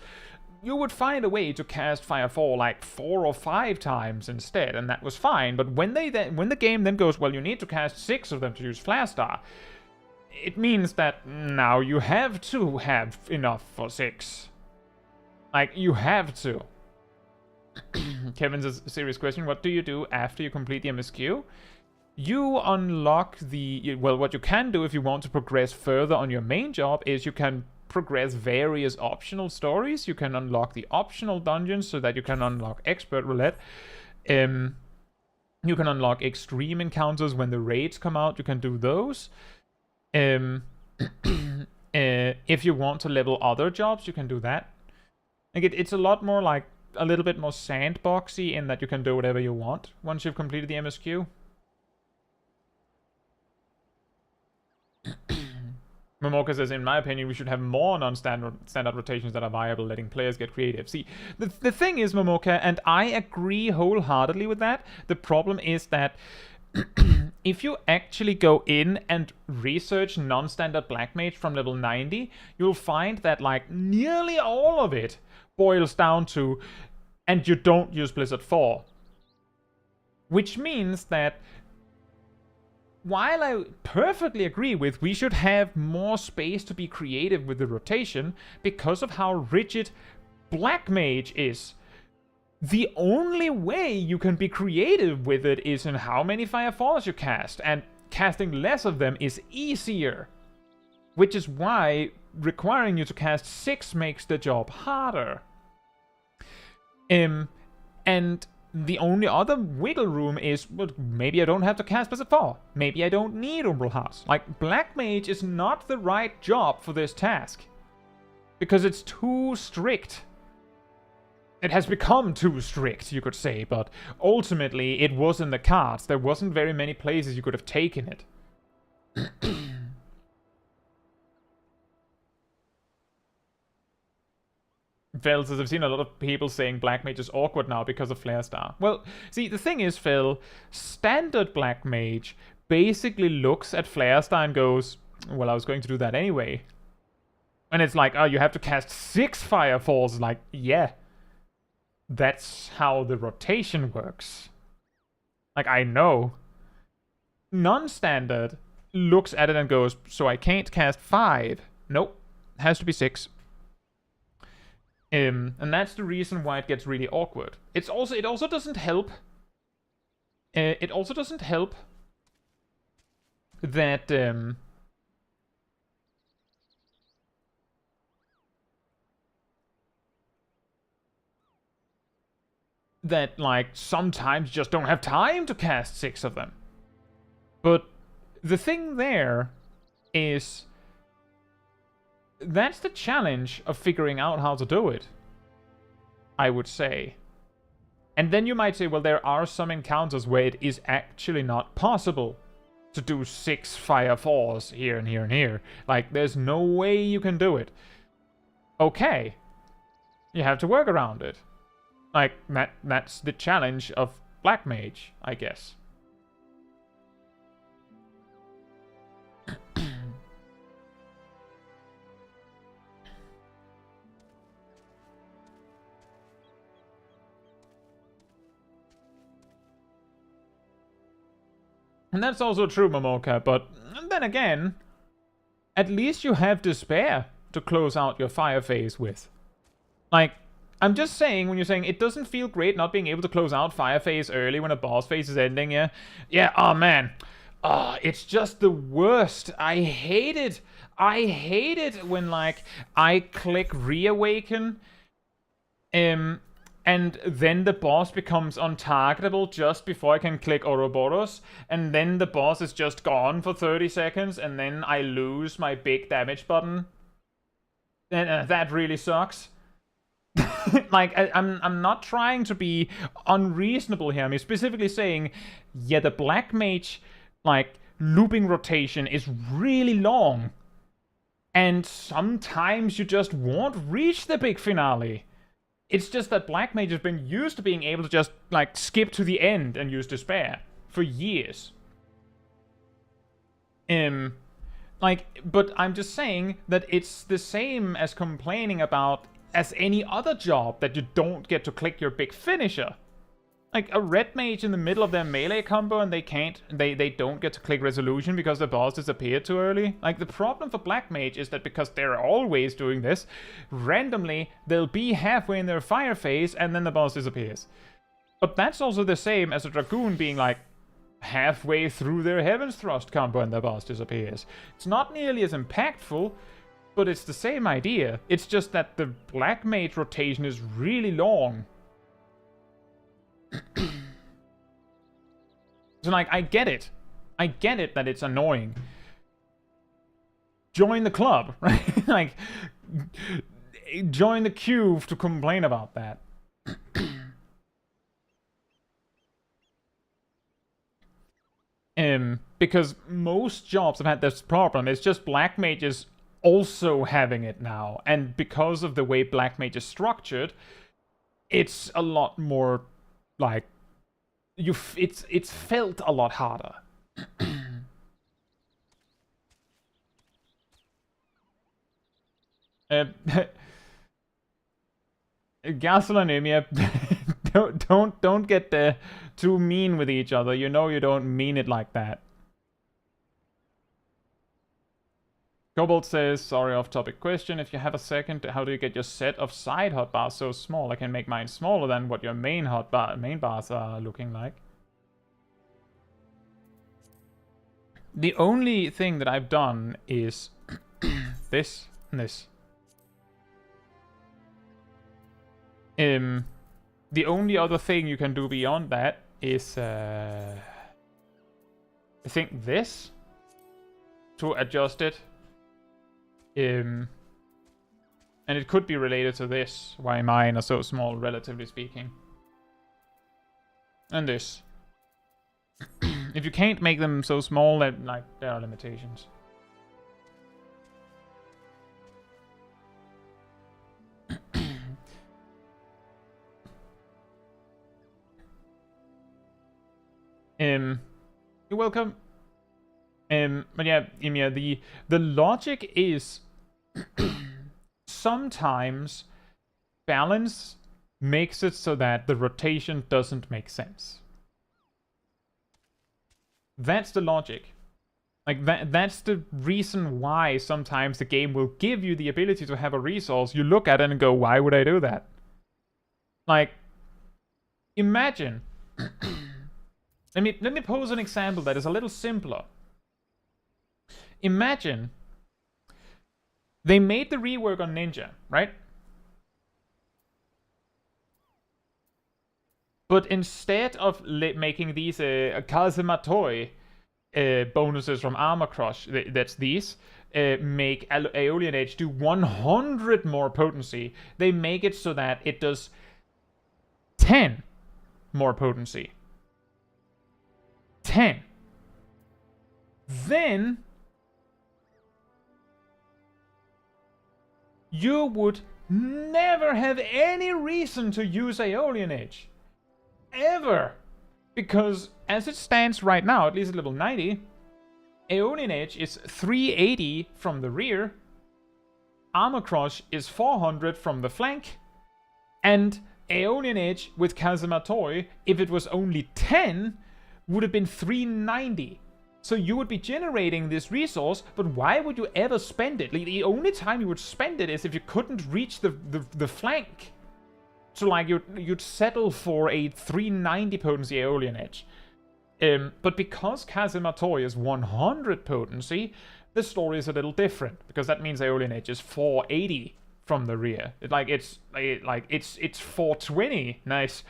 you would find a way to cast Fire 4 like 4 or 5 times instead, and that was fine. But when the game then goes, well, you need to cast 6 of them to use Flare Star, it means that now you have to have enough for 6. Like, you have to. Kevin's a serious question. What do you do after you complete the MSQ? You unlock the... Well, what you can do if you want to progress further on your main job is you can progress various optional stories. You can unlock the optional dungeons so that you can unlock Expert Roulette. You can unlock extreme encounters when the raids come out. You can do those. If you want to level other jobs, you can do that. Like it's a lot more like a little bit more sandboxy in that you can do whatever you want once you've completed the MSQ. Momoka says, in my opinion, we should have more non-standard rotations that are viable, letting players get creative. See, the thing is, Momoka, and I agree wholeheartedly with that, the problem is that if you actually go in and research non-standard Black Mage from level 90, you'll find that, like, nearly all of it boils down to, and you don't use Blizzard 4. Which means that, while I perfectly agree with we should have more space to be creative with the rotation, because of how rigid Black Mage is, the only way you can be creative with it is in how many Fire Falls you cast, and casting less of them is easier. Which is why requiring you to cast 6 makes the job harder. And the only other wiggle room is, well, maybe I don't have to cast Blizzard 4. Maybe I don't need Umbral Hearts. Like, Black Mage is not the right job for this task. Because it's too strict. It has become too strict, you could say, but ultimately it was in the cards. There wasn't very many places you could have taken it. Phil says, I've seen a lot of people saying Black Mage is awkward now because of Flare Star. Well, see, the thing is, Phil, standard Black Mage basically looks at Flare Star and goes, well, I was going to do that anyway. And it's like, oh, you have to cast 6 Fire Falls. Like, yeah. That's how the rotation works. Like, I know. Non-standard looks at it and goes, so I can't cast 5. Nope. Has to be 6. And that's the reason why it gets really awkward. It also doesn't help. It also doesn't help that that like sometimes you just don't have time to cast 6 of them. But the thing there is, that's the challenge of figuring out how to do it, I would say. And then you might say, well, there are some encounters where it is actually not possible to do 6 Fire Falls here and here and here. Like, there's no way you can do it. Okay. You have to work around it. Like, that's the challenge of Black Mage, I guess. And that's also true, Momoka, but then again, at least you have Despair to close out your fire phase with. Like, I'm just saying, when you're saying it doesn't feel great not being able to close out fire phase early when a boss phase is ending, yeah? Yeah, oh man. It's just the worst. I hate it. I hate it when, like, I click Reawaken, and then the boss becomes untargetable just before I can click Ouroboros, and then the boss is just gone for 30 seconds, and then I lose my big damage button. And that really sucks. Like, I'm not trying to be unreasonable here. I'm specifically saying, yeah, the Black Mage, like, looping rotation is really long. And sometimes you just won't reach the big finale. It's just that Black Mage has been used to being able to just, like, skip to the end and use Despair for years. Like, but I'm just saying that it's the same as complaining about as any other job that you don't get to click your big finisher. Like a red mage in the middle of their melee combo and they don't get to click resolution because the boss disappeared too early. Like, the problem for black mage is that because they're always doing this, randomly they'll be halfway in their fire phase and then the boss disappears. But that's also the same as a dragoon being like halfway through their Heaven's Thrust combo and the boss disappears. It's not nearly as impactful, but it's the same idea. It's just that the black mage rotation is really long. So, like, I get it. I get it that it's annoying. Join the club, right? Like, join the queue to complain about that. Because most jobs have had this problem. It's just black mages also having it now. And because of the way black mage is structured, it's a lot more, like, it's felt a lot harder. Gasoline, don't get too mean with each other. You know you don't mean it like that. Cobalt says, sorry, off-topic question. If you have a second, how do you get your set of side hotbars so small? I can make mine smaller than what your main bars are looking like. The only thing that I've done is this and this. The only other thing you can do beyond that is, I think this, to adjust it. And it could be related to this, why mine are so small, relatively speaking. And this. If you can't make them so small, then, like, there are limitations. You're welcome. But yeah, Ymir, the logic is sometimes balance makes it so that the rotation doesn't make sense. That's the logic. Like, that's the reason why sometimes the game will give you the ability to have a resource. You look at it and go, why would I do that? Like, imagine. Let me pose an example that is a little simpler. Imagine they made the rework on Ninja, right? But instead of making these Kazematoi bonuses from Armor Crush, that's these, make Aeolian Edge do 100 more potency, they make it so that it does 10 more potency. 10. Then you would never have any reason to use Aeolian Edge. Ever. Because as it stands right now, at least at level 90, Aeolian Edge is 380 from the rear, Armor Crush is 400 from the flank, and Aeolian Edge with Kazematoi, if it was only 10, would have been 390 So you would be generating this resource, but why would you ever spend it? Like, the only time you would spend it is if you couldn't reach the flank. So like you'd settle for a 390 potency Aeolian Edge. But because Kazematori is 100 potency, the story is a little different, because that means Aeolian Edge is 480 from the rear. It's 420. Nice.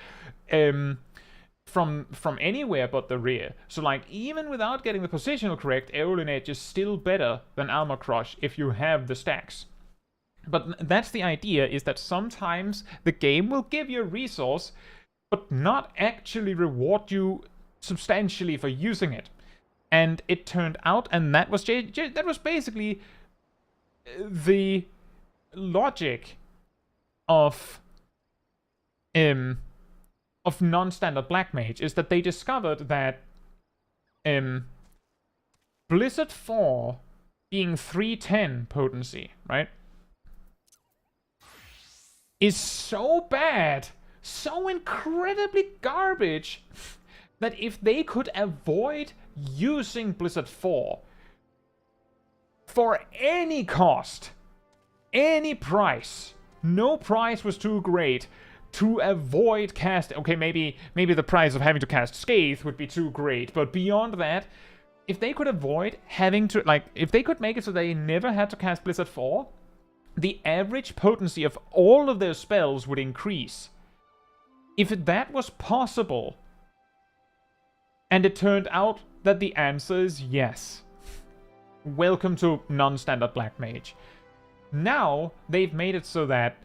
From anywhere but the rear. So like even without getting the positional correct, Aeolian Edge is still better than Armor Crush if you have the stacks. But that's the idea, is that sometimes the game will give you a resource, but not actually reward you substantially for using it. And it turned out, and that was basically the logic of non-standard Black Mage, is that they discovered that Blizzard 4 being 310 potency, right, is so bad, so incredibly garbage, that if they could avoid using Blizzard 4 for any cost, any price, no price was too great to avoid cast. Okay, maybe the price of having to cast Scathe would be too great, but beyond that, if they could avoid having to, like, if they could make it so they never had to cast Blizzard 4, the average potency of all of their spells would increase. If that was possible, and it turned out that the answer is yes, welcome to non-standard Black Mage. Now, they've made it so that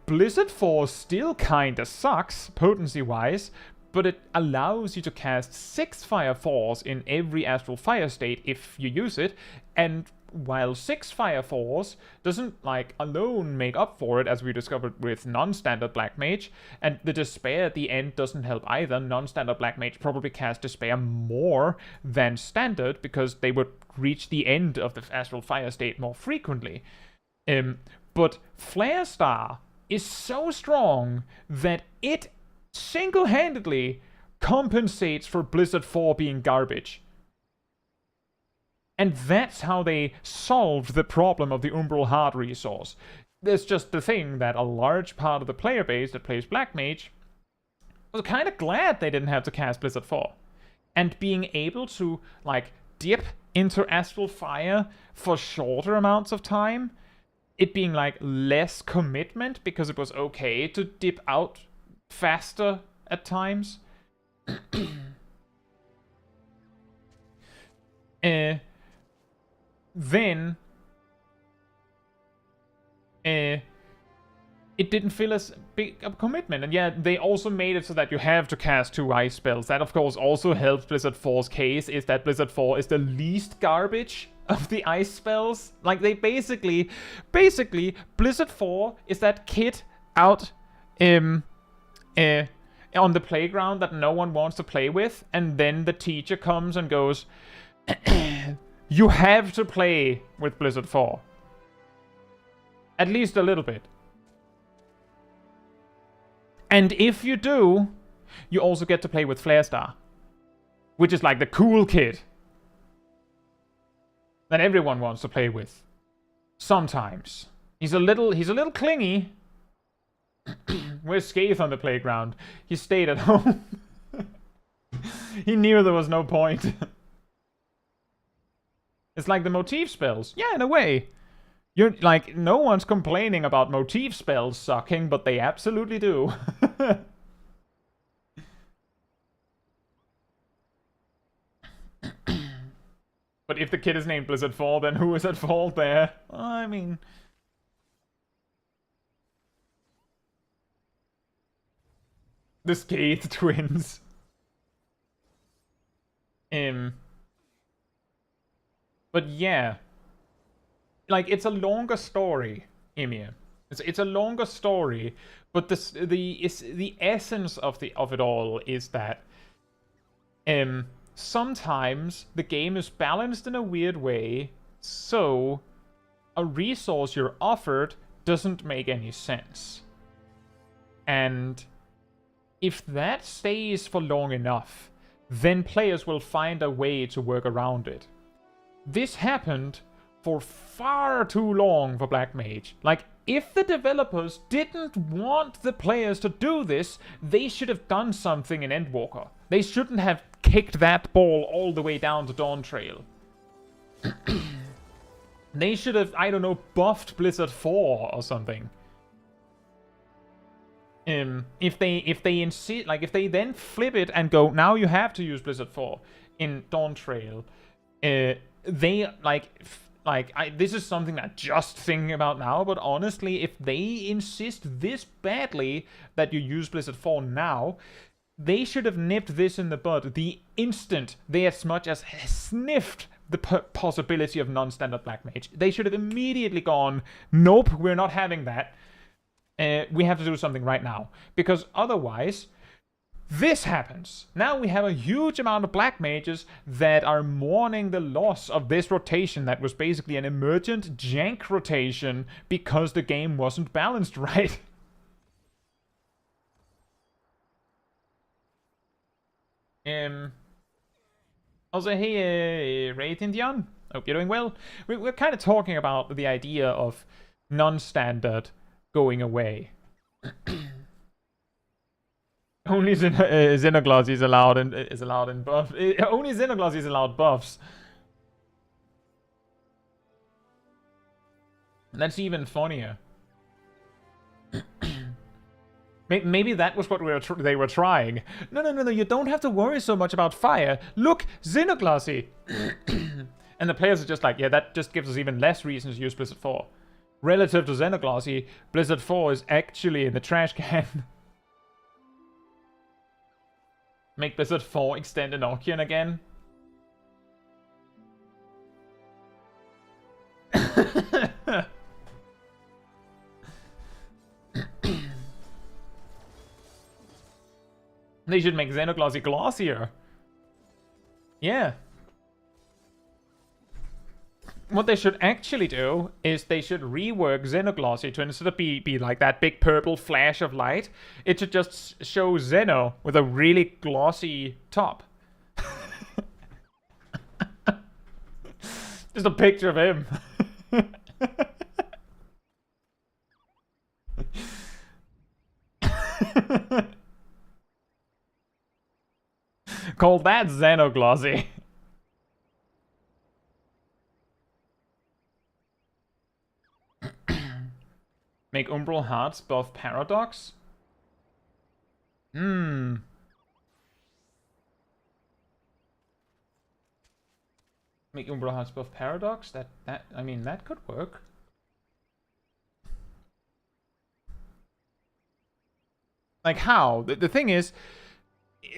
Blizzard 4 still kinda sucks, potency-wise, but it allows you to cast 6 Fire Force in every Astral Fire state if you use it, and while 6 Fire Force doesn't, like, alone make up for it, as we discovered with non-standard Black Mage, and the Despair at the end doesn't help either. Non-standard Black Mage probably cast Despair more than standard, because they would reach the end of the Astral Fire state more frequently. But Flare Star is so strong that it single-handedly compensates for Blizzard 4 being garbage. And that's how they solved the problem of the Umbral Heart resource. There's just the thing that a large part of the player base that plays Black Mage was kind of glad they didn't have to cast Blizzard 4. And being able to, like, dip into Astral Fire for shorter amounts of time, it being, like, less commitment because it was okay to dip out faster at times. Then it didn't feel as big a commitment. And yeah, they also made it so that you have to cast 2 ice spells. That, of course, also helps Blizzard 4's case, is that Blizzard 4 is the least garbage of the ice spells. Like, they basically, Blizzard 4 is that kid out on the playground that no one wants to play with, and then the teacher comes and goes, you have to play with Blizzard 4. At least a little bit. And if you do, you also get to play with Flare Star, which is like the cool kid that everyone wants to play with. Sometimes. He's a little clingy. Where's Scathe on the playground? He stayed at home. He knew there was no point. It's like the motif spells. Yeah, in a way. You're like, no one's complaining about motif spells sucking, but they absolutely do. But if the kid is named Blizzard 4, then who is at fault there? I mean, the Scathe twins. But yeah, like, it's a longer story, Emir. It's a longer story, but the essence of it all is that sometimes the game is balanced in a weird way, so a resource you're offered doesn't make any sense. And if that stays for long enough, then players will find a way to work around it. This happened for far too long for Black Mage. Like, if the developers didn't want the players to do this, they should have done something in Endwalker. They shouldn't have kicked that ball all the way down to Dawntrail. They should have, I don't know, buffed Blizzard 4 or something. If they insist, like, if they then flip it and go, now you have to use Blizzard 4 in Dawntrail, they, this is something I'm just thinking about now, but honestly, if they insist this badly that you use Blizzard 4 now, they should have nipped this in the bud the instant they as much as sniffed the possibility of non-standard Black Mage. They should have immediately gone, nope, we're not having that. We have to do something right now. Because otherwise, this happens. Now we have a huge amount of Black Mages that are mourning the loss of this rotation that was basically an emergent jank rotation because the game wasn't balanced right. Also, hey, Wraith Indian. Hope you're doing well. We're kind of talking about the idea of non-standard going away. Only Xenogloss is allowed in buff. Only Xenogloss is allowed buffs. That's even funnier. Maybe that was what they were trying. No, you don't have to worry so much about fire. Look, Xenoglossy! And the players are just like, yeah, that just gives us even less reasons to use Blizzard 4. Relative to Xenoglossy, Blizzard 4 is actually in the trash can. Make Blizzard 4 extend Enochian again. They should make Xenoglossy glossier. Yeah. What they should actually do is they should rework Xenoglossy to, instead of be like that big purple flash of light, it should just show Xeno with a really glossy top. Just a picture of him. Call that Xenoglossy. Make Umbral Hearts buff Paradox? Make Umbral Hearts buff Paradox? I mean, that could work. Like, how? The thing is,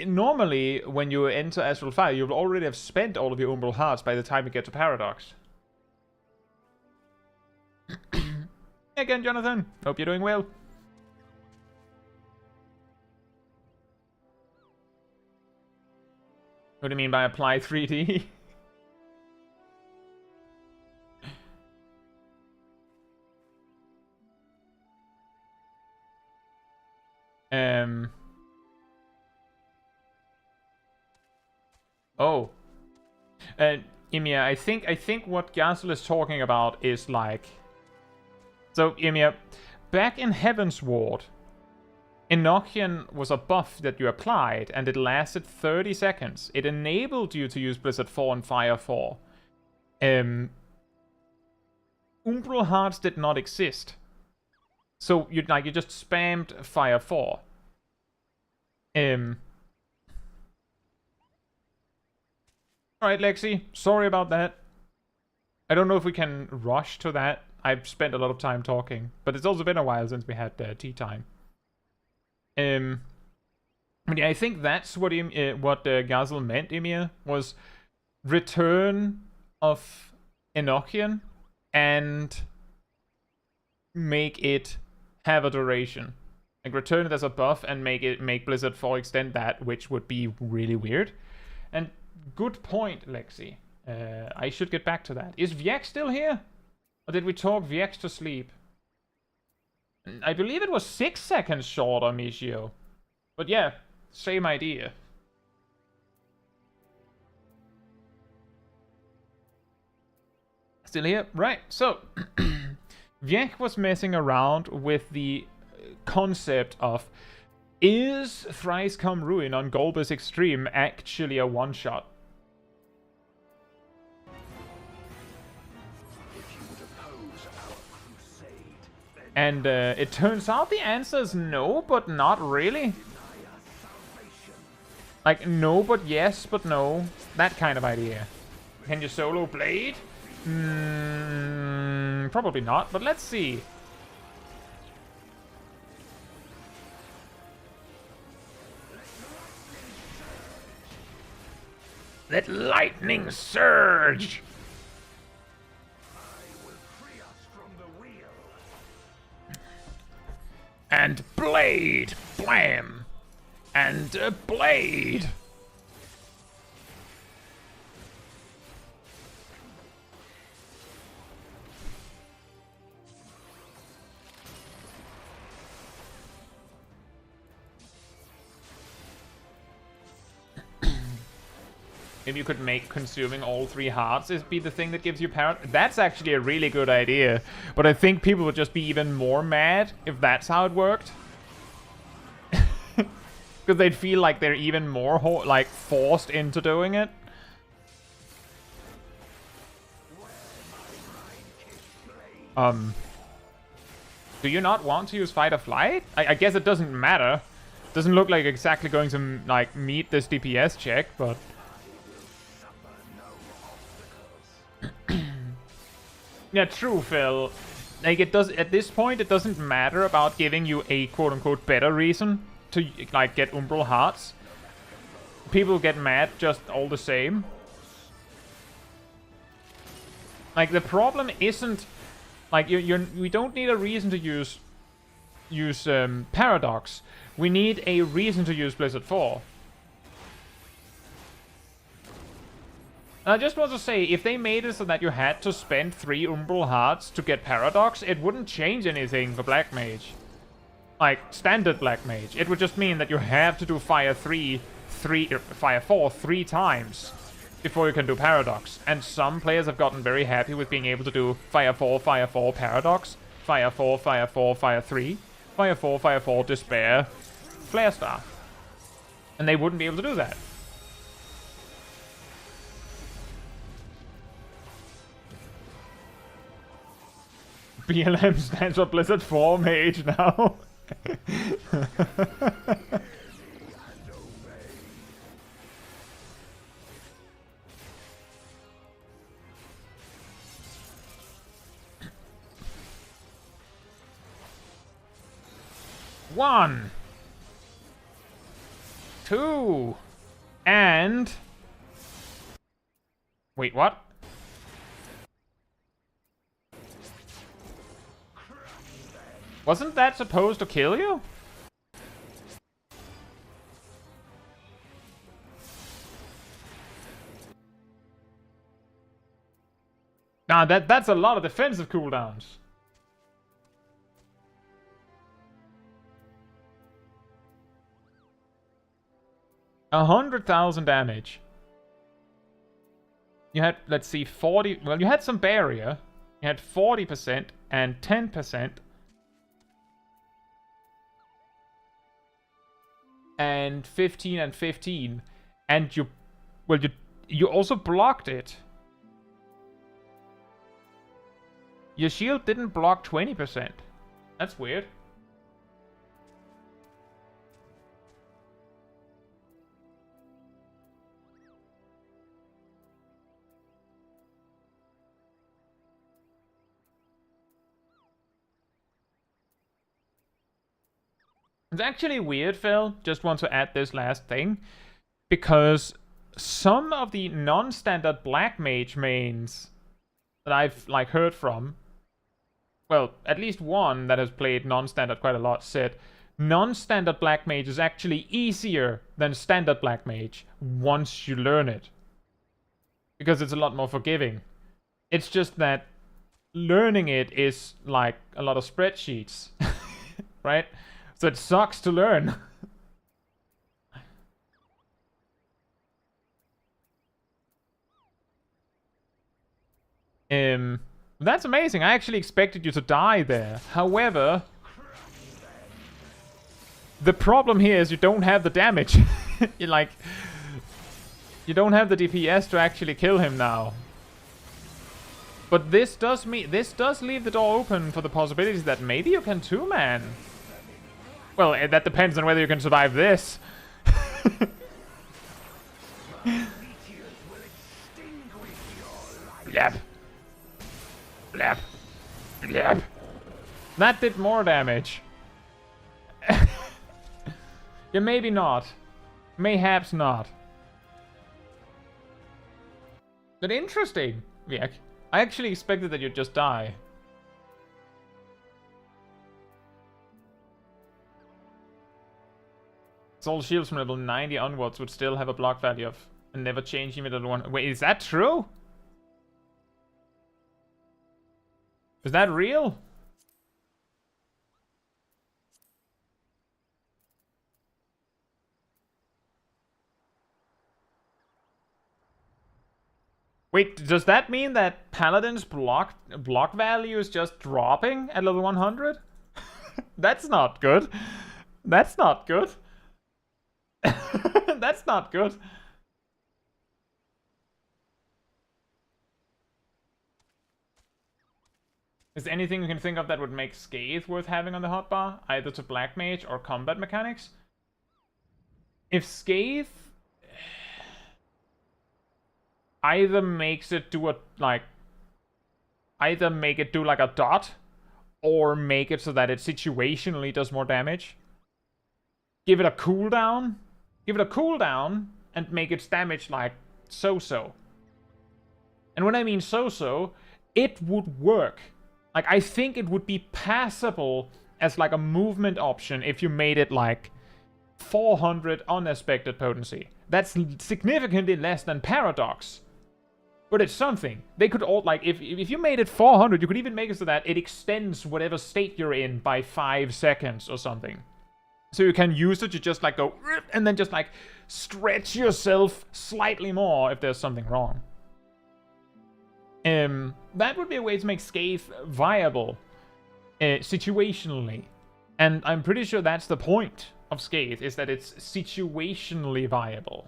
normally, when you enter Astral Fire, you'll already have spent all of your Umbral Hearts by the time you get to Paradox. Again, Jonathan. Hope you're doing well. What do you mean by apply 3D? Oh. Ymir, I think what Gazel is talking about is like... So, Ymir, back in Heaven's Ward, Enochian was a buff that you applied, and it lasted 30 seconds. It enabled you to use Blizzard 4 and Fire 4. Umbral Hearts did not exist. So, you just spammed Fire 4. Alright, Lexi. Sorry about that. I don't know if we can rush to that. I've spent a lot of time talking, but it's also been a while since we had tea time. Yeah, I think that's what Gazel meant, Ymir, was return of Enochian and make it have a duration. Like, return it as a buff and make Blizzard 4 extend that, which would be really weird. And good point, Lexi. I should get back to that. Is Vieck still here? Or did we talk Viex to sleep? I believe it was 6 seconds short on Michio. But yeah, same idea. Still here? Right, so Viek was messing around with the concept of, is Thrice Come Ruin on Golbus Extreme actually a one-shot? And it turns out the answer is no, but not really. Like, no, but yes, but no. That kind of idea. Can you solo Blade? Probably not, but let's see. Let lightning surge! And blade! Blam! And a blade! Maybe you could make consuming all 3 hearts be the thing that gives you power. That's actually a really good idea. But I think people would just be even more mad if that's how it worked. Because they'd feel like they're even more like forced into doing it. Do you not want to use Fight or Flight? I guess it doesn't matter. Doesn't look like exactly going to like meet this DPS check, but yeah, true, Phil. Like, it does at this point. It doesn't matter about giving you a quote-unquote better reason to like get Umbral Hearts. People get mad just all the same. Like, the problem isn't like we don't need a reason to use Paradox. We need a reason to use Blizzard 4. I just want to say, if they made it so that you had to spend 3 Umbral Hearts to get Paradox, it wouldn't change anything for Black Mage. Like, standard Black Mage. It would just mean that you have to do Fire 4 3 times before you can do Paradox. And some players have gotten very happy with being able to do Fire 4, Paradox, Fire 4, Fire 3, Fire 4, Despair, Flare Star. And they wouldn't be able to do that. BLM stands for Blizzard 4 Mage now. One, 2, and wait, what? Wasn't that supposed to kill you? Nah, that's a lot of defensive cooldowns. $100,000 damage. You had, let's see, 40. Well, you had some barrier. You had 40% and 10%. And 15 and 15, and you also blocked it. Your shield didn't block 20%. That's weird. It's actually weird, Phil. Just want to add this last thing. Because some of the non-standard Black Mage mains that I've like heard from, well, at least one that has played non-standard quite a lot said non-standard Black Mage is actually easier than standard Black Mage once you learn it. Because it's a lot more forgiving. It's just that learning it is like a lot of spreadsheets. Right? So it sucks to learn. That's amazing. I actually expected you to die there. However, the problem here is you don't have the damage. You like, you don't have the DPS to actually kill him now. But this does leave the door open for the possibilities that maybe you can two-man. Well, that depends on whether you can survive this. Yep. Yep. Yep. That did more damage. Yeah, maybe not. Mayhaps not. But interesting, Viek. I actually expected that you'd just die. Soul shields from level 90 onwards would still have a block value of and never change even at level 1. Wait, is that true? Is that real? Wait, does that mean that Paladin's block value is just dropping at level 100? That's not good. That's not good. That's not good. Is there anything you can think of that would make Scathe worth having on the hotbar? Either to Black Mage or combat mechanics? If Scathe either makes it do a, like, either make it do like a dot, or make it so that it situationally does more damage. Give it a cooldown. Give it a cooldown, and make its damage like so-so. And when I mean so-so, it would work. Like, I think it would be passable as like a movement option if you made it like 400 unexpected potency. That's significantly less than Paradox. But it's something. They could all, like, if you made it 400, you could even make it so that it extends whatever state you're in by 5 seconds or something. So you can use it to just, like, go, and then just, like, stretch yourself slightly more if there's something wrong. That would be a way to make Scathe viable, situationally. And I'm pretty sure that's the point of Scathe, is that it's situationally viable.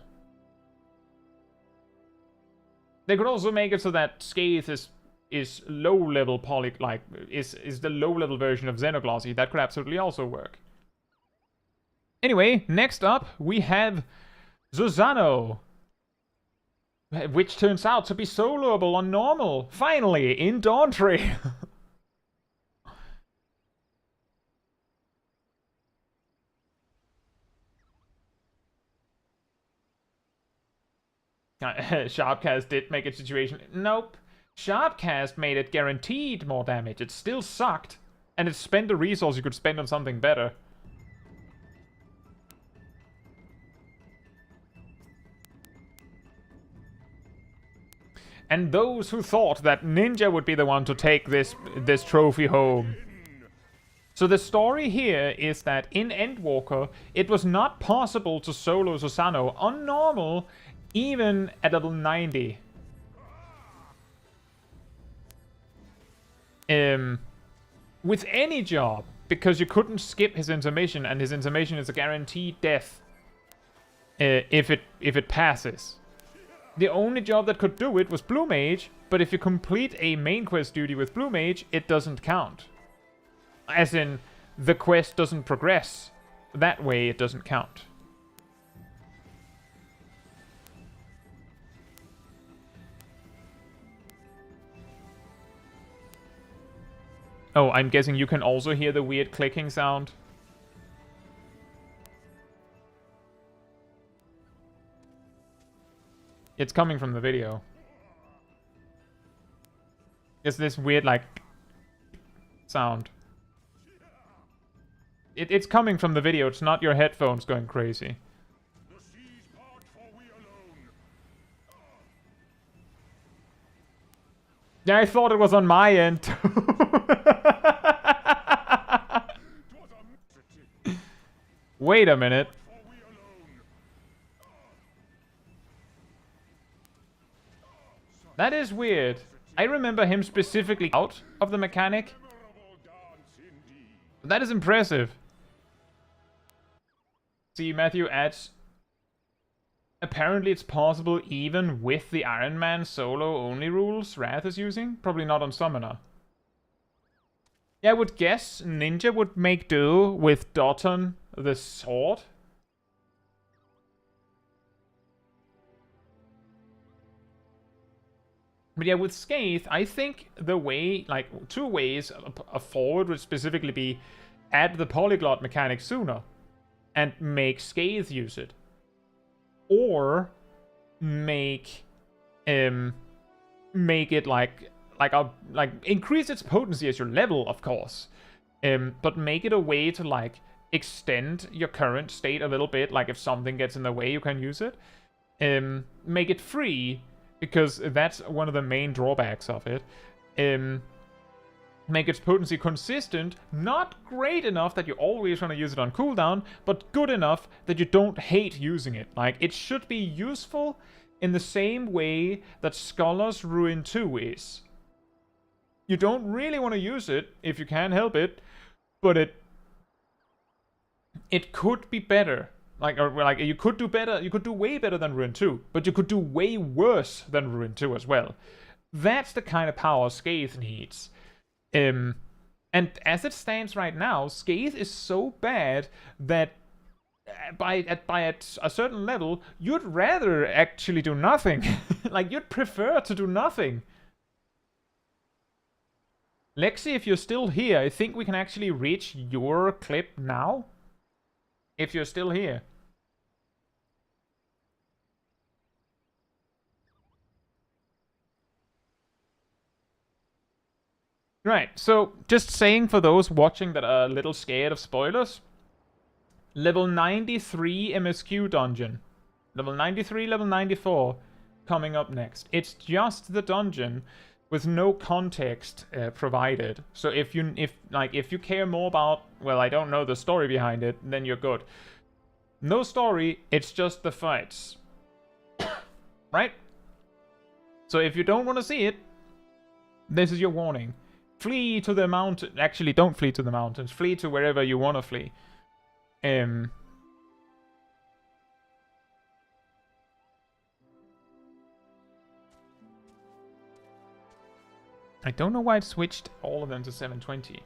They could also make it so that Scathe is low-level is the low-level version of Xenoglossy. That could absolutely also work. Anyway, next up, we have Susano, which turns out to be soloable on normal, finally, in Dawntrail. Sharpcast did make it situation. Nope. Sharpcast made it guaranteed more damage. It still sucked. And it spent a resource you could spend on something better. And those who thought that Ninja would be the one to take this trophy home. So the story here is that in Endwalker, it was not possible to solo Susano on normal, even at level 90. With any job, because you couldn't skip his intermission, and his intermission is a guaranteed death if it passes. The only job that could do it was Blue Mage, but if you complete a main quest duty with Blue Mage, it doesn't count. As in, the quest doesn't progress. That way, it doesn't count. Oh, I'm guessing you can also hear the weird clicking sound. It's coming from the video. It's this weird, like, sound. It's coming from the video. It's not your headphones going crazy. Yeah, I thought it was on my end. Wait a minute. That is weird. I remember him specifically out of the mechanic. That is impressive. See, Matthew adds... Apparently it's possible even with the Iron Man solo-only rules Wrath is using. Probably not on Summoner. Yeah, I would guess Ninja would make do with Doton the sword. But yeah, with Scathe, I think the way, like, two ways forward would specifically be add the Polyglot mechanic sooner and make Scathe use it. Or make it like increase its potency as your level, of course. But make it a way to like extend your current state a little bit, like if something gets in the way you can use it. Make it free, because that's one of the main drawbacks of it. Make its potency consistent, not great enough that you always want to use it on cooldown, but good enough that you don't hate using it. Like, it should be useful in the same way that Scholar's Ruin 2 is. You don't really want to use it if you can help it, but it could be better. Like you could do better, you could do way better than Ruin 2, but you could do way worse than Ruin 2 as well. That's the kind of power Scathe needs. And as it stands right now, Scathe is so bad that by a certain level, you'd rather actually do nothing. Like, you'd prefer to do nothing. Lexi, if you're still here, I think we can actually reach your clip now. If you're still here. Right, so just saying for those watching that are a little scared of spoilers. Level 93 MSQ dungeon. Level 93, level 94 coming up next. It's just the dungeon with no context provided. So if you care more about, well, I don't know the story behind it, then you're good. No story, it's just the fights. Right? So if you don't want to see it, this is your warning. Flee to the mountain. Actually, don't flee to the mountains. Flee to wherever you want to flee. I don't know why it switched all of them to 720.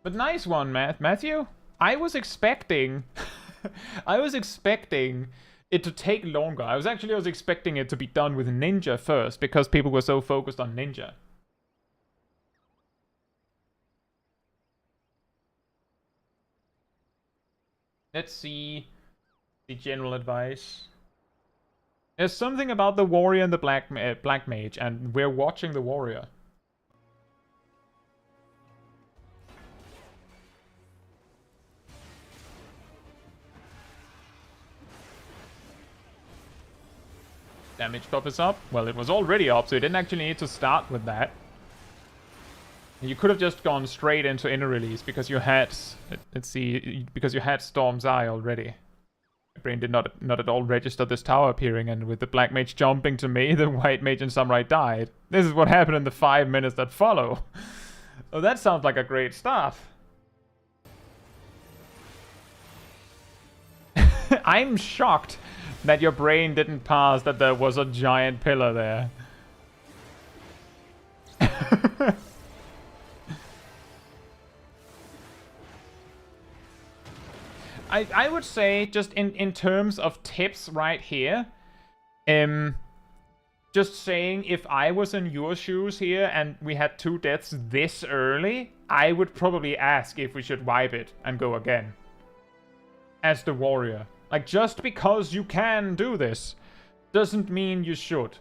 But nice one, Matthew. I was expecting... I was expecting it to take longer. I was expecting it to be done with Ninja first, because people were so focused on Ninja. Let's see the general advice. There's something about the warrior and the black mage, and we're watching the warrior. Damage buff is up. Well, it was already up, so you didn't actually need to start with that. You could have just gone straight into inner release because you had, let's see, because you had Storm's Eye already. My brain did not at all register this tower appearing, and with the black mage jumping to me, the white mage and samurai died. This is what happened in the 5 minutes that follow. Oh, that sounds like a great start. I'm shocked that your brain didn't pass that there was a giant pillar there. I would say, just in terms of tips right here, just saying, if I was in your shoes here and we had 2 deaths this early, I would probably ask if we should wipe it and go again. As the warrior. Like, just because you can do this doesn't mean you should.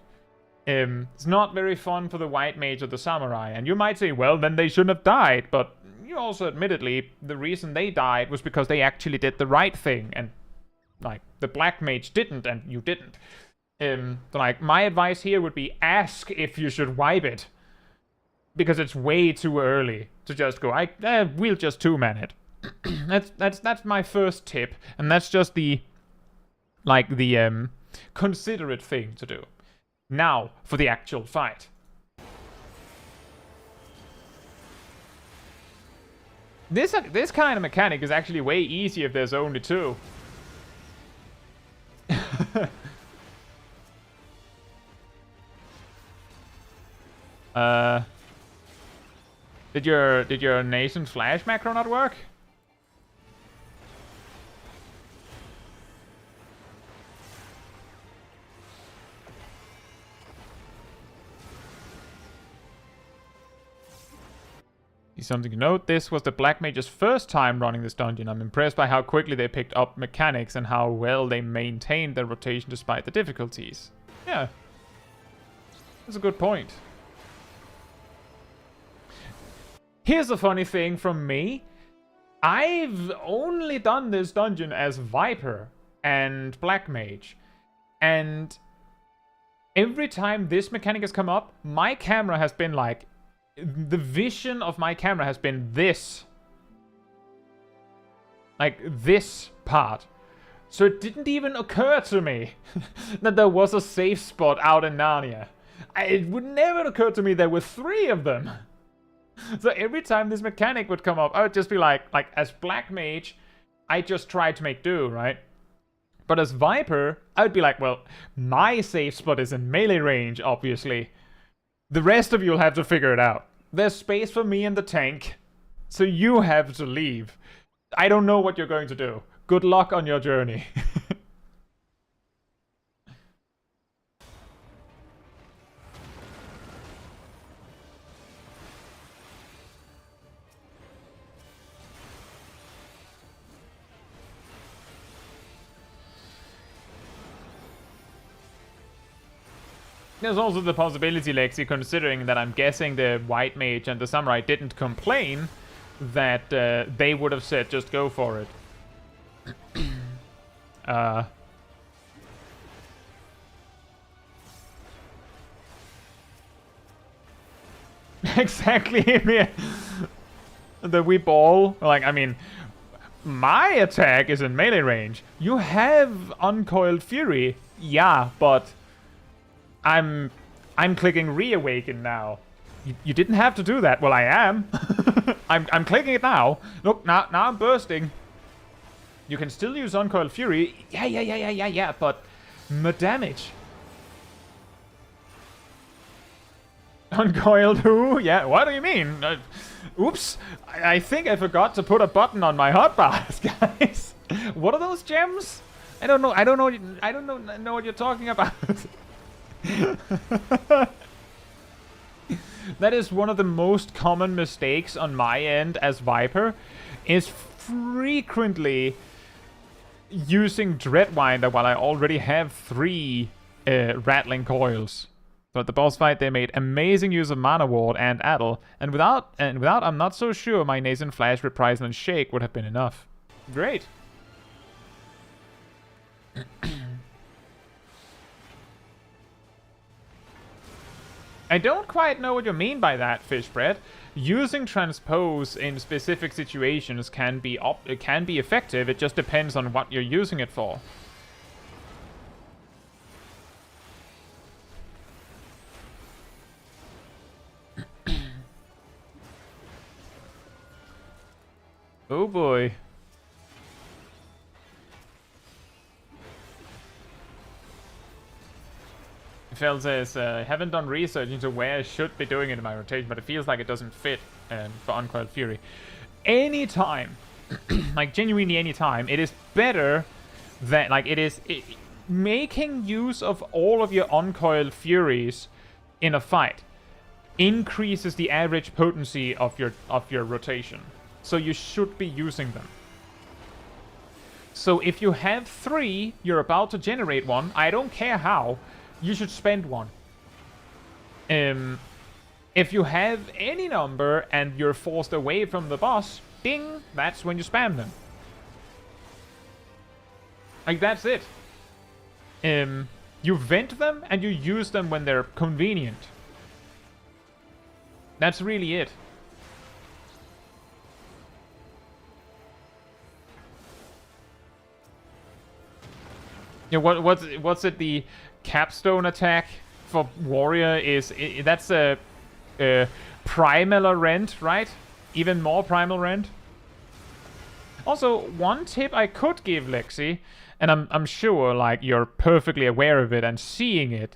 It's not very fun for the white mage or the samurai. And you might say, well, then they shouldn't have died. But you also, admittedly, the reason they died was because they actually did the right thing. And, like, the black mage didn't, and you didn't. Like, my advice here would be ask if you should wipe it. Because it's way too early to just go, we'll just 2-man it. that's my first tip, and that's just the considerate thing to do. Now for the actual fight. This kind of mechanic is actually way easier if there's only two. Did your nascent flash macro not work? Something to note, this was the Black Mage's first time running this dungeon. I'm impressed by how quickly they picked up mechanics and how well they maintained their rotation despite the difficulties. Yeah. That's a good point. Here's a funny thing from me. I've only done this dungeon as Viper and Black Mage. And every time this mechanic has come up, my camera has been like... The vision of my camera has been this. Like, this part. So it didn't even occur to me that there was a safe spot out in Narnia. It would never occur to me there were 3 of them. So every time this mechanic would come up, I would just be like as Black Mage, I just tried to make do, right? But as Viper, I would be like, well, my safe spot is in melee range, obviously. The rest of you will have to figure it out. There's space for me in the tank, so you have to leave. I don't know what you're going to do. Good luck on your journey. There's also the possibility, Lexi, considering that I'm guessing the White Mage and the Samurai didn't complain, that they would have said, just go for it. Exactly. The we ball. Like, I mean, my attack is in melee range. You have Uncoiled Fury. Yeah, but... I'm clicking Reawaken now. You didn't have to do that. Well, I am. I'm clicking it now. Look, now I'm bursting. You can still use Uncoiled Fury. Yeah, but my damage. Uncoiled who? Yeah, what do you mean? Oops. I think I forgot to put a button on my hotbars, guys. What are those gems? I don't know what you're talking about. That is one of the most common mistakes on my end as Viper, is frequently using Dreadwinder while I already have 3 Rattling Coils. So at the boss fight they made amazing use of Mana Ward and Addle, and without I'm not so sure my Nascent Flash, Reprisal and Shake would have been enough. Great. I don't quite know what you mean by that, Fishbread. Using transpose in specific situations can be effective. It just depends on what you're using it for. Oh boy. Phil says, I haven't done research into where I should be doing it in my rotation, but it feels like it doesn't fit for Uncoiled Fury. Anytime, like genuinely anytime, it is better than, like, making use of all of your Uncoiled Furies in a fight increases the average potency of your rotation. So you should be using them. So if you have 3, you're about to generate one, I don't care how, you should spend one. If you have any number and you're forced away from the boss, ding, that's when you spam them. Like, that's it. You vent them and you use them when they're convenient. That's really it. Yeah, what's it? The capstone attack for warrior is that's a primal rend, right? Even more primal rend. Also, one tip I could give Lexi, and I'm sure like you're perfectly aware of it and seeing it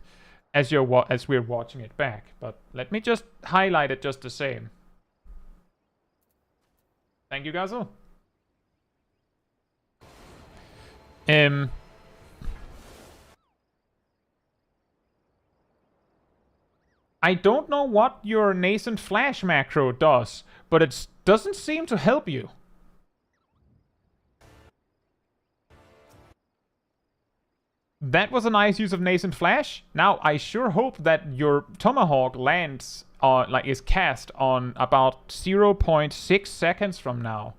as we're watching it back, but let me just highlight it just the same. Thank you, Gazel. I don't know what your nascent flash macro does, but it doesn't seem to help you. That was a nice use of nascent flash. Now I sure hope that your tomahawk lands like is cast on about 0.6 seconds from now.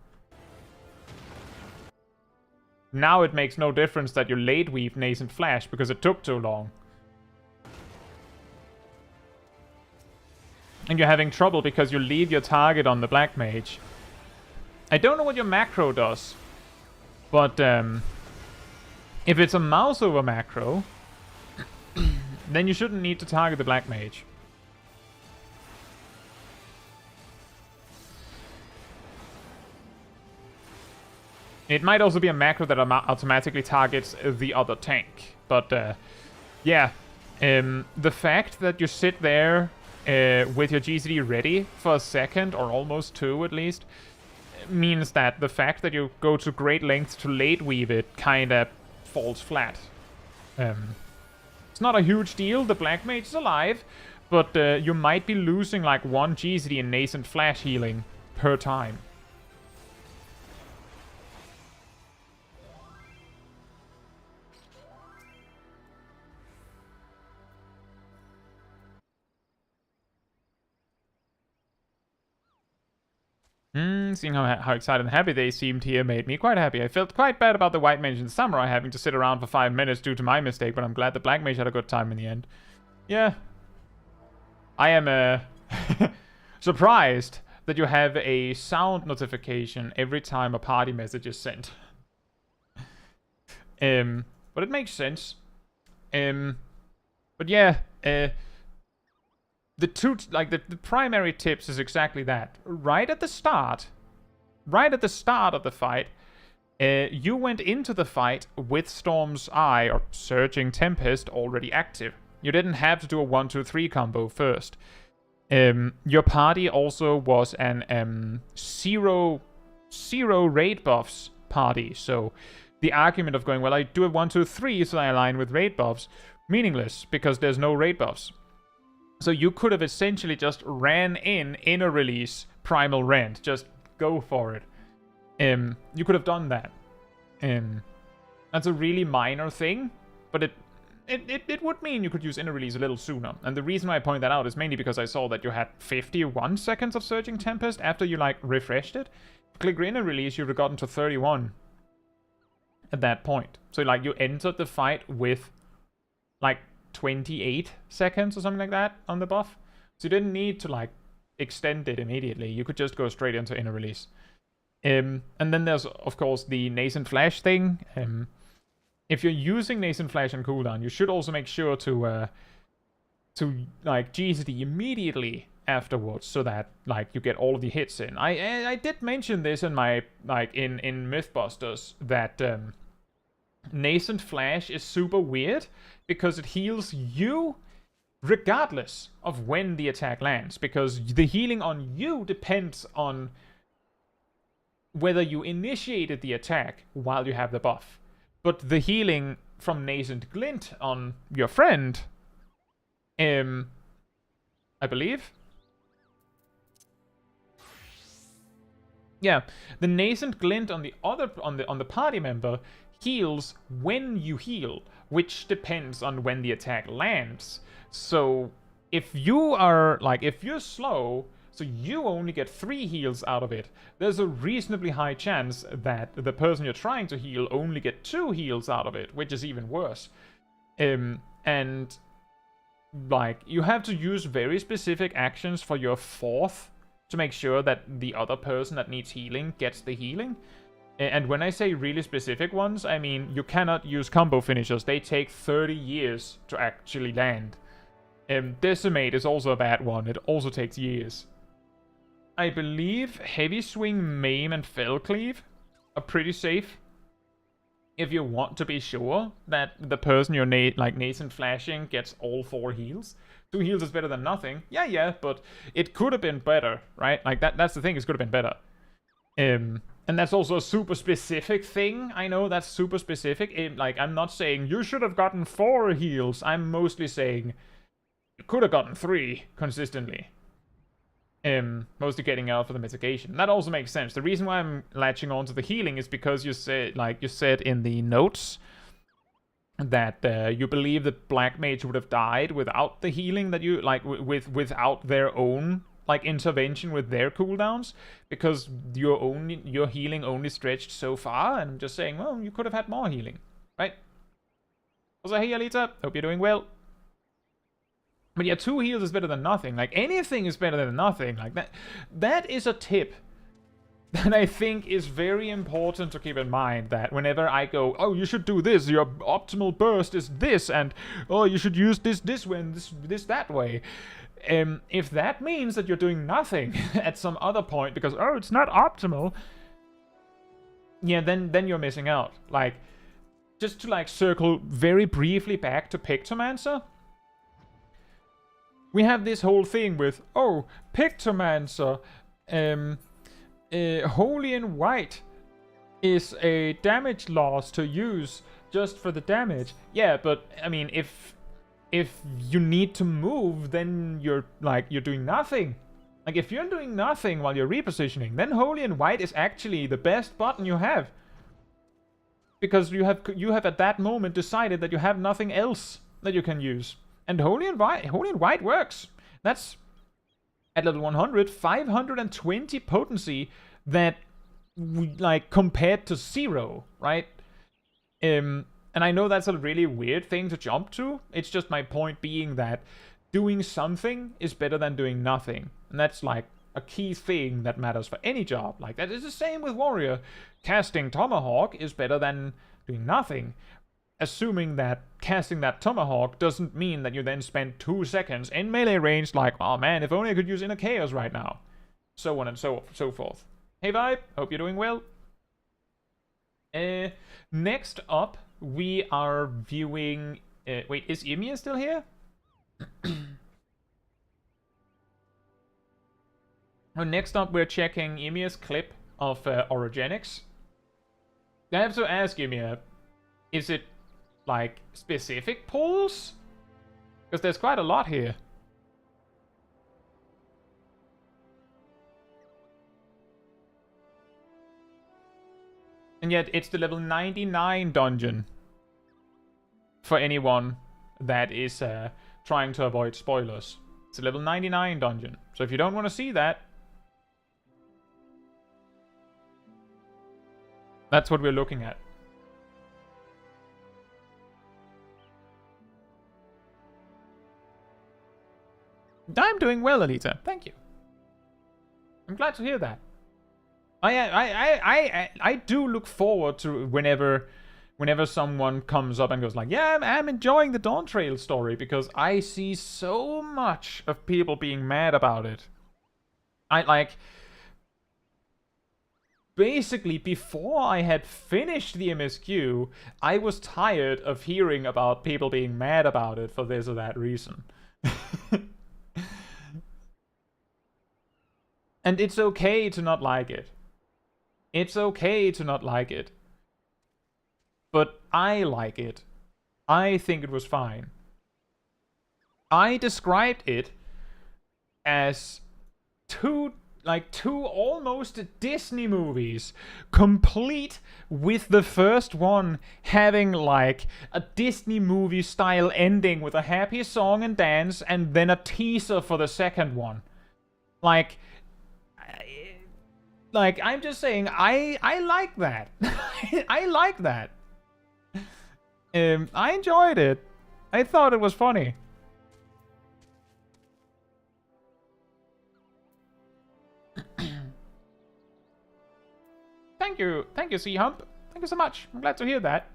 Now it makes no difference that you late weave nascent flash because it took too long. And you're having trouble because you leave your target on the black mage. I don't know what your macro does, but if it's a mouse over macro, then you shouldn't need to target the black mage. It might also be a macro that automatically targets the other tank. But yeah, the fact that you sit there with your GCD ready for a second, or almost two at least, means that the fact that you go to great lengths to late weave it kinda falls flat. It's not a huge deal, the black mage is alive, but you might be losing like 1 GCD in nascent flash healing per time. Seeing how excited and happy they seemed here made me quite happy. I felt quite bad about the white mage and samurai having to sit around for 5 minutes due to my mistake, but I'm glad the black mage had a good time in the end. Yeah. I am surprised that you have a sound notification every time a party message is sent. But it makes sense. But yeah, the primary tips is exactly that. Right at the start of the fight, you went into the fight with Storm's Eye or Surging Tempest already active. You didn't have to do a 1-2-3 combo first. Your party also was an zero raid buffs party, so the argument of going, well, I do a 1-2-3 so I align with raid buffs, meaningless because there's no raid buffs. So you could have essentially just ran in a release primal rend. Just go for it. You could have done that. That's a really minor thing, but it would mean you could use inner release a little sooner. And the reason why I point that out is mainly because I saw that you had 51 seconds of Surging Tempest after you like refreshed it. Click inner release, you would have gotten to 31 at that point. So like you entered the fight with like 28 seconds or something like that on the buff. So you didn't need to like extend it immediately. You could just go straight into inner release. And then there's of course the nascent flash thing. If you're using nascent flash on cooldown, you should also make sure to like GCD immediately afterwards so that like you get all of the hits in. I did mention this in my in Mythbusters that nascent flash is super weird because it heals you regardless of when the attack lands, because the healing on you depends on whether you initiated the attack while you have the buff. But the healing from nascent glint on your friend, I believe, yeah, the nascent glint on the other on the party member heals when you heal, which depends on when the attack lands. So if you are like, if you're slow, so you only get 3 heals out of it, there's a reasonably high chance that the person you're trying to heal only get 2 heals out of it, which is even worse. And like you have to use very specific actions for your 4th to make sure that the other person that needs healing gets the healing. And when I say really specific ones, I mean you cannot use combo finishers. They take 30 years to actually land. Decimate is also a bad one. It also takes years. I believe Heavy Swing, Maim, and Fell Cleave are pretty safe. If you want to be sure that the person you're nascent flashing gets all 4 heals. 2 heals is better than nothing. Yeah, but it could have been better, right? Like that's the thing, it could have been better. And that's also a super specific thing. I know that's super specific. Like, I'm not saying you should have gotten 4 heals. I'm mostly saying you could have gotten 3 consistently. Mostly getting out for the mitigation. That also makes sense. The reason why I'm latching on to the healing is because you said in the notes that you believe that Black Mage would have died without the healing that you without their own intervention with their cooldowns, because your healing only stretched so far. And I'm just saying, well, you could have had more healing, right? Also, hey Alita, hope you're doing well. But yeah, 2 heals is better than nothing. Like, anything is better than nothing. Like, that is a tip that I think is very important to keep in mind. That whenever I go, oh, you should do this, your optimal burst is this, and oh, you should use this way and this that way. If that means that you're doing nothing at some other point because, oh, it's not optimal, yeah, then you're missing out. Like, just to circle very briefly back to Pictomancer. We have this whole thing with, oh, Pictomancer, Holy and White is a damage loss to use just for the damage. Yeah, but, I mean, if you need to move, then you're doing nothing. Like, if you're doing nothing while you're repositioning, then Holy and White is actually the best button you have. Because you have at that moment decided that you have nothing else that you can use. And Holy and White works. That's, at level 100, 520 potency that, compared to 0, right? And I know that's a really weird thing to jump to. It's just my point being that doing something is better than doing nothing. And that's, a key thing that matters for any job. Like, that is the same with Warrior. Casting Tomahawk is better than doing nothing. Assuming that casting that Tomahawk doesn't mean that you then spend 2 seconds in melee range oh man, if only I could use Inner Chaos right now. So on and so forth. Hey Vibe, hope you're doing well. Next up, we are viewing... wait, is Ymir still here? Next up, we're checking Ymir's clip of Orogenics. I have to ask Ymir, is it specific pulls? Because there's quite a lot here. And yet it's the level 99 dungeon. For anyone that is trying to avoid spoilers. It's a level 99 dungeon. So if you don't want to see that, that's what we're looking at. I'm doing well, Alita. Thank you. I'm glad to hear that. I do look forward to whenever someone comes up and goes yeah, I'm enjoying the Dawntrail story, because I see so much of people being mad about it. Basically, before I had finished the MSQ, I was tired of hearing about people being mad about it for this or that reason. And it's okay to not like it. It's okay to not like it. But I like it. I think it was fine. I described it as two almost Disney movies, complete with the first one having a Disney movie style ending with a happy song and dance, and then a teaser for the second one. I'm just saying, I like that. I like that. I enjoyed it. I thought it was funny. thank you, C-Hump. Thank you so much. I'm glad to hear that.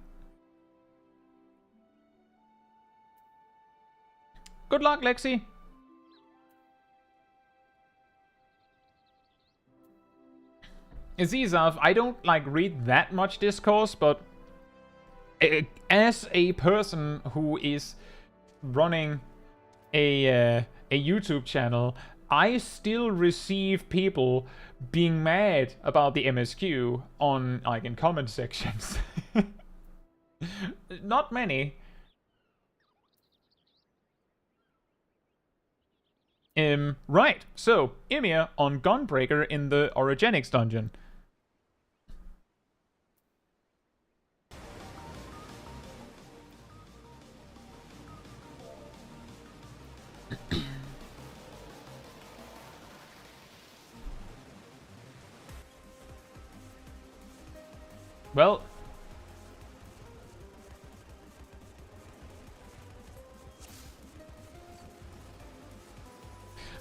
Good luck, Lexi. Azizav, I don't like read that much discourse, but as a person who is running a YouTube channel, I still receive people being mad about the MSQ on like in comment sections. Not many. Right. So Ymir on Gunbreaker in the Orogenics dungeon. Well,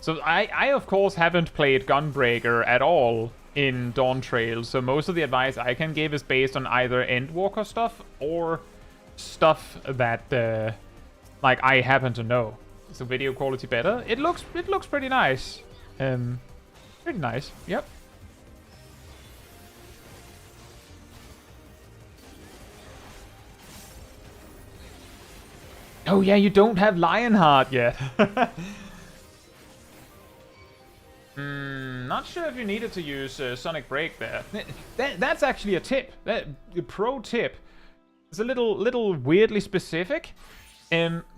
so I of course haven't played Gunbreaker at all in Dawntrail, so most of the advice I can give is based on either Endwalker stuff or stuff that like I happen to know. Is the video quality better? It looks pretty nice. Pretty nice. Yep. Oh yeah, you don't have Lionheart yet. Not sure if you needed to use Sonic Break there. That's actually a tip. A pro tip. It's a little weirdly specific.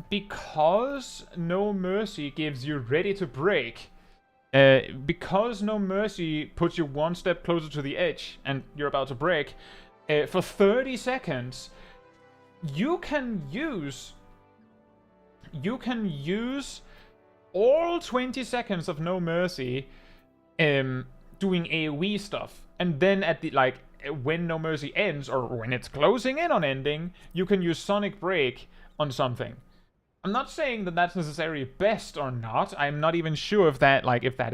Because No Mercy gives you Ready to Break. Because No Mercy puts you one step closer to the edge and you're about to break. For 30 seconds, you can use all 20 seconds of No Mercy doing AoE stuff. And then at the when No Mercy ends, or when it's closing in on ending, you can use Sonic Break on something. I'm not saying that that's necessarily best or not. I'm not even sure if that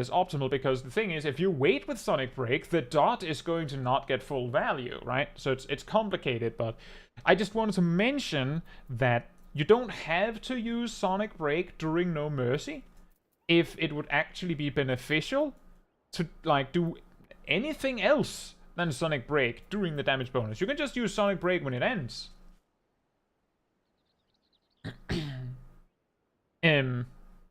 is optimal, because the thing is, if you wait with Sonic Break, the dot is going to not get full value, right? So it's complicated, but I just wanted to mention that you don't have to use Sonic Break during No Mercy if it would actually be beneficial to do anything else than Sonic Break during the damage bonus. You can just use Sonic Break when it ends. You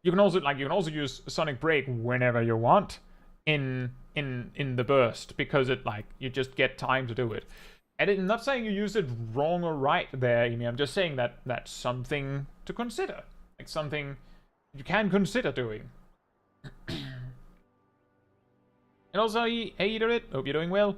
can also use Sonic Break whenever you want in the burst, because you just get time to do it. And I'm not saying you use it wrong or right there, Amy. I'm just saying that that's something to consider. Like something you can consider doing. And also, hey Eaterit, hope you're doing well.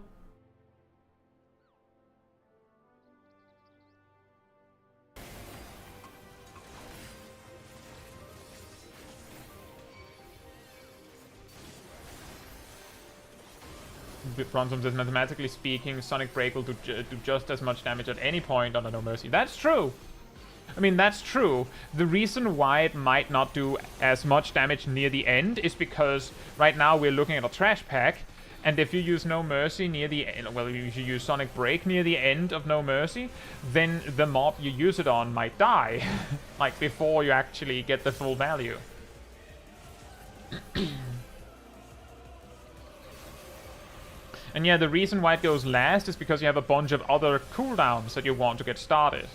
Bronson says, mathematically speaking, Sonic Break will do just as much damage at any point under No Mercy. That's true. I mean, that's true. The reason why it might not do as much damage near the end is because right now we're looking at a trash pack, and if you use No Mercy near the end, well, you should use Sonic Break near the end of No Mercy, then the mob you use it on might die, before you actually get the full value. And yeah, the reason why it goes last is because you have a bunch of other cooldowns that you want to get started.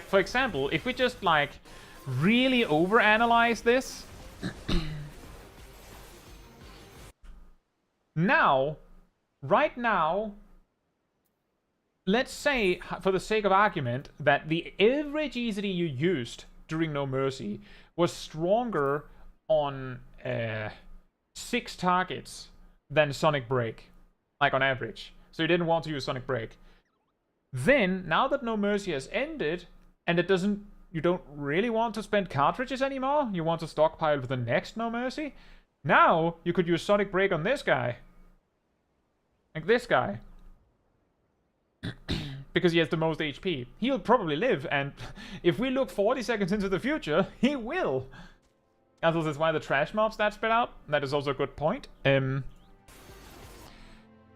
For example, if we just, really overanalyze this... right now... Let's say, for the sake of argument, that the average EZD you used during No Mercy was stronger on 6 targets than Sonic Break, on average. So you didn't want to use Sonic Break. Then, now that No Mercy has ended, and you don't really want to spend cartridges anymore, you want to stockpile for the next No Mercy, now you could use Sonic Break on this guy. Like this guy. because he has the most HP. He'll probably live, and if we look 40 seconds into the future, he will. Also, that's why the trash mobs that spit out. That is also a good point.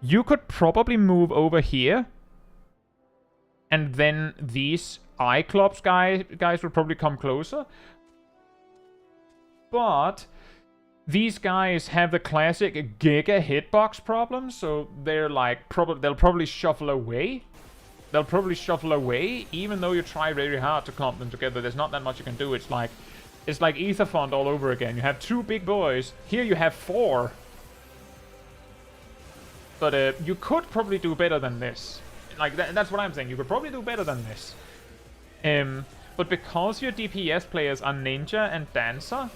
You could probably move over here, and then these Cyclops guys would probably come closer. But these guys have the classic Giga hitbox problem, so they're like they'll probably shuffle away. They'll probably shuffle away, even though you try very hard to clump them together. There's not that much you can do. It's like Ether Font all over again. You have 2 big boys. Here you have 4. But you could probably do better than this. Like, that's what I'm saying. You could probably do better than this. But because your DPS players are Ninja and Dancer,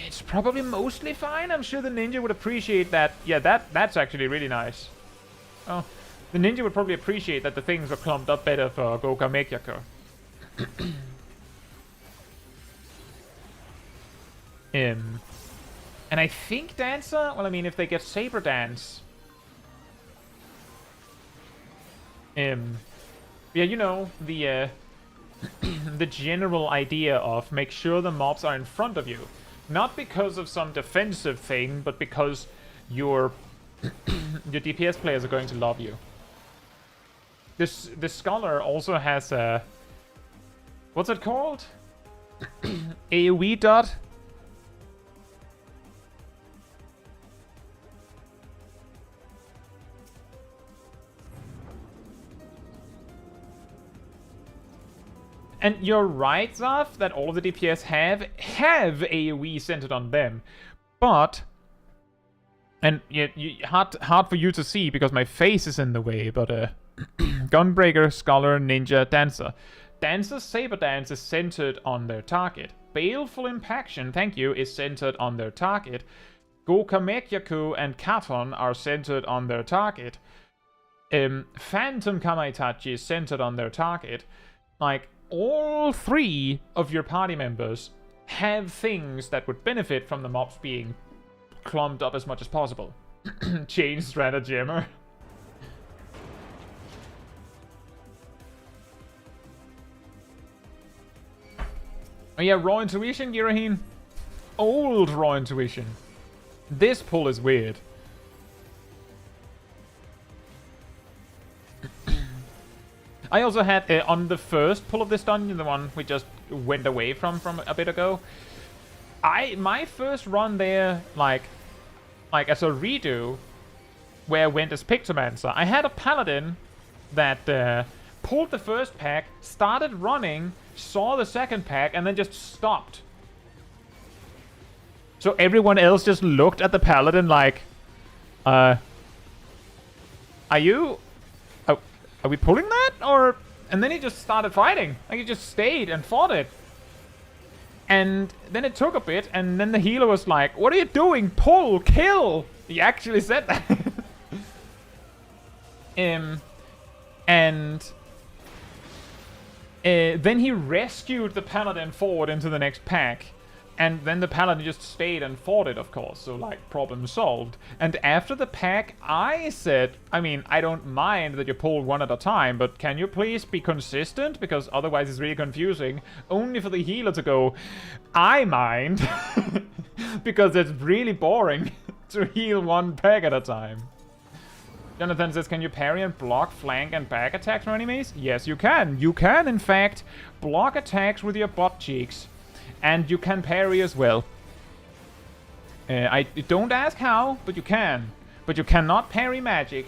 it's probably mostly fine. I'm sure the Ninja would appreciate that. Yeah, that's actually really nice. Oh, the Ninja would probably appreciate that the things were clumped up better for Gunbreaker. And I think Dancer, well, I mean, if they get Saber Dance. Yeah, you know, the the general idea of make sure the mobs are in front of you. Not because of some defensive thing, but because your DPS players are going to love you. This Scholar also has a... What's it called? AoE dot? And you're right, Zaf, that all of the DPS have AoE centered on them. But, and hard for you to see because my face is in the way, but Gunbreaker, Scholar, Ninja, Dancer. Dancer's Saber Dance is centered on their target. Baleful Impaction, thank you, is centered on their target. Gokamekyaku and Katon are centered on their target. Phantom Kamaitachi is centered on their target. Like, all 3 of your party members have things that would benefit from the mobs being clumped up as much as possible. Chain Stratagem. Oh yeah, Raw Intuition, Giraheen. Old Raw Intuition. This pull is weird. I also had, on the first pull of this dungeon, the one we just went away from a bit ago, my first run there, like as a redo, where I went as Pictomancer, I had a paladin that pulled the first pack, started running, saw the second pack, and then just stopped. So everyone else just looked at the paladin like, are you... Are we pulling that? Or... And then he just started fighting. Like, he just stayed and fought it. And then it took a bit, and then the healer was like, what are you doing? Pull! Kill! He actually said that. Then he rescued the paladin forward into the next pack. And then the paladin just stayed and fought it, of course. So, like, problem solved. And after the pack, I said, I mean, I don't mind that you pull one at a time, but can you please be consistent? Because otherwise it's really confusing. Only for the healer to go, I mind. Because it's really boring to heal one pack at a time. Jonathan says, can you parry and block, flank, and back attacks from enemies? Yes, you can. You can, in fact, block attacks with your butt cheeks. And you can parry as well. I don't ask how, but you can. But you cannot parry magic.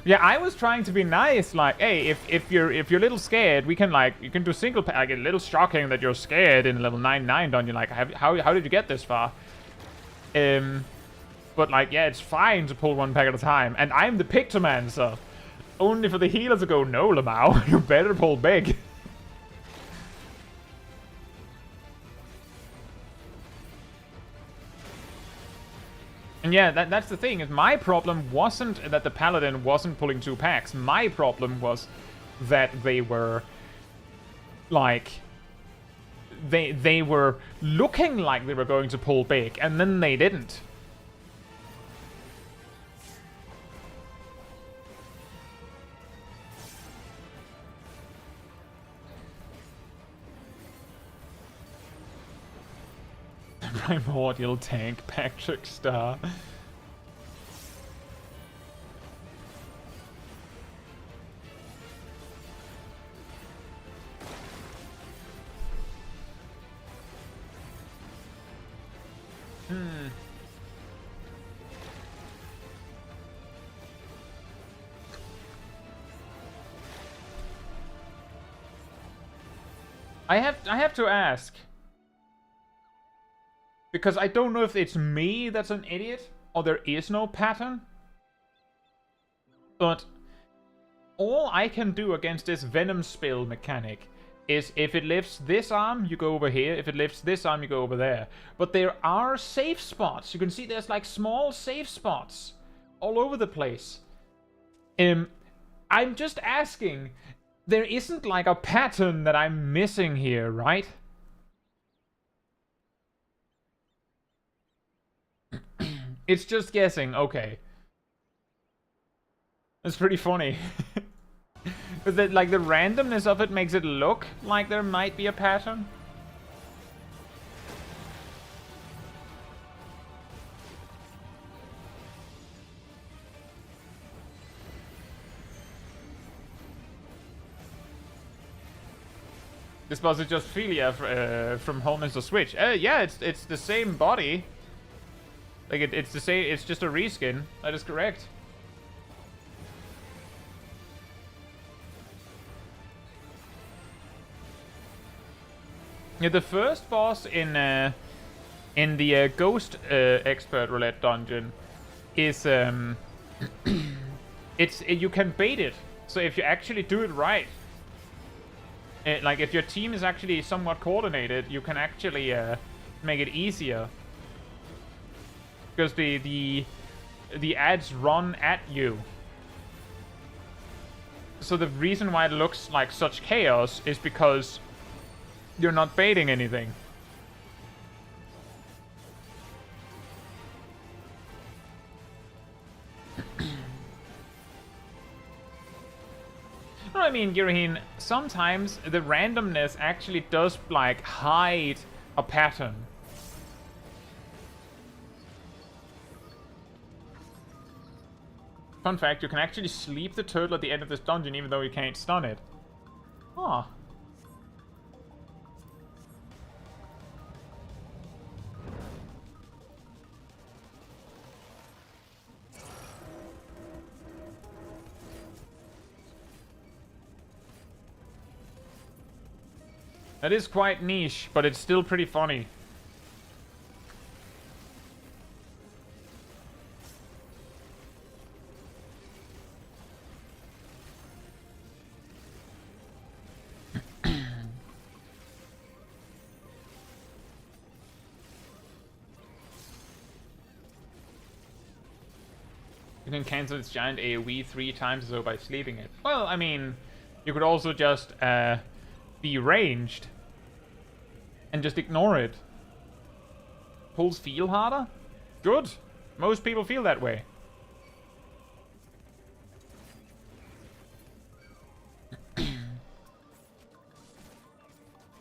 Yeah, I was trying to be nice, like, hey, if you're a little scared, we can you can do single pack. Like, a little shocking that you're scared in level 99 dungeon. Like, how did you get this far? But like, yeah, it's fine to pull one pack at a time. And I'm the Pictomancer. Only for the healer to go, no, Lamau, you better pull big. And yeah, that's the thing, is my problem wasn't that the paladin wasn't pulling 2 packs. My problem was that they were, like, they were looking like they were going to pull big, and then they didn't. Primordial tank, Patrick Star. I have to ask. Because I don't know if it's me that's an idiot, or there is no pattern. But all I can do against this Venom Spill mechanic is if it lifts this arm, you go over here. If it lifts this arm, you go over there. But there are safe spots. You can see there's like small safe spots all over the place. I'm just asking, there isn't like a pattern that I'm missing here, right? It's just guessing, okay. That's pretty funny. But that, like, the randomness of it makes it look like there might be a pattern. This was just Philia from Home is the Switch. Yeah, it's the same body. Like it's the same. It's just a reskin. That is correct. Yeah, the first boss in the Ghost Expert Roulette dungeon is you can bait it. So if you actually do it right, like if your team is actually somewhat coordinated, you can actually make it easier. Because the ads run at you. So the reason why it looks like such chaos is because you're not baiting anything. No, I mean, Giraheen, sometimes the randomness actually does, like, hide a pattern. Fun fact, you can actually sleep the turtle at the end of this dungeon even though you can't stun it. Huh. That is quite niche, but it's still pretty funny. You can cancel its giant AoE 3 times or so by sleeping it. Well, I mean, you could also just be ranged and just ignore it. Pulls feel harder? Good. Most people feel that way.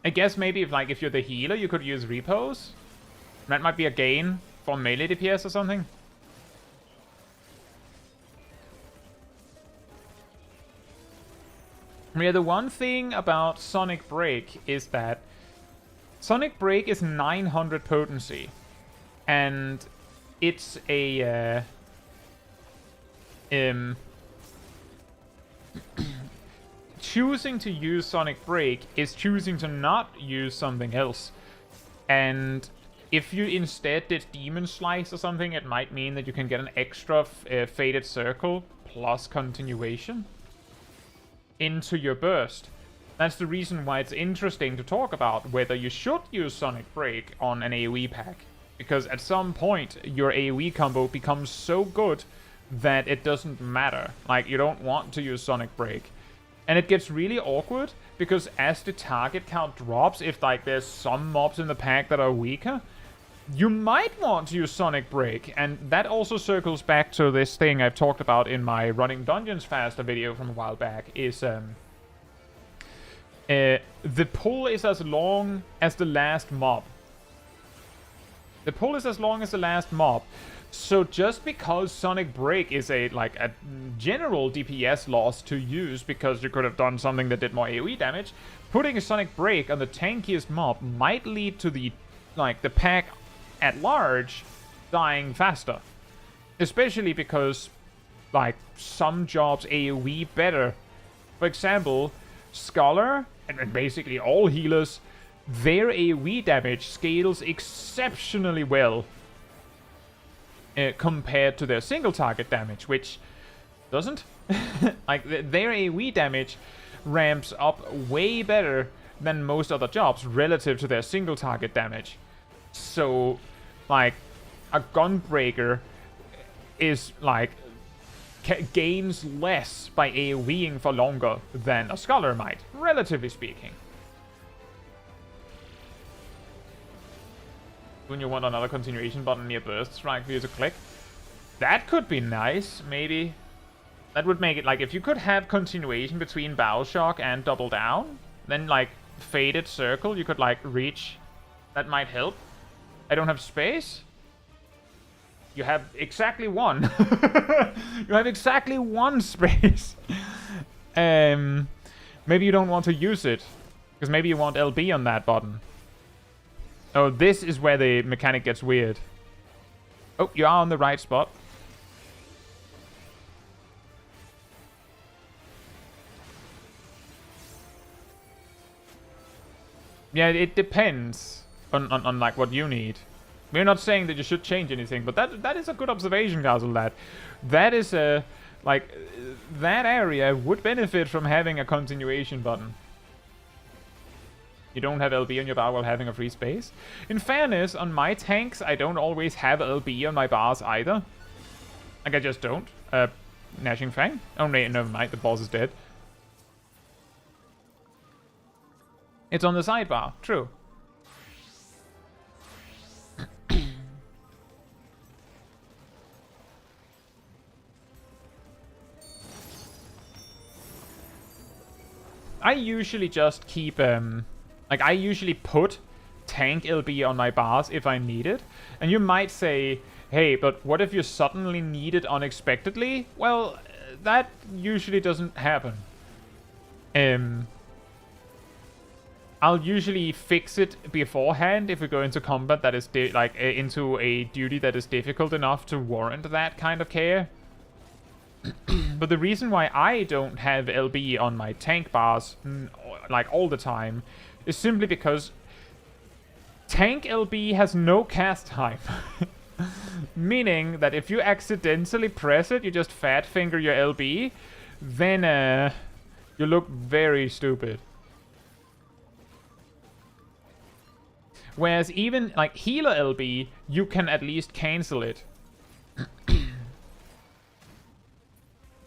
I guess maybe if you're the healer, you could use repos. That might be a gain for melee DPS or something. Yeah, the one thing about Sonic Break is that Sonic Break is 900 potency, and it's a choosing to use Sonic Break is choosing to not use something else. And if you instead did Demon Slice or something, it might mean that you can get an extra Faded Circle plus continuation into your burst. That's the reason why it's interesting to talk about whether you should use Sonic Break on an AoE pack. Because at some point, your AoE combo becomes so good that it doesn't matter. Like, you don't want to use Sonic Break. And it gets really awkward, because as the target count drops, if like there's some mobs in the pack that are weaker, you might want to use Sonic Break. And that also circles back to this thing I've talked about in my Running Dungeons Faster video from a while back, is the pull is as long as the last mob. The pull is as long as the last mob. So just because Sonic Break is a general DPS loss to use because you could have done something that did more AoE damage, putting a Sonic Break on the tankiest mob might lead to the pack at large dying faster. Especially because some jobs AoE better. For example, Scholar and basically all healers, their AoE damage scales exceptionally well compared to their single target damage, which doesn't. Their AoE damage ramps up way better than most other jobs relative to their single target damage. So, a Gunbreaker is gains less by AoEing for longer than a Scholar might, relatively speaking. When you want another continuation button near burst strike for you to click. That could be nice, maybe. That would make it if you could have continuation between Bow Shock and Double Down, then Faded Circle, you could reach. That might help. I don't have space. You have exactly one. You have exactly one space. Maybe you don't want to use it, because maybe you want LB on that button. Oh, this is where the mechanic gets weird. Oh, you are on the right spot. Yeah, it depends on what you need. We're not saying that you should change anything, but that is a good observation, Castle. That is a that area would benefit from having a continuation button. You don't have LB on your bar while having a free space. In fairness, on my tanks, I don't always have LB on my bars either. I just don't. Gnashing Fang? Oh, no, never mind. The boss is dead. It's on the sidebar. True. I usually just keep, I usually put tank LB on my bars if I need it. And you might say, hey, but what if you suddenly need it unexpectedly? Well, that usually doesn't happen. I'll usually fix it beforehand if we go into combat that is, into a duty that is difficult enough to warrant that kind of care. But the reason why I don't have LB on my tank bars, all the time, is simply because tank LB has no cast time. Meaning that if you accidentally press it, you just fat finger your LB, then you look very stupid. Whereas even healer LB, you can at least cancel it.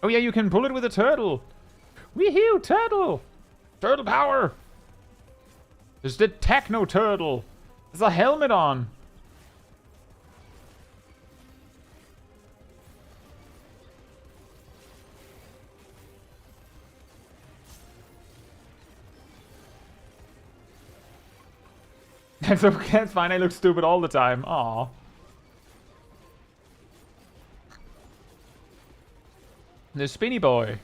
Oh yeah, you can pull it with a turtle. Woohoo, turtle! Turtle power! There's the Techno Turtle. There's a helmet on. That's okay, that's fine. I look stupid all the time. Aww. The spinny boy.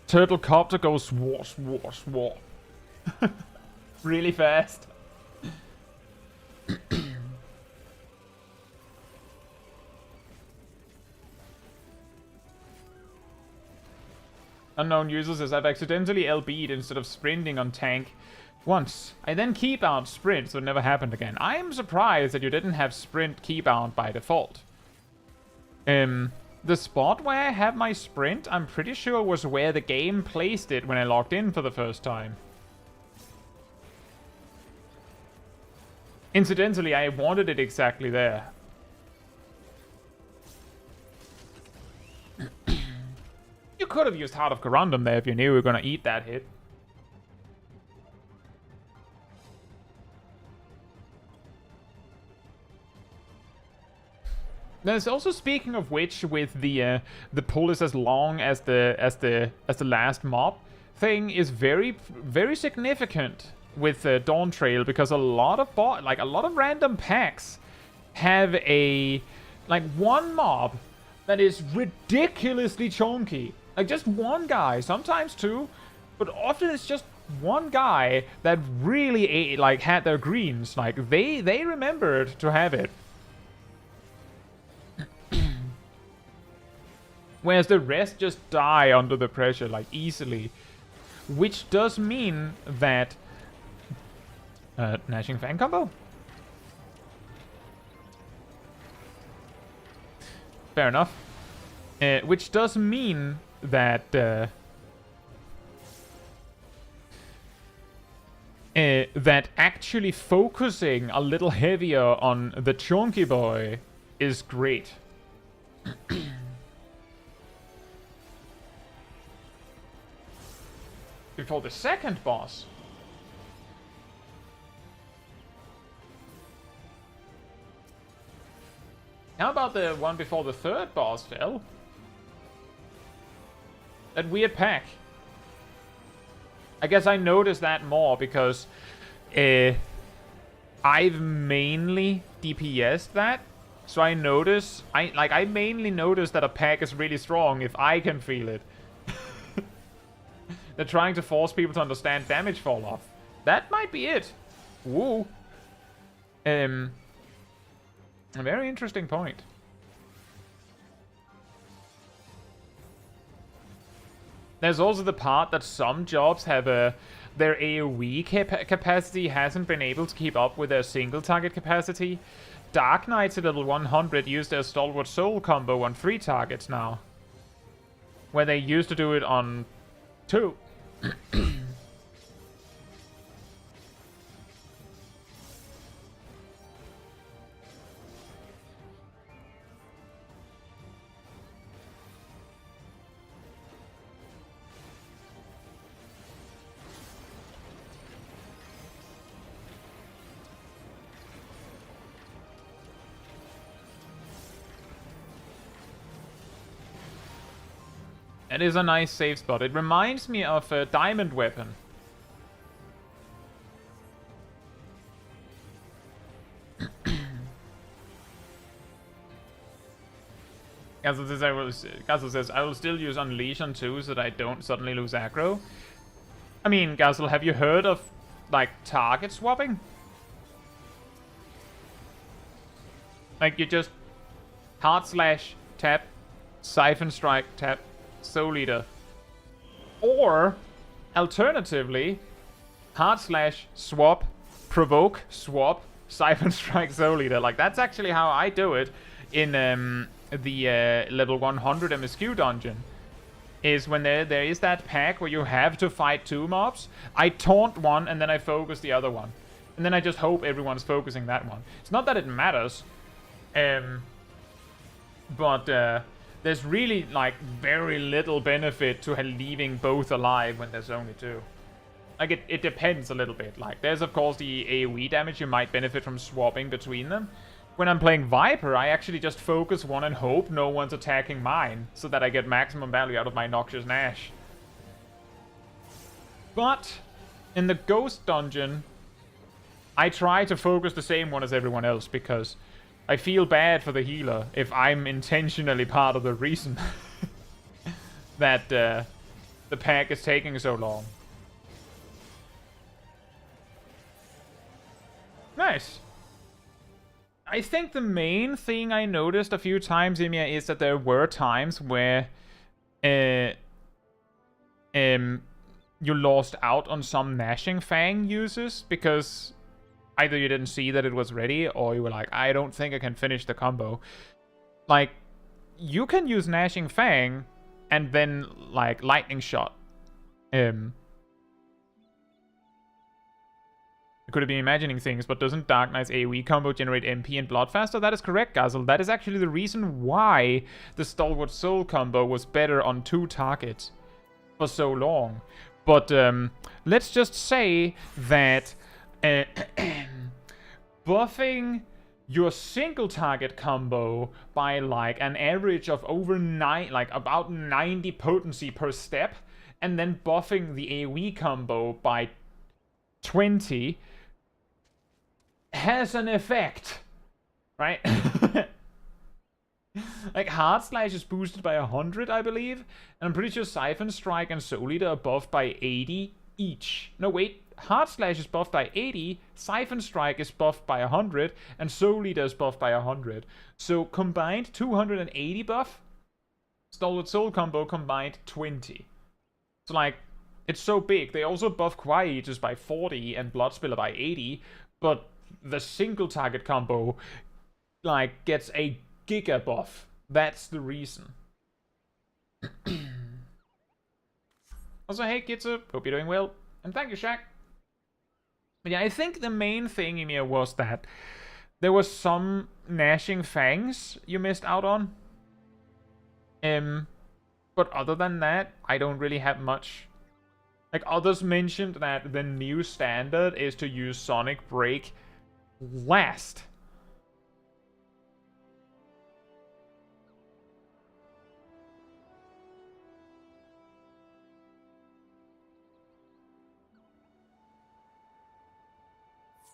Turtle copter goes swar, swar, swar. Really fast. Unknown user says, I've accidentally LB'd instead of sprinting on tank once. I then keybound sprint, so it never happened again. I'm surprised that you didn't have sprint keybound by default. The spot where I have my sprint, I'm pretty sure was where the game placed it when I logged in for the first time. Incidentally, I wanted it exactly there. You could have used Heart of Corundum there if you knew you were going to eat that hit. There's also, speaking of which, with the pull is as long as the last mob thing is very, very significant. with Dawntrail, because a lot of a lot of random packs have a one mob that is ridiculously chunky. Like just one guy, sometimes two, but often it's just one guy that really had their greens. Like they remembered to have it. Whereas the rest just die under the pressure, like easily. Which does mean that Gnashing Fang combo? Fair enough. Which does mean that that actually focusing a little heavier on the chunky boy is great. Before the second boss. How about the one before the third boss, Phil? That weird pack. I guess I noticed that more because I've mainly DPS'd that. So I notice, I mainly notice that a pack is really strong if I can feel it. They're trying to force people to understand damage fall off. That might be it. Woo. A very interesting point. There's also the part that some jobs have their AoE capacity hasn't been able to keep up with their single target capacity. Dark Knights at level 100 use their Stalwart Soul combo on 3 targets now. Where they used to do it on 2. It is a nice safe spot. It reminds me of a diamond weapon. Gazel says, I will still use Unleash on 2 so that I don't suddenly lose aggro. I mean, Gazel, have you heard of, target swapping? You just hard slash, tap, Siphon Strike, tap, Soul Eater. Or, alternatively, hard slash, swap, provoke, swap, Siphon Strike, Soul Eater. That's actually how I do it in the level 100 MSQ dungeon. Is when there is that pack where you have to fight 2 mobs, I taunt one and then I focus the other one. And then I just hope everyone's focusing that one. It's not that it matters, but there's really, very little benefit to leaving both alive when there's only 2. It depends a little bit. There's, of course, the AoE damage you might benefit from swapping between them. When I'm playing Viper, I actually just focus one and hope no one's attacking mine, so that I get maximum value out of my Noxious Nash. But, in the Ghost Dungeon, I try to focus the same one as everyone else, because I feel bad for the healer if I'm intentionally part of the reason that the pack is taking so long. Nice. I think the main thing I noticed a few times, Imia, is that there were times where you lost out on some Gnashing Fang uses because either you didn't see that it was ready, or you were like, I don't think I can finish the combo. You can use Gnashing Fang and then, Lightning Shot. I could have been imagining things, but doesn't Dark Knight's AoE combo generate MP and blood faster? That is correct, Gazel. That is actually the reason why the Stalwart Soul combo was better on 2 targets for so long. But let's just say that buffing your single target combo by an average of over about 90 potency per step, and then buffing the AoE combo by 20 has an effect, right? Like, Hard Slash is boosted by 100, I believe. And I'm pretty sure Siphon Strike and Soul Eater are buffed by 80 each. No, wait. Hard Slash is buffed by 80, Siphon Strike is buffed by 100, and Soul Eater is buffed by 100. So combined 280 buff. Stalwart Soul combo combined 20. So like, it's so big. They also buff Quietus by 40 and Bloodspiller by 80, but the single target combo like gets a giga buff. That's the reason. Also, hey Caetsu, hope you're doing well, and thank you, Shaq. But yeah, I think the main thing in here was that there was some Gnashing Fangs you missed out on. But other than that, I don't really have much. Like, others mentioned that the new standard is to use Sonic Break last.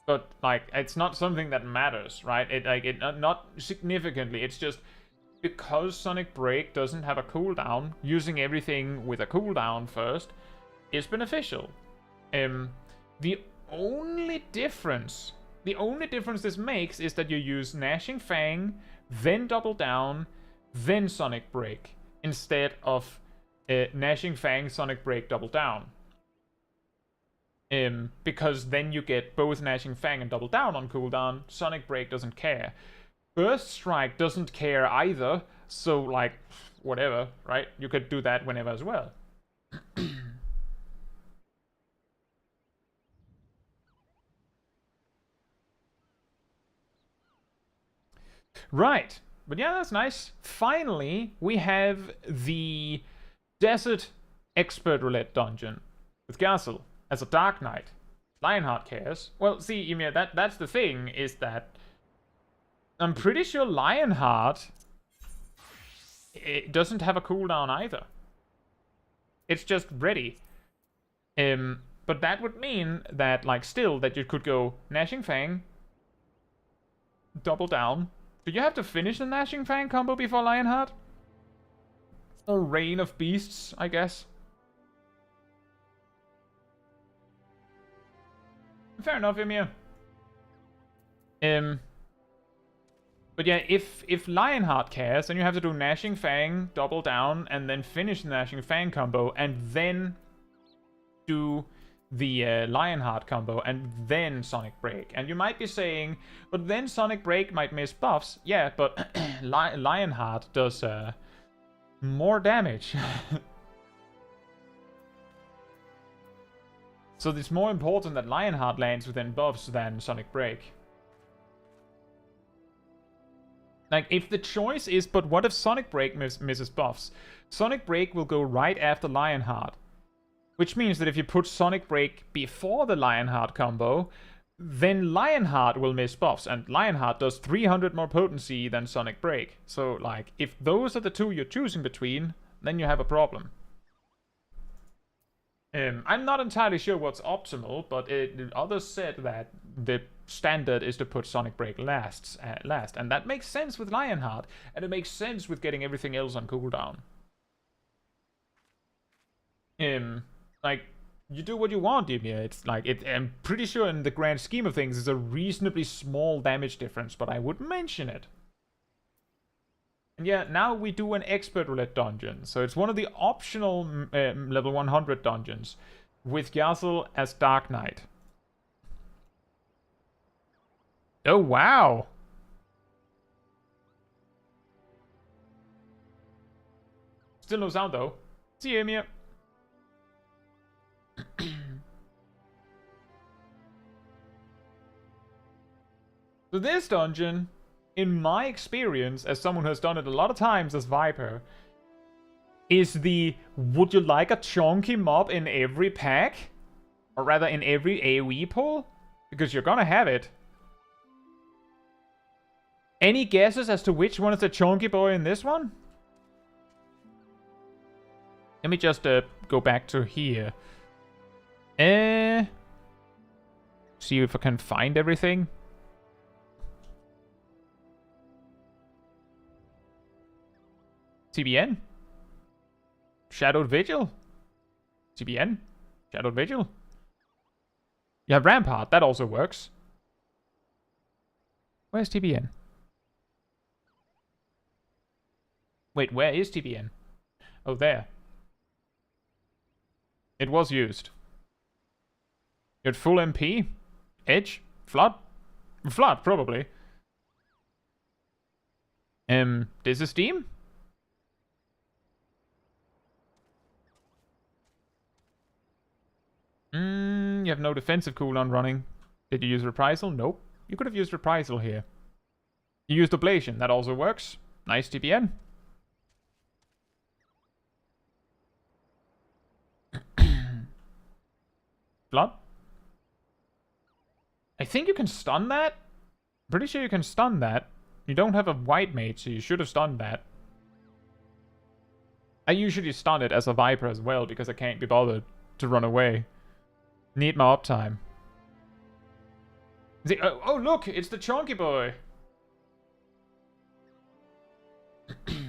But like, it's not something that matters, right? Not significantly. It's just because Sonic Break doesn't have a cooldown, using everything with a cooldown first is beneficial. The only difference this makes is that you use Gnashing Fang, then Double Down, then Sonic Break, instead of Gnashing Fang, Sonic Break, Double Down. Because then you get both Gnashing Fang and Double Down on cooldown. Sonic Break doesn't care. Burst Strike doesn't care either, so like, whatever, right? You could do that whenever as well. Right, but yeah, that's nice. Finally, we have the Desert Expert Roulette dungeon with Gazel as a Dark Knight. Lionheart cares. Well, see, Ymir, that's the thing, is that I'm pretty sure Lionheart, it doesn't have a cooldown either. It's just ready. But that would mean that, like, still, that you could go Gnashing Fang, Double Down. Do you have to finish the Gnashing Fang combo before Lionheart? Or Reign of Beasts, I guess. Fair enough, Ymir. But yeah, if Lionheart cares, then you have to do Gnashing Fang, Double Down, and then finish the Gnashing Fang combo, and then do the Lionheart combo, and then Sonic Break. And you might be saying, but then Sonic Break might miss buffs. Yeah, but Lionheart does more damage. So it's more important that Lionheart lands within buffs than Sonic Break. Like, if the choice is, but what if Sonic Break misses buffs? Sonic Break will go right after Lionheart. Which means that if you put Sonic Break before the Lionheart combo, then Lionheart will miss buffs, and Lionheart does 300 more potency than Sonic Break. So, like, if those are the two you're choosing between, then you have a problem. I'm not entirely sure what's optimal, but others said that the standard is to put Sonic Break last, and that makes sense with Lionheart, and it makes sense with getting everything else on cooldown. Like, you do what you want, Ymir. It's like, I'm pretty sure in the grand scheme of things, it's a reasonably small damage difference, but I would mention it. And yeah, now we do an Expert Roulette dungeon. So it's one of the optional level 100 dungeons with Gazel as Dark Knight. Oh, wow. Still no sound, though. See you, Ymir. So this dungeon, in my experience, as someone who has done it a lot of times as Viper, is the would you like a chunky mob in every pack? Or rather in every AoE pull? Because you're gonna have it. Any guesses as to which one is the chunky boy in this one? Let me just go back to here. See if I can find everything. TBN? Shadowed Vigil? TBN? Shadowed Vigil? You have Rampart, that also works. Where's TBN? Wait, where is TBN? Oh, there. It was used. You had full MP? Edge? Flood? Flood, probably. This is Steam? You have no defensive cooldown running. Did you use Reprisal? Nope. You could have used Reprisal here. You used Oblation. That also works. Nice TPN. Flood? I think you can stun that. I'm pretty sure you can stun that. You don't have a white mage, so you should have stunned that. I usually stun it as a Viper as well, because I can't be bothered to run away. Need my uptime. Oh, look! It's the Chunky Boy! You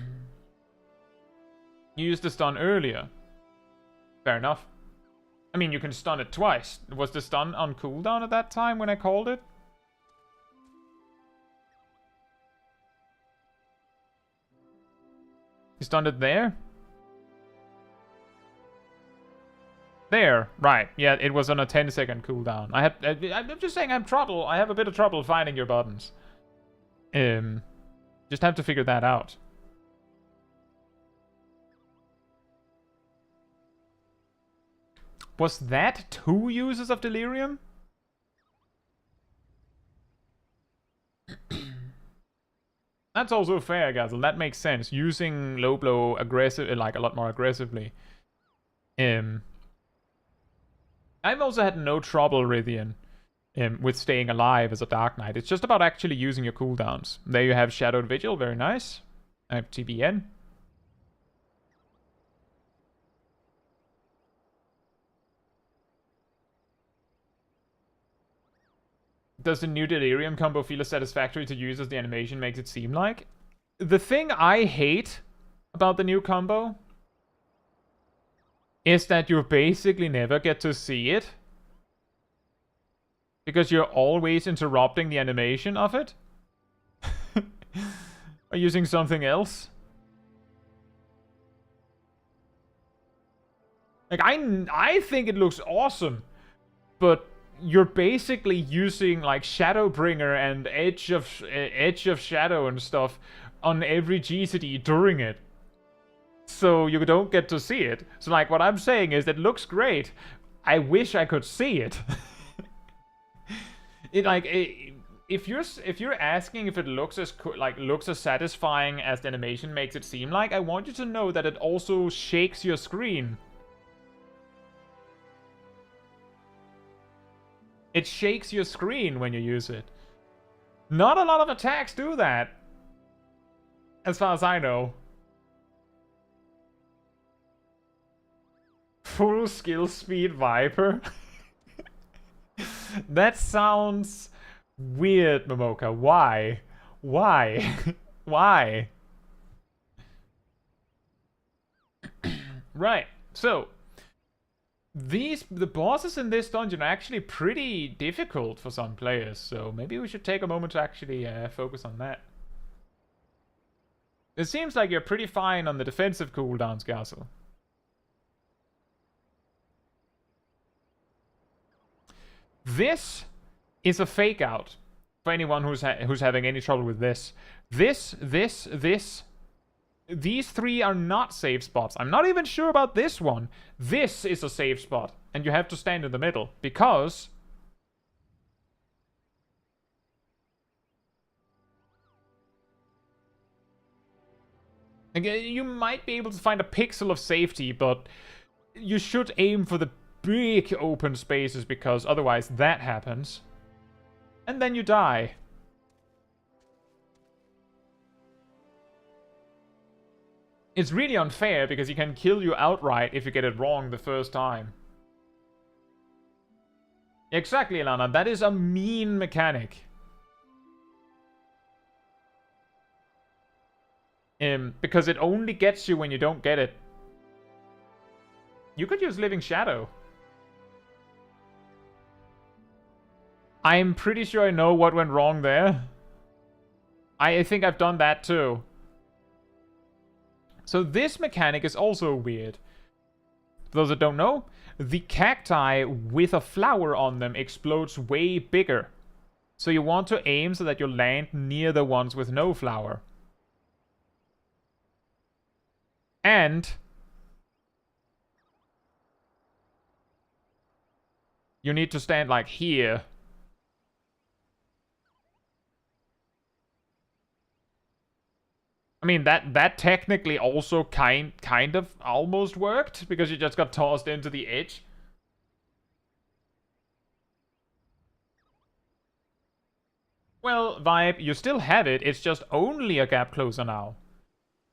used the stun earlier. Fair enough. I mean, you can stun it twice. Was the stun on cooldown at that time when I called it? You stunned it there? There, right. Yeah, it was on a 10-second cooldown. I'm just saying I have a bit of trouble finding your buttons. Just have to figure that out. Was that 2 uses of Delirium? That's also fair, Gazel. That makes sense. Using low blow aggressive, like a lot more aggressively. I've also had no trouble, Rythian, with staying alive as a Dark Knight. It's just about actually using your cooldowns. There you have Shadowed Vigil, very nice. I have TBN. Does the new Delirium combo feel as satisfactory to use as the animation makes it seem like? The thing I hate about the new combo is that you basically never get to see it. Because you're always interrupting the animation of it. Or using something else. Like, I think it looks awesome. But you're basically using, like, Shadowbringer and Edge of Shadow and stuff on every GCD during it. So you don't get to see it. So, like, what I'm saying is it looks great. I wish I could see it. If you're asking if it looks as satisfying as the animation makes it seem like, I want you to know that it also shakes your screen. It shakes your screen when you use it. Not a lot of attacks do that, as far as I know. Full skill speed Viper? That sounds weird, Momoka. Why? Why? Why? Right, so the bosses in this dungeon are actually pretty difficult for some players, so maybe we should take a moment to actually focus on that. It seems like you're pretty fine on the defensive cooldowns, Gazel. This is a fake out for anyone who's having any trouble with this. These 3 are not safe spots. I'm not even sure about this one. This is a safe spot, and you have to stand in the middle because again, you might be able to find a pixel of safety, but you should aim for the big open spaces because otherwise that happens. And then you die. It's really unfair because he can kill you outright if you get it wrong the first time. Exactly, Ilana. That is a mean mechanic. Because it only gets you when you don't get it. You could use Living Shadow. I'm pretty sure I know what went wrong there. I think I've done that too. So this mechanic is also weird. For those that don't know, the cacti with a flower on them explodes way bigger. So you want to aim so that you land near the ones with no flower. And you need to stand like here. I mean, that technically also kind of almost worked, because you just got tossed into the edge. Well, Vibe, you still have it, it's just only a gap closer now.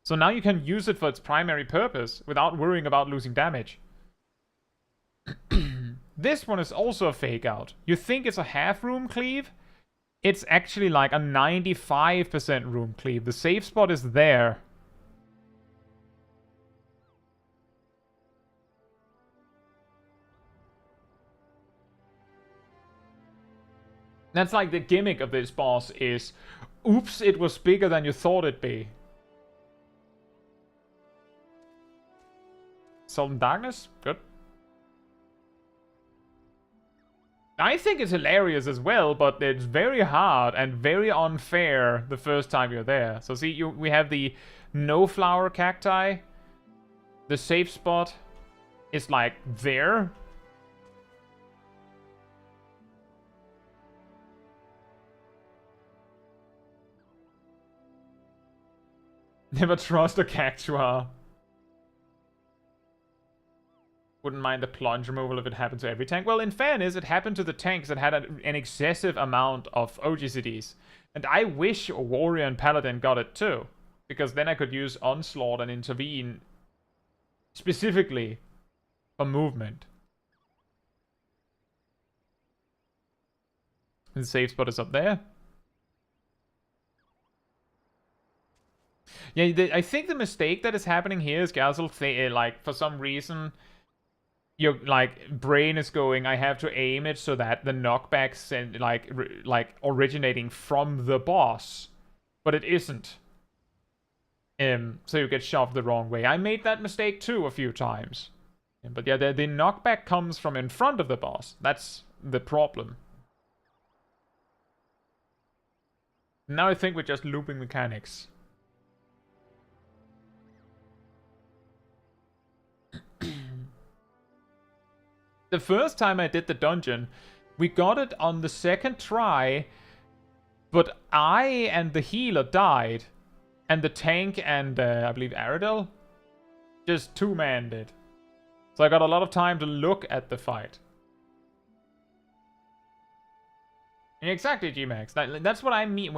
So now you can use it for its primary purpose, without worrying about losing damage. This one is also a fake out. You think it's a half room cleave? It's actually like a 95% room cleave. The safe spot is there. That's like the gimmick of this boss is, oops, it was bigger than you thought it'd be. Salt and Darkness? Good. I think it's hilarious as well, but it's very hard and very unfair the first time you're there. So see, we have the no flower cacti. The safe spot is like there. Never trust a cactua. Wouldn't mind the plunge removal if it happened to every tank. Well, in fairness, it happened to the tanks that had an excessive amount of OGCDs. And I wish Warrior and Paladin got it too. Because then I could use Onslaught and intervene specifically for movement. The safe spot is up there. Yeah, I think the mistake that is happening here is Gazel, like, for some reason, your like brain is going, I have to aim it so that the knockbacks and like originating from the boss, but it isn't. So you get shoved the wrong way. I made that mistake too a few times. But yeah, the knockback comes from in front of the boss. That's the problem. Now I think we're just looping mechanics. The first time I did the dungeon, we got it on the second try, but I and the healer died, and the tank and, I believe, Aradel just two-manned it. So I got a lot of time to look at the fight. Exactly, Gmax. That's what I mean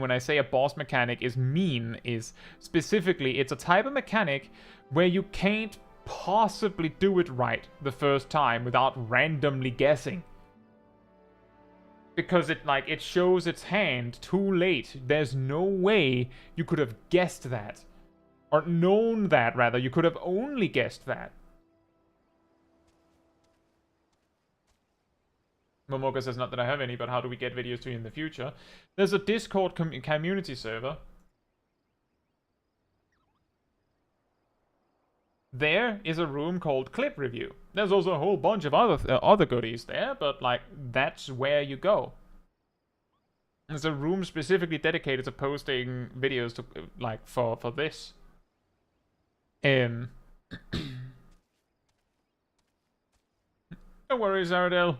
when I say a boss mechanic is mean. Is specifically, it's a type of mechanic where you can't possibly do it right the first time without randomly guessing, because it shows its hand too late. There's no way you could have guessed that, or known that, rather. You could have only guessed that. Momoka says, not that I have any, but how do we get videos to you in the future? There's a Discord community server. There is a room called Clip Review. There's also a whole bunch of other goodies there, but like that's where you go. There's a room specifically dedicated to posting videos to like for this. No worries, Aradel.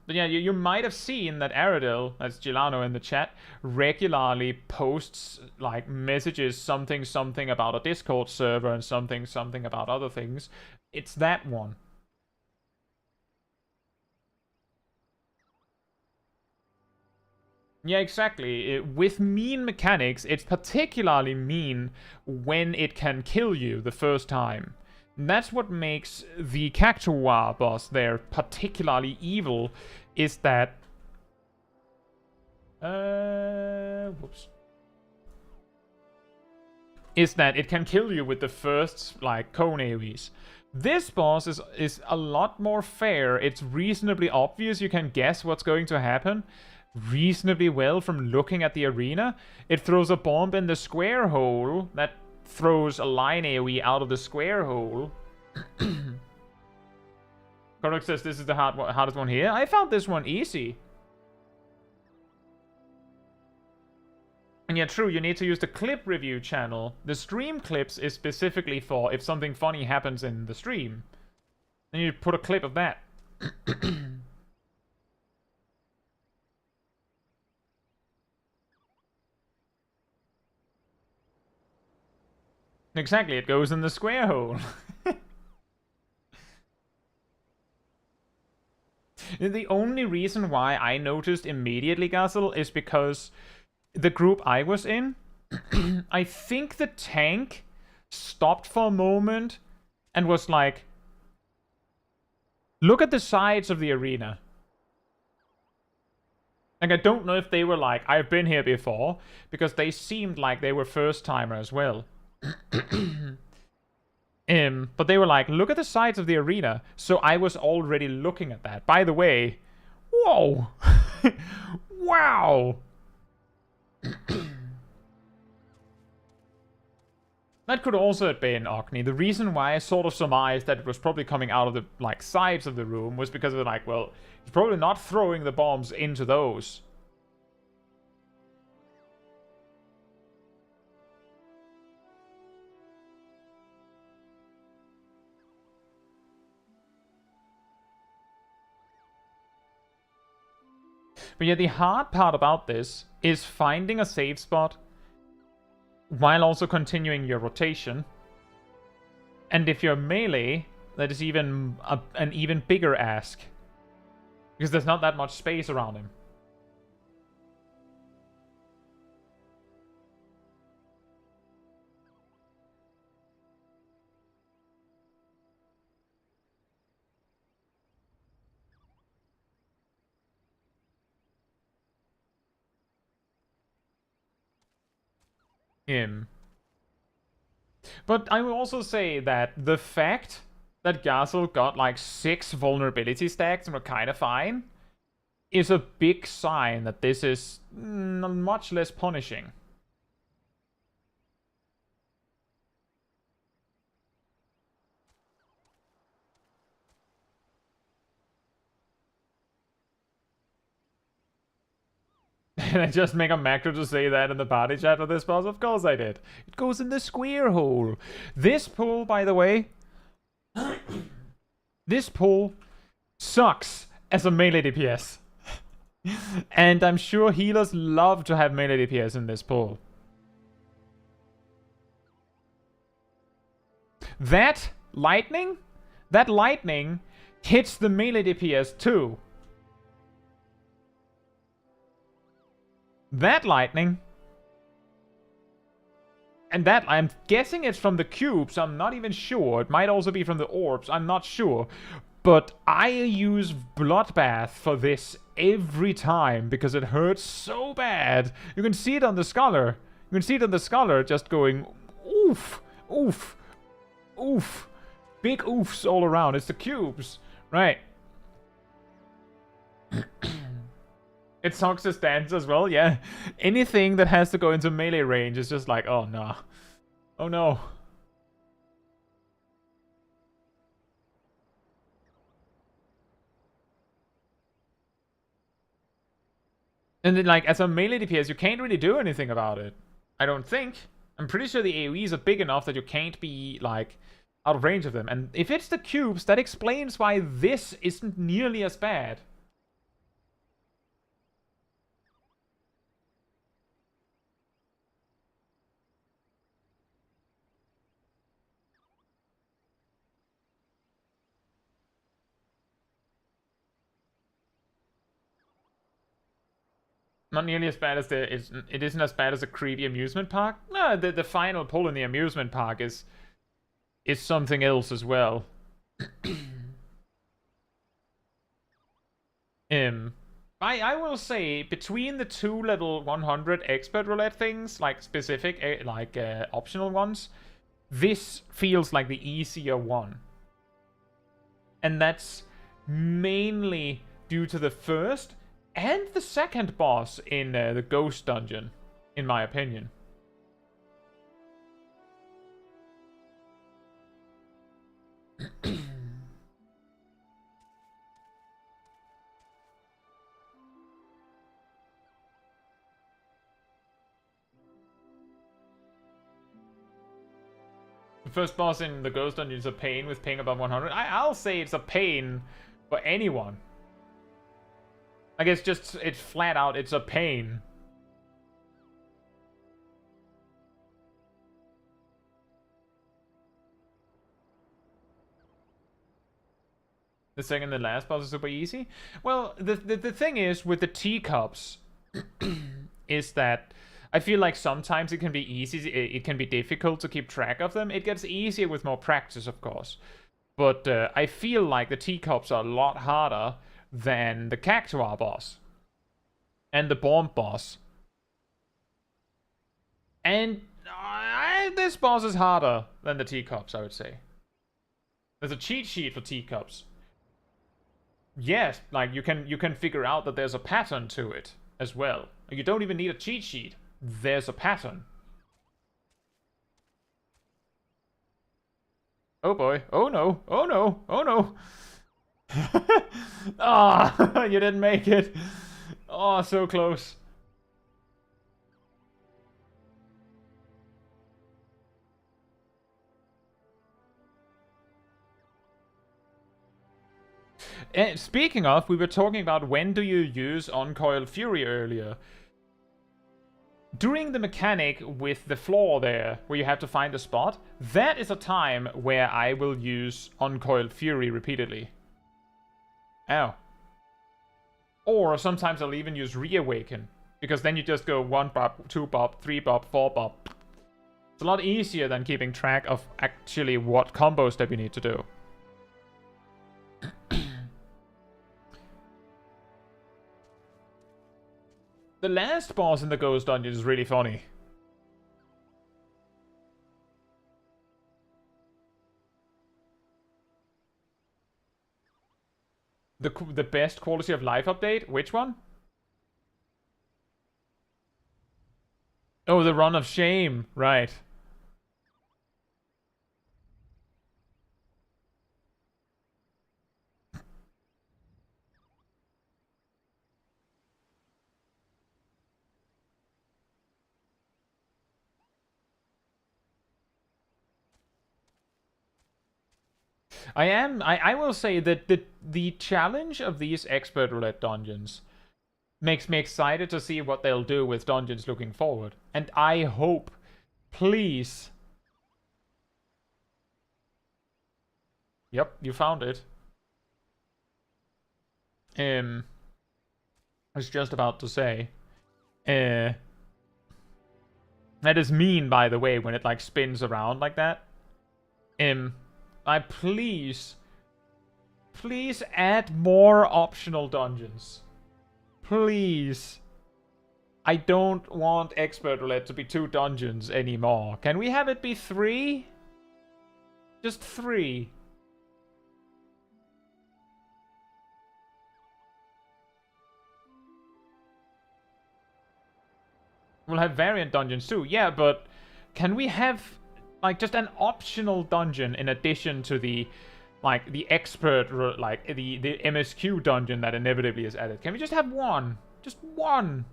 But yeah, you might have seen that Aradel, that's Gilano in the chat, regularly posts like messages, something about a Discord server and something about other things. It's that one. Yeah, exactly. With mean mechanics, it's particularly mean when it can kill you the first time. That's what makes the Cactuar boss there particularly evil, is that... whoops. Is that it can kill you with the first, like, cone AoEs. This boss is a lot more fair. It's reasonably obvious. You can guess what's going to happen reasonably well from looking at the arena. It throws a bomb in the square hole that throws a line AoE out of the square hole. Korok says this is the hardest one here. I found this one easy. And yeah, true, you need to use the clip review channel. The stream clips is specifically for if something funny happens in the stream. Then you put a clip of that. Exactly, it goes in the square hole. The only reason why I noticed immediately, Gazel, is because the group I was in, I think the tank stopped for a moment and was like, look at the sides of the arena. Like, I don't know if they were like, I've been here before, because they seemed like they were first timer as well. But they were like, look at the sides of the arena. So I was already looking at that. By the way, whoa. Wow. That could also have been Ogni. The reason why I sort of surmised that it was probably coming out of the, like, sides of the room was because of, like, well, he's probably not throwing the bombs into those. But yeah, the hard part about this is finding a safe spot while also continuing your rotation. And if you're melee, that is even an even bigger ask. Because there's not that much space around him. But I will also say that the fact that Gazel got like 6 vulnerability stacks and were kind of fine is a big sign that this is much less punishing. Did I just make a macro to say that in the party chat for this boss? Of course I did. It goes in the square hole. This pull, by the way, this pull sucks as a melee DPS. And I'm sure healers love to have melee DPS in this pull. That lightning hits the melee DPS too. That lightning. And that, I'm guessing it's from the cubes, I'm not even sure. It might also be from the orbs, I'm not sure. But I use Bloodbath for this every time because it hurts so bad. You can see it on the scholar. You can see it on the scholar just going oof, oof, oof. Big oofs all around. It's the cubes. Right. It sucks as dance as well, yeah. Anything that has to go into melee range is just like, oh no. Oh no. And then, like, as a melee DPS, you can't really do anything about it. I don't think. I'm pretty sure the AoEs are big enough that you can't be, like, out of range of them. And if it's the cubes, that explains why this isn't nearly as bad. Not nearly as bad as it isn't as bad as a creepy amusement park. No, the final pull in the amusement park is is something else as well. I will say between the two level 100 expert roulette things, like specific, optional ones, this feels like the easier one. And that's mainly due to the first and the second boss in the Ghost Dungeon, in my opinion. The first boss in the Ghost Dungeon is a pain with ping above 100. I'll say it's a pain for anyone. I guess just, it's flat out, it's a pain. The second and last boss is super easy. Well, the thing is with the teacups is that I feel like sometimes it can be easy, it can be difficult to keep track of them. It gets easier with more practice, of course. But I feel like the teacups are a lot harder than the Cactuar boss. And the Bomb boss. And this boss is harder than the teacups, I would say. There's a cheat sheet for teacups. Yes, like you can figure out that there's a pattern to it as well. You don't even need a cheat sheet. There's a pattern. Oh boy. Oh no. Oh no. Oh no. Ah, you didn't make it. Oh, so close. And speaking of, we were talking about when do you use Uncoiled Fury earlier. During the mechanic with the floor there, where you have to find a spot, that is a time where I will use Uncoiled Fury repeatedly. Ow. Or sometimes I'll even use Reawaken, because then you just go 1 bop, 2 bop, 3 bop, 4 bop. It's a lot easier than keeping track of actually what combo step you need to do. The last boss in the Ghost Dungeon is really funny. The best quality of life update? Which one? Oh, the Run of Shame. Right. I will say that the challenge of these expert roulette dungeons makes me excited to see what they'll do with dungeons looking forward. And I hope, please. Yep, you found it. I was just about to say. That is mean, by the way, when it like spins around like that. Please add more optional dungeons. Please. I don't want Expert Roulette to be 2 dungeons anymore. Can we have it be 3? Just 3. We'll have variant dungeons too. Yeah, but can we have like just an optional dungeon in addition to the like the expert like the MSQ dungeon that inevitably is added? Can we just have one? Just one.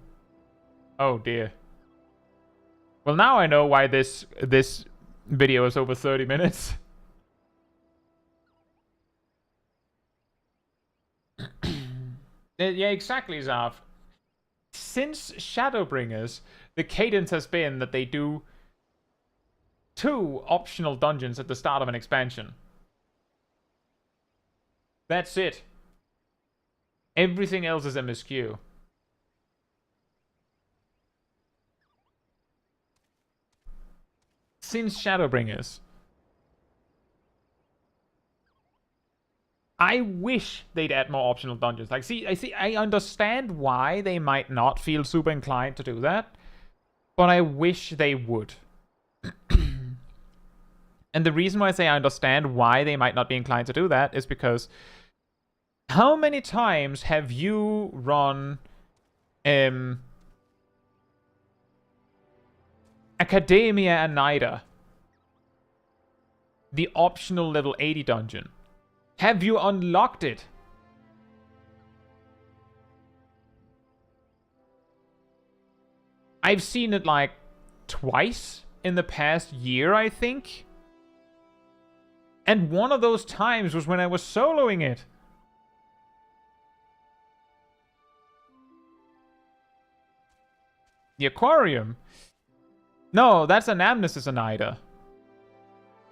Oh dear. Well, now I know why this video is over 30 minutes. Yeah, exactly, Zav. Since Shadowbringers, the cadence has been that they do 2 optional dungeons at the start of an expansion. That's it. Everything else is MSQ. Since Shadowbringers. I wish they'd add more optional dungeons. Like, I understand why they might not feel super inclined to do that, but I wish they would. And the reason why I say I understand why they might not be inclined to do that is because how many times have you run Academia Anida, the optional level 80 dungeon? Have you unlocked it? I've seen it like twice in the past year, I think. And one of those times was when I was soloing it. The aquarium? No, that's Anamnesis Anida.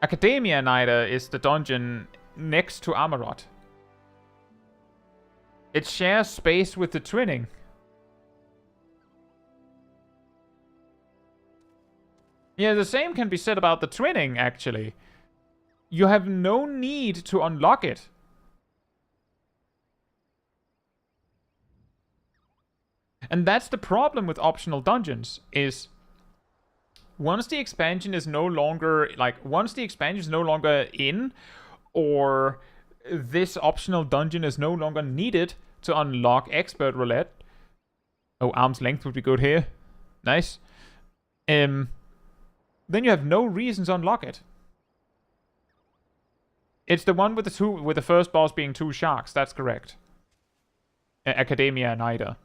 Academia Anida is the dungeon next to Amarot. It shares space with the twinning. Yeah, the same can be said about the twinning, actually. You have no need to unlock it. And that's the problem with optional dungeons, is once the expansion is no longer, like, once the expansion is no longer in, or this optional dungeon is no longer needed to unlock Expert Roulette. Oh, arm's length would be good here. Nice. Then you have no reason to unlock it. It's the one with the first boss being 2 sharks. That's correct. Academia and Ida.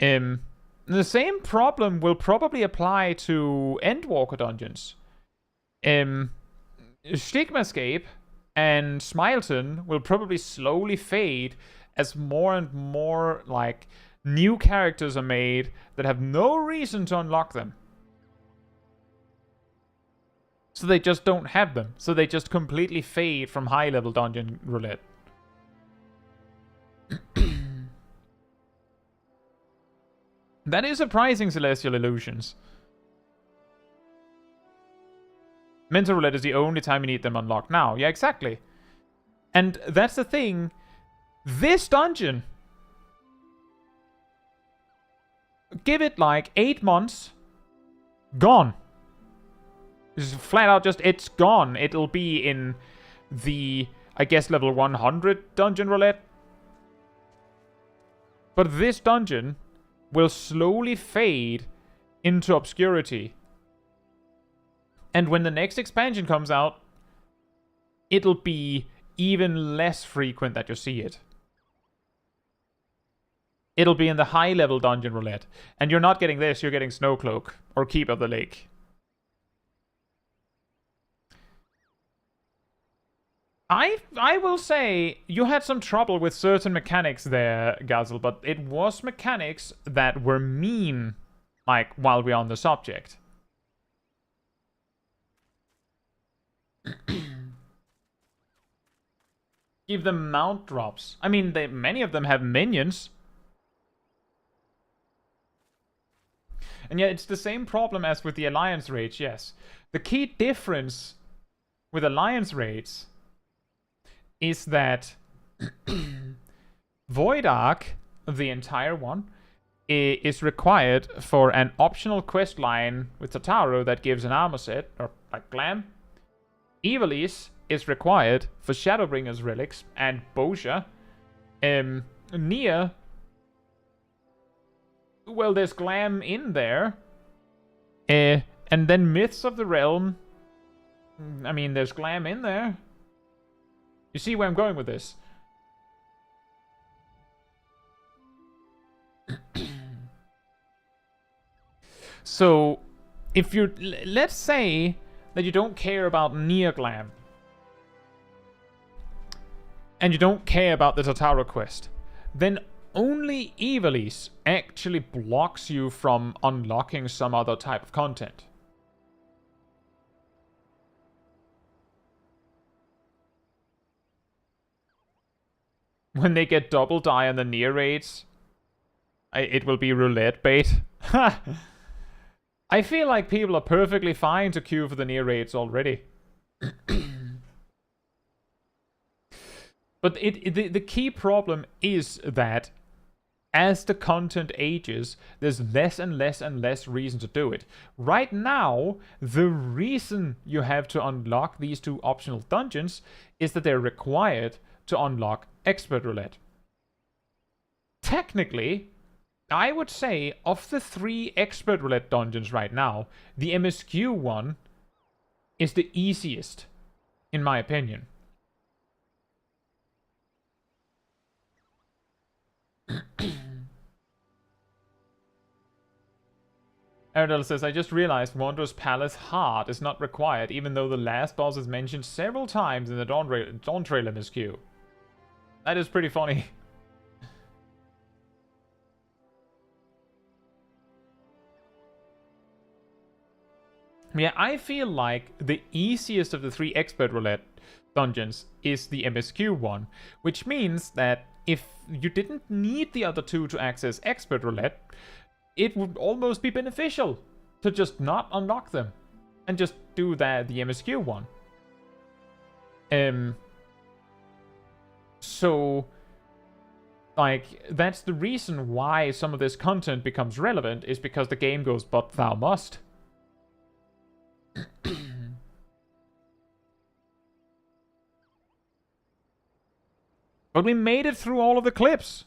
The same problem will probably apply to Endwalker dungeons. Stigmascape and Smileton will probably slowly fade as more and more, like, new characters are made that have no reason to unlock them. So they just don't have them. So they just completely fade from high-level dungeon roulette. That is surprising, Celestial Illusions. Mental Roulette is the only time you need them unlocked now. Yeah, exactly. And that's the thing. This dungeon, give it like 8 months, gone. Just flat out, just, it's gone. It'll be in the, I guess, level 100 dungeon roulette. But this dungeon will slowly fade into obscurity. And when the next expansion comes out, it'll be even less frequent that you see it. It'll be in the high-level dungeon roulette. And you're not getting this, you're getting Snowcloak or Keep of the Lake. I will say, you had some trouble with certain mechanics there, Gazel, but it was mechanics that were mean, like, while we're on the subject. Give them mount drops. I mean, many of them have minions. And yeah, it's the same problem as with the Alliance raids, yes. The key difference with Alliance raids is that Void Arc, the entire one, is required for an optional quest line with Totaro that gives an armor set, or like glam. Evilise is required for Shadowbringer's relics and Bosha. Nia, well, there's glam in there. And then Myths of the Realm, I mean, there's glam in there. You see where I'm going with this? So, if you, let's say that you don't care about Nia Glam, and you don't care about the Totaro quest, then only Evilise actually blocks you from unlocking some other type of content. When they get double die on the Nia raids, it will be roulette bait. I feel like people are perfectly fine to queue for the Nia raids already. But the key problem is that as the content ages, there's less and less and less reason to do it. Right now, the reason you have to unlock these 2 optional dungeons is that they're required to unlock Expert Roulette. Technically, I would say of the 3 Expert Roulette dungeons right now, the MSQ one is the easiest, in my opinion. Aradel says, I just realized Wanderer's Palace Heart is not required, even though the last boss is mentioned several times in the Dawntrail MSQ. That is pretty funny. Yeah, I feel like the easiest of the 3 Expert Roulette dungeons is the MSQ one, which means that if you didn't need the other 2 to access Expert Roulette, it would almost be beneficial to just not unlock them and just do the MSQ one. So, like, that's the reason why some of this content becomes relevant, is because the game goes, but thou must. But we made it through all of the clips.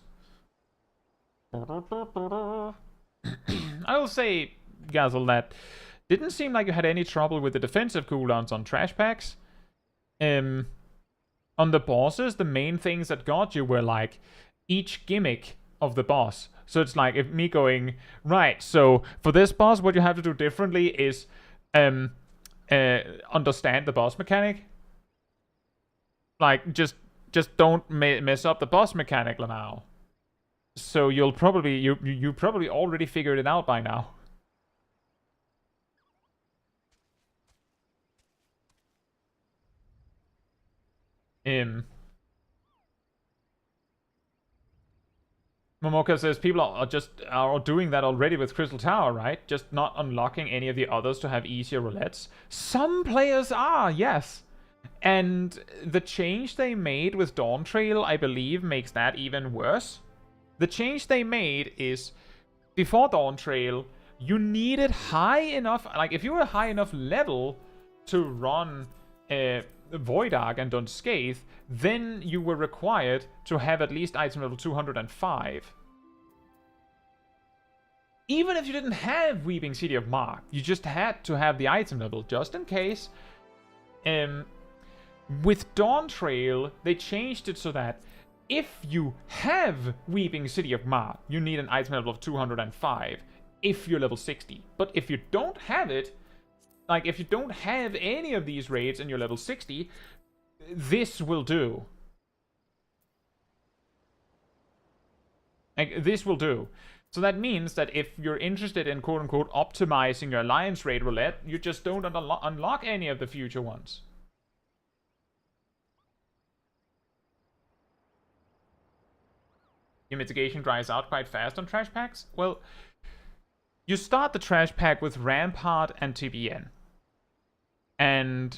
I will say, Gazel, that didn't seem like you had any trouble with the defensive cooldowns on trash packs. On the bosses, the main things that got you were like each gimmick of the boss. So it's like if me going, right, so for this boss, what you have to do differently is understand the boss mechanic. Like, just don't mess up the boss mechanic now. So you'll probably you probably already figured it out by now. Momoka says people are doing that already with Crystal Tower, right? Just not unlocking any of the others to have easier roulettes. Some players are, yes. And the change they made with Dawntrail, I believe, makes that even worse. The change they made is, before Dawntrail, you needed high enough, like if you were a high enough level to run Void Arc and Unscathed, then you were required to have at least item level 205. Even if you didn't have Weeping City of Mark, you just had to have the item level, just in case. With Dawntrail, they changed it so that if you have Weeping City of Mark, you need an item level of 205 if you're level 60. But if you don't have it, like if you don't have any of these raids and you're level 60, this will do. Like, this will do. So that means that if you're interested in quote-unquote optimizing your Alliance raid roulette, you just don't unlock any of the future ones. Your mitigation dries out quite fast on trash packs? Well, you start the trash pack with Rampart and TBN. And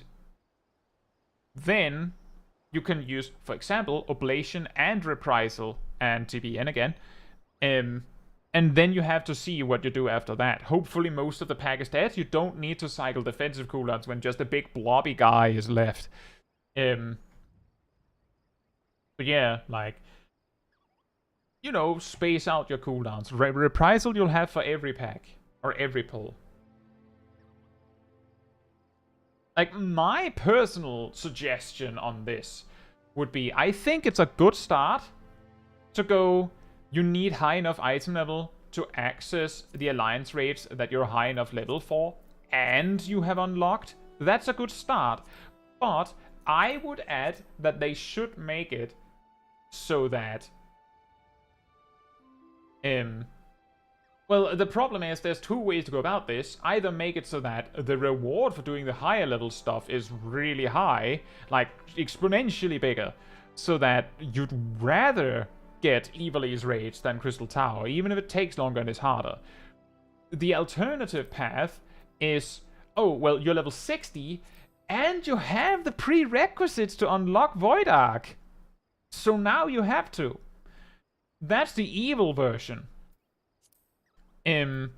then you can use, for example, Oblation and Reprisal and TBN again. And then you have to see what you do after that. Hopefully most of the pack is dead. You don't need to cycle defensive cooldowns when just a big blobby guy is left. But yeah, like, you know, space out your cooldowns. Reprisal you'll have for every pack. Or every pull. Like, my personal suggestion on this would be, I think it's a good start to go, you need high enough item level to access the Alliance raids that you're high enough level for, and you have unlocked. That's a good start. But I would add that they should make it so that well, the problem is there's two ways to go about this. Either make it so that the reward for doing the higher level stuff is really high, like exponentially bigger, so that you'd rather get Ivali's raids than Crystal Tower, even if it takes longer and is harder. The alternative path is, oh, well, you're level 60, and you have the prerequisites to unlock Void Arc. So now you have to. That's the evil version. The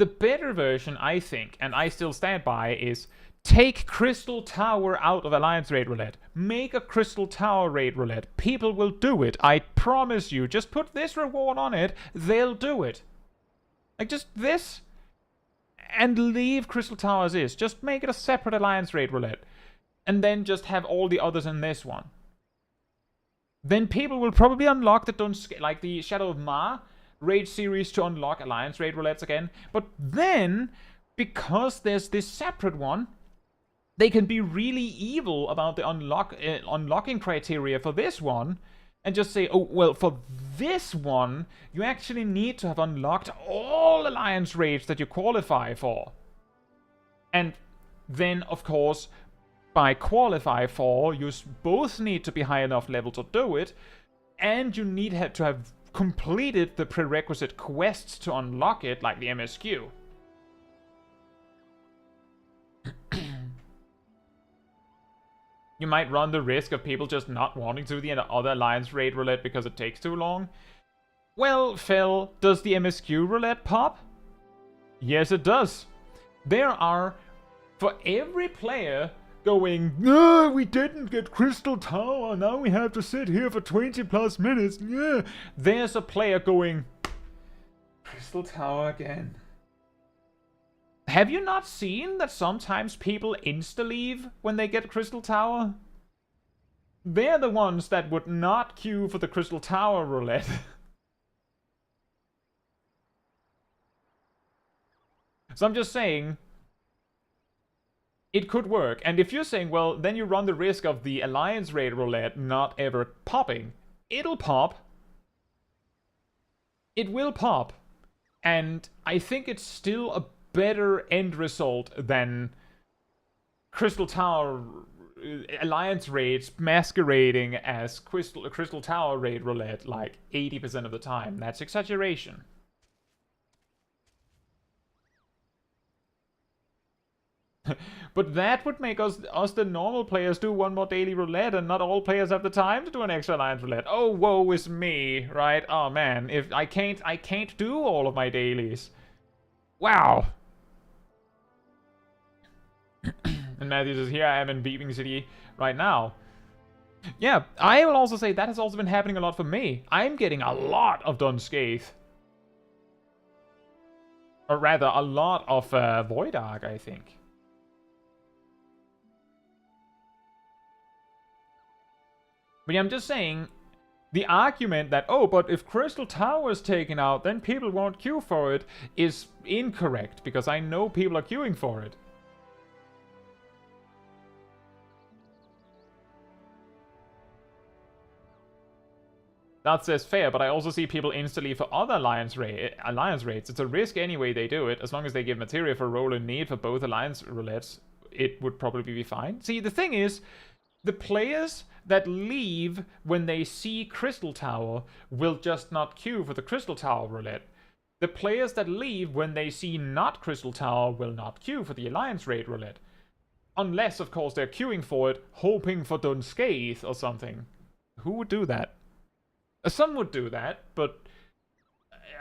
better version, I think, and I still stand by, is take Crystal Tower out of Alliance Raid Roulette. Make a Crystal Tower Raid Roulette. People will do it. I promise you. Just put this reward on it. They'll do it. Like, just this. And leave Crystal Tower as is. Just make it a separate Alliance Raid Roulette. And then just have all the others in this one. Then people will probably unlock like the Shadow of Ma raid series to unlock Alliance Raid Roulettes again. But then, because there's this separate one, they can be really evil about the unlocking criteria for this one. And just say, oh, well, for this one, you actually need to have unlocked all Alliance raids that you qualify for. And then, of course, by qualify for, you both need to be high enough level to do it, and you need to have completed the prerequisite quests to unlock it, like the MSQ. You might run the risk of people just not wanting to do the other Alliance Raid Roulette because it takes too long. Well, Phil, does the MSQ roulette pop? Yes, it does. There are, for every player going, no, we didn't get Crystal Tower, now we have to sit here for 20 plus minutes, yeah. There's a player going, Crystal Tower again. Have you not seen that sometimes people insta-leave when they get Crystal Tower? They're the ones that would not queue for the Crystal Tower roulette. So I'm just saying, it could work. And if you're saying, well, then you run the risk of the Alliance Raid Roulette not ever popping. It'll pop. It will pop. And I think it's still a better end result than Crystal Tower Alliance raids masquerading as Crystal Tower Raid Roulette like 80% of the time. That's exaggeration. But that would make us the normal players do one more daily roulette, and not all players have the time to do an extra Alliance roulette. Oh, woe is me, right? Oh man, if I can't do all of my dailies. Wow. And Matthew says, here I am in Beeping City right now. Yeah, I will also say that has also been happening a lot for me. I'm getting a lot of Done Scathe. Or rather, a lot of Void Arc, I think. But yeah, I'm just saying, the argument that, oh, but if Crystal Tower is taken out, then people won't queue for it, is incorrect, because I know people are queuing for it. That says fair, but I also see people instantly for other Alliance raids. It's a risk anyway they do it. As long as they give material for roll and need for both Alliance roulettes, it would probably be fine. See, the thing is, the players that leave when they see Crystal Tower will just not queue for the Crystal Tower roulette. The players that leave when they see not Crystal Tower will not queue for the Alliance Raid roulette. Unless, of course, they're queuing for it, hoping for Done Scathe or something. Who would do that? Some would do that, but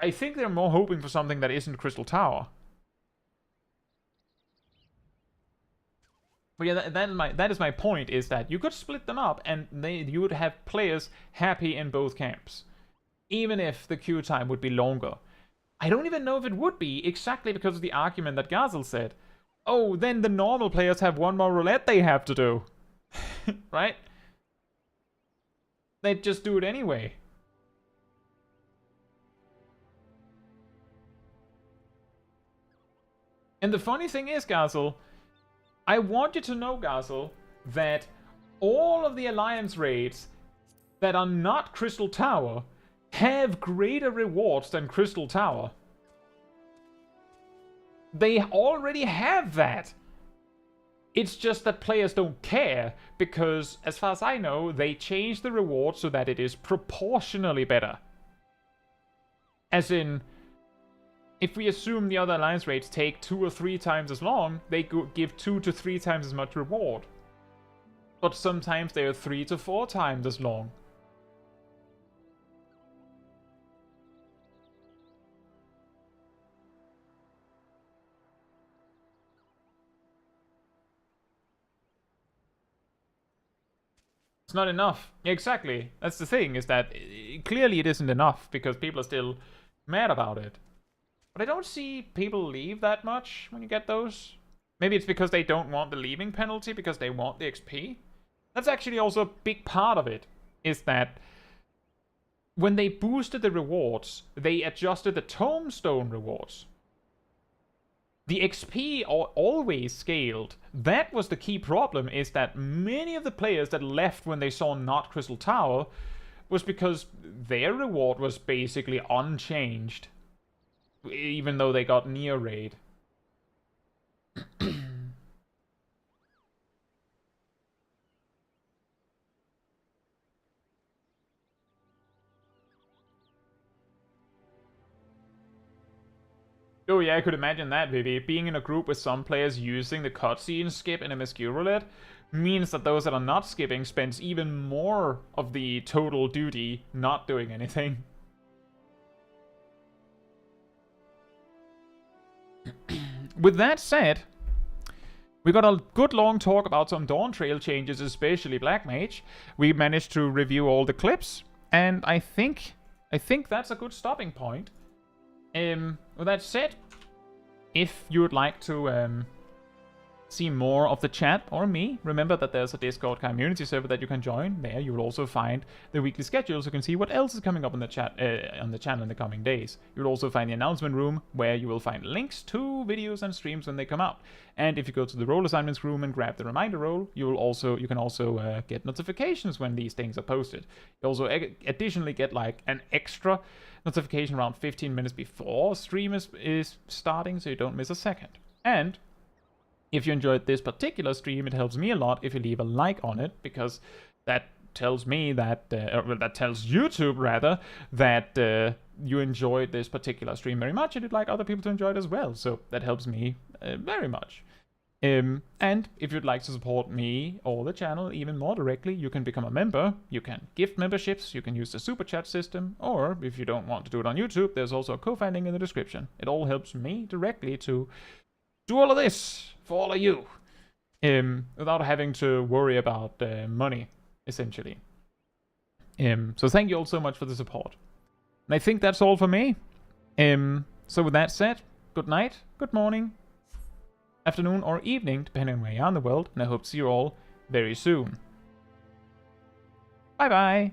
I think they're more hoping for something that isn't Crystal Tower. But yeah, that is my point, is that you could split them up and you would have players happy in both camps. Even if the queue time would be longer. I don't even know if it would be, exactly because of the argument that Gazel said. Oh, then the normal players have one more roulette they have to do. Right? They'd just do it anyway. And the funny thing is, Gazel, I want you to know, Gazel, that all of the Alliance raids that are not Crystal Tower have greater rewards than Crystal Tower. They already have that. It's just that players don't care, because, as far as I know, they changed the reward so that it is proportionally better. As in, if we assume the other Alliance raids take 2 or 3 times as long, they give 2 to 3 times as much reward. But sometimes they are 3 to 4 times as long. It's not enough. Exactly. That's the thing, is that clearly it isn't enough because people are still mad about it. But I don't see people leave that much when you get those. Maybe it's because they don't want the leaving penalty because they want the XP. That's actually also a big part of it, is that when they boosted the rewards, they adjusted the tombstone rewards. The XP always scaled. That was the key problem, is that many of the players that left when they saw not Crystal Tower was because their reward was basically unchanged, even though they got near raid. Oh yeah, I could imagine that, Vivi. Being in a group with some players using the cutscene skip in MSQ roulette means that those that are not skipping spends even more of the total duty not doing anything. With that said, we got a good long talk about some Dawntrail changes, especially Black Mage. We managed to review all the clips, and I think that's a good stopping point. With that said, if you would like to see more of the chat or me, remember that there's a Discord community server that you can join. There you will also find the weekly schedule, so you can see what else is coming up on the chat on the channel in the coming days. You'll also find the announcement room, where you will find links to videos and streams when they come out. And if you go to the role assignments room and grab the reminder role, you can also get notifications when these things are posted. You also additionally get like an extra notification around 15 minutes before stream is starting, so you don't miss a second. And if you enjoyed this particular stream, it helps me a lot if you leave a like on it, because that tells me that, that tells YouTube rather, that you enjoyed this particular stream very much and you'd like other people to enjoy it as well. So that helps me very much. And if you'd like to support me or the channel even more directly, you can become a member. You can gift memberships, you can use the super chat system, or if you don't want to do it on YouTube, there's also a Ko-Fi link in the description. It all helps me directly to do all of this for all of you, without having to worry about money, essentially. So thank you all so much for the support. And I think that's all for me. So with that said, good night, good morning, afternoon, or evening, depending on where you are in the world, and I hope to see you all very soon. Bye bye!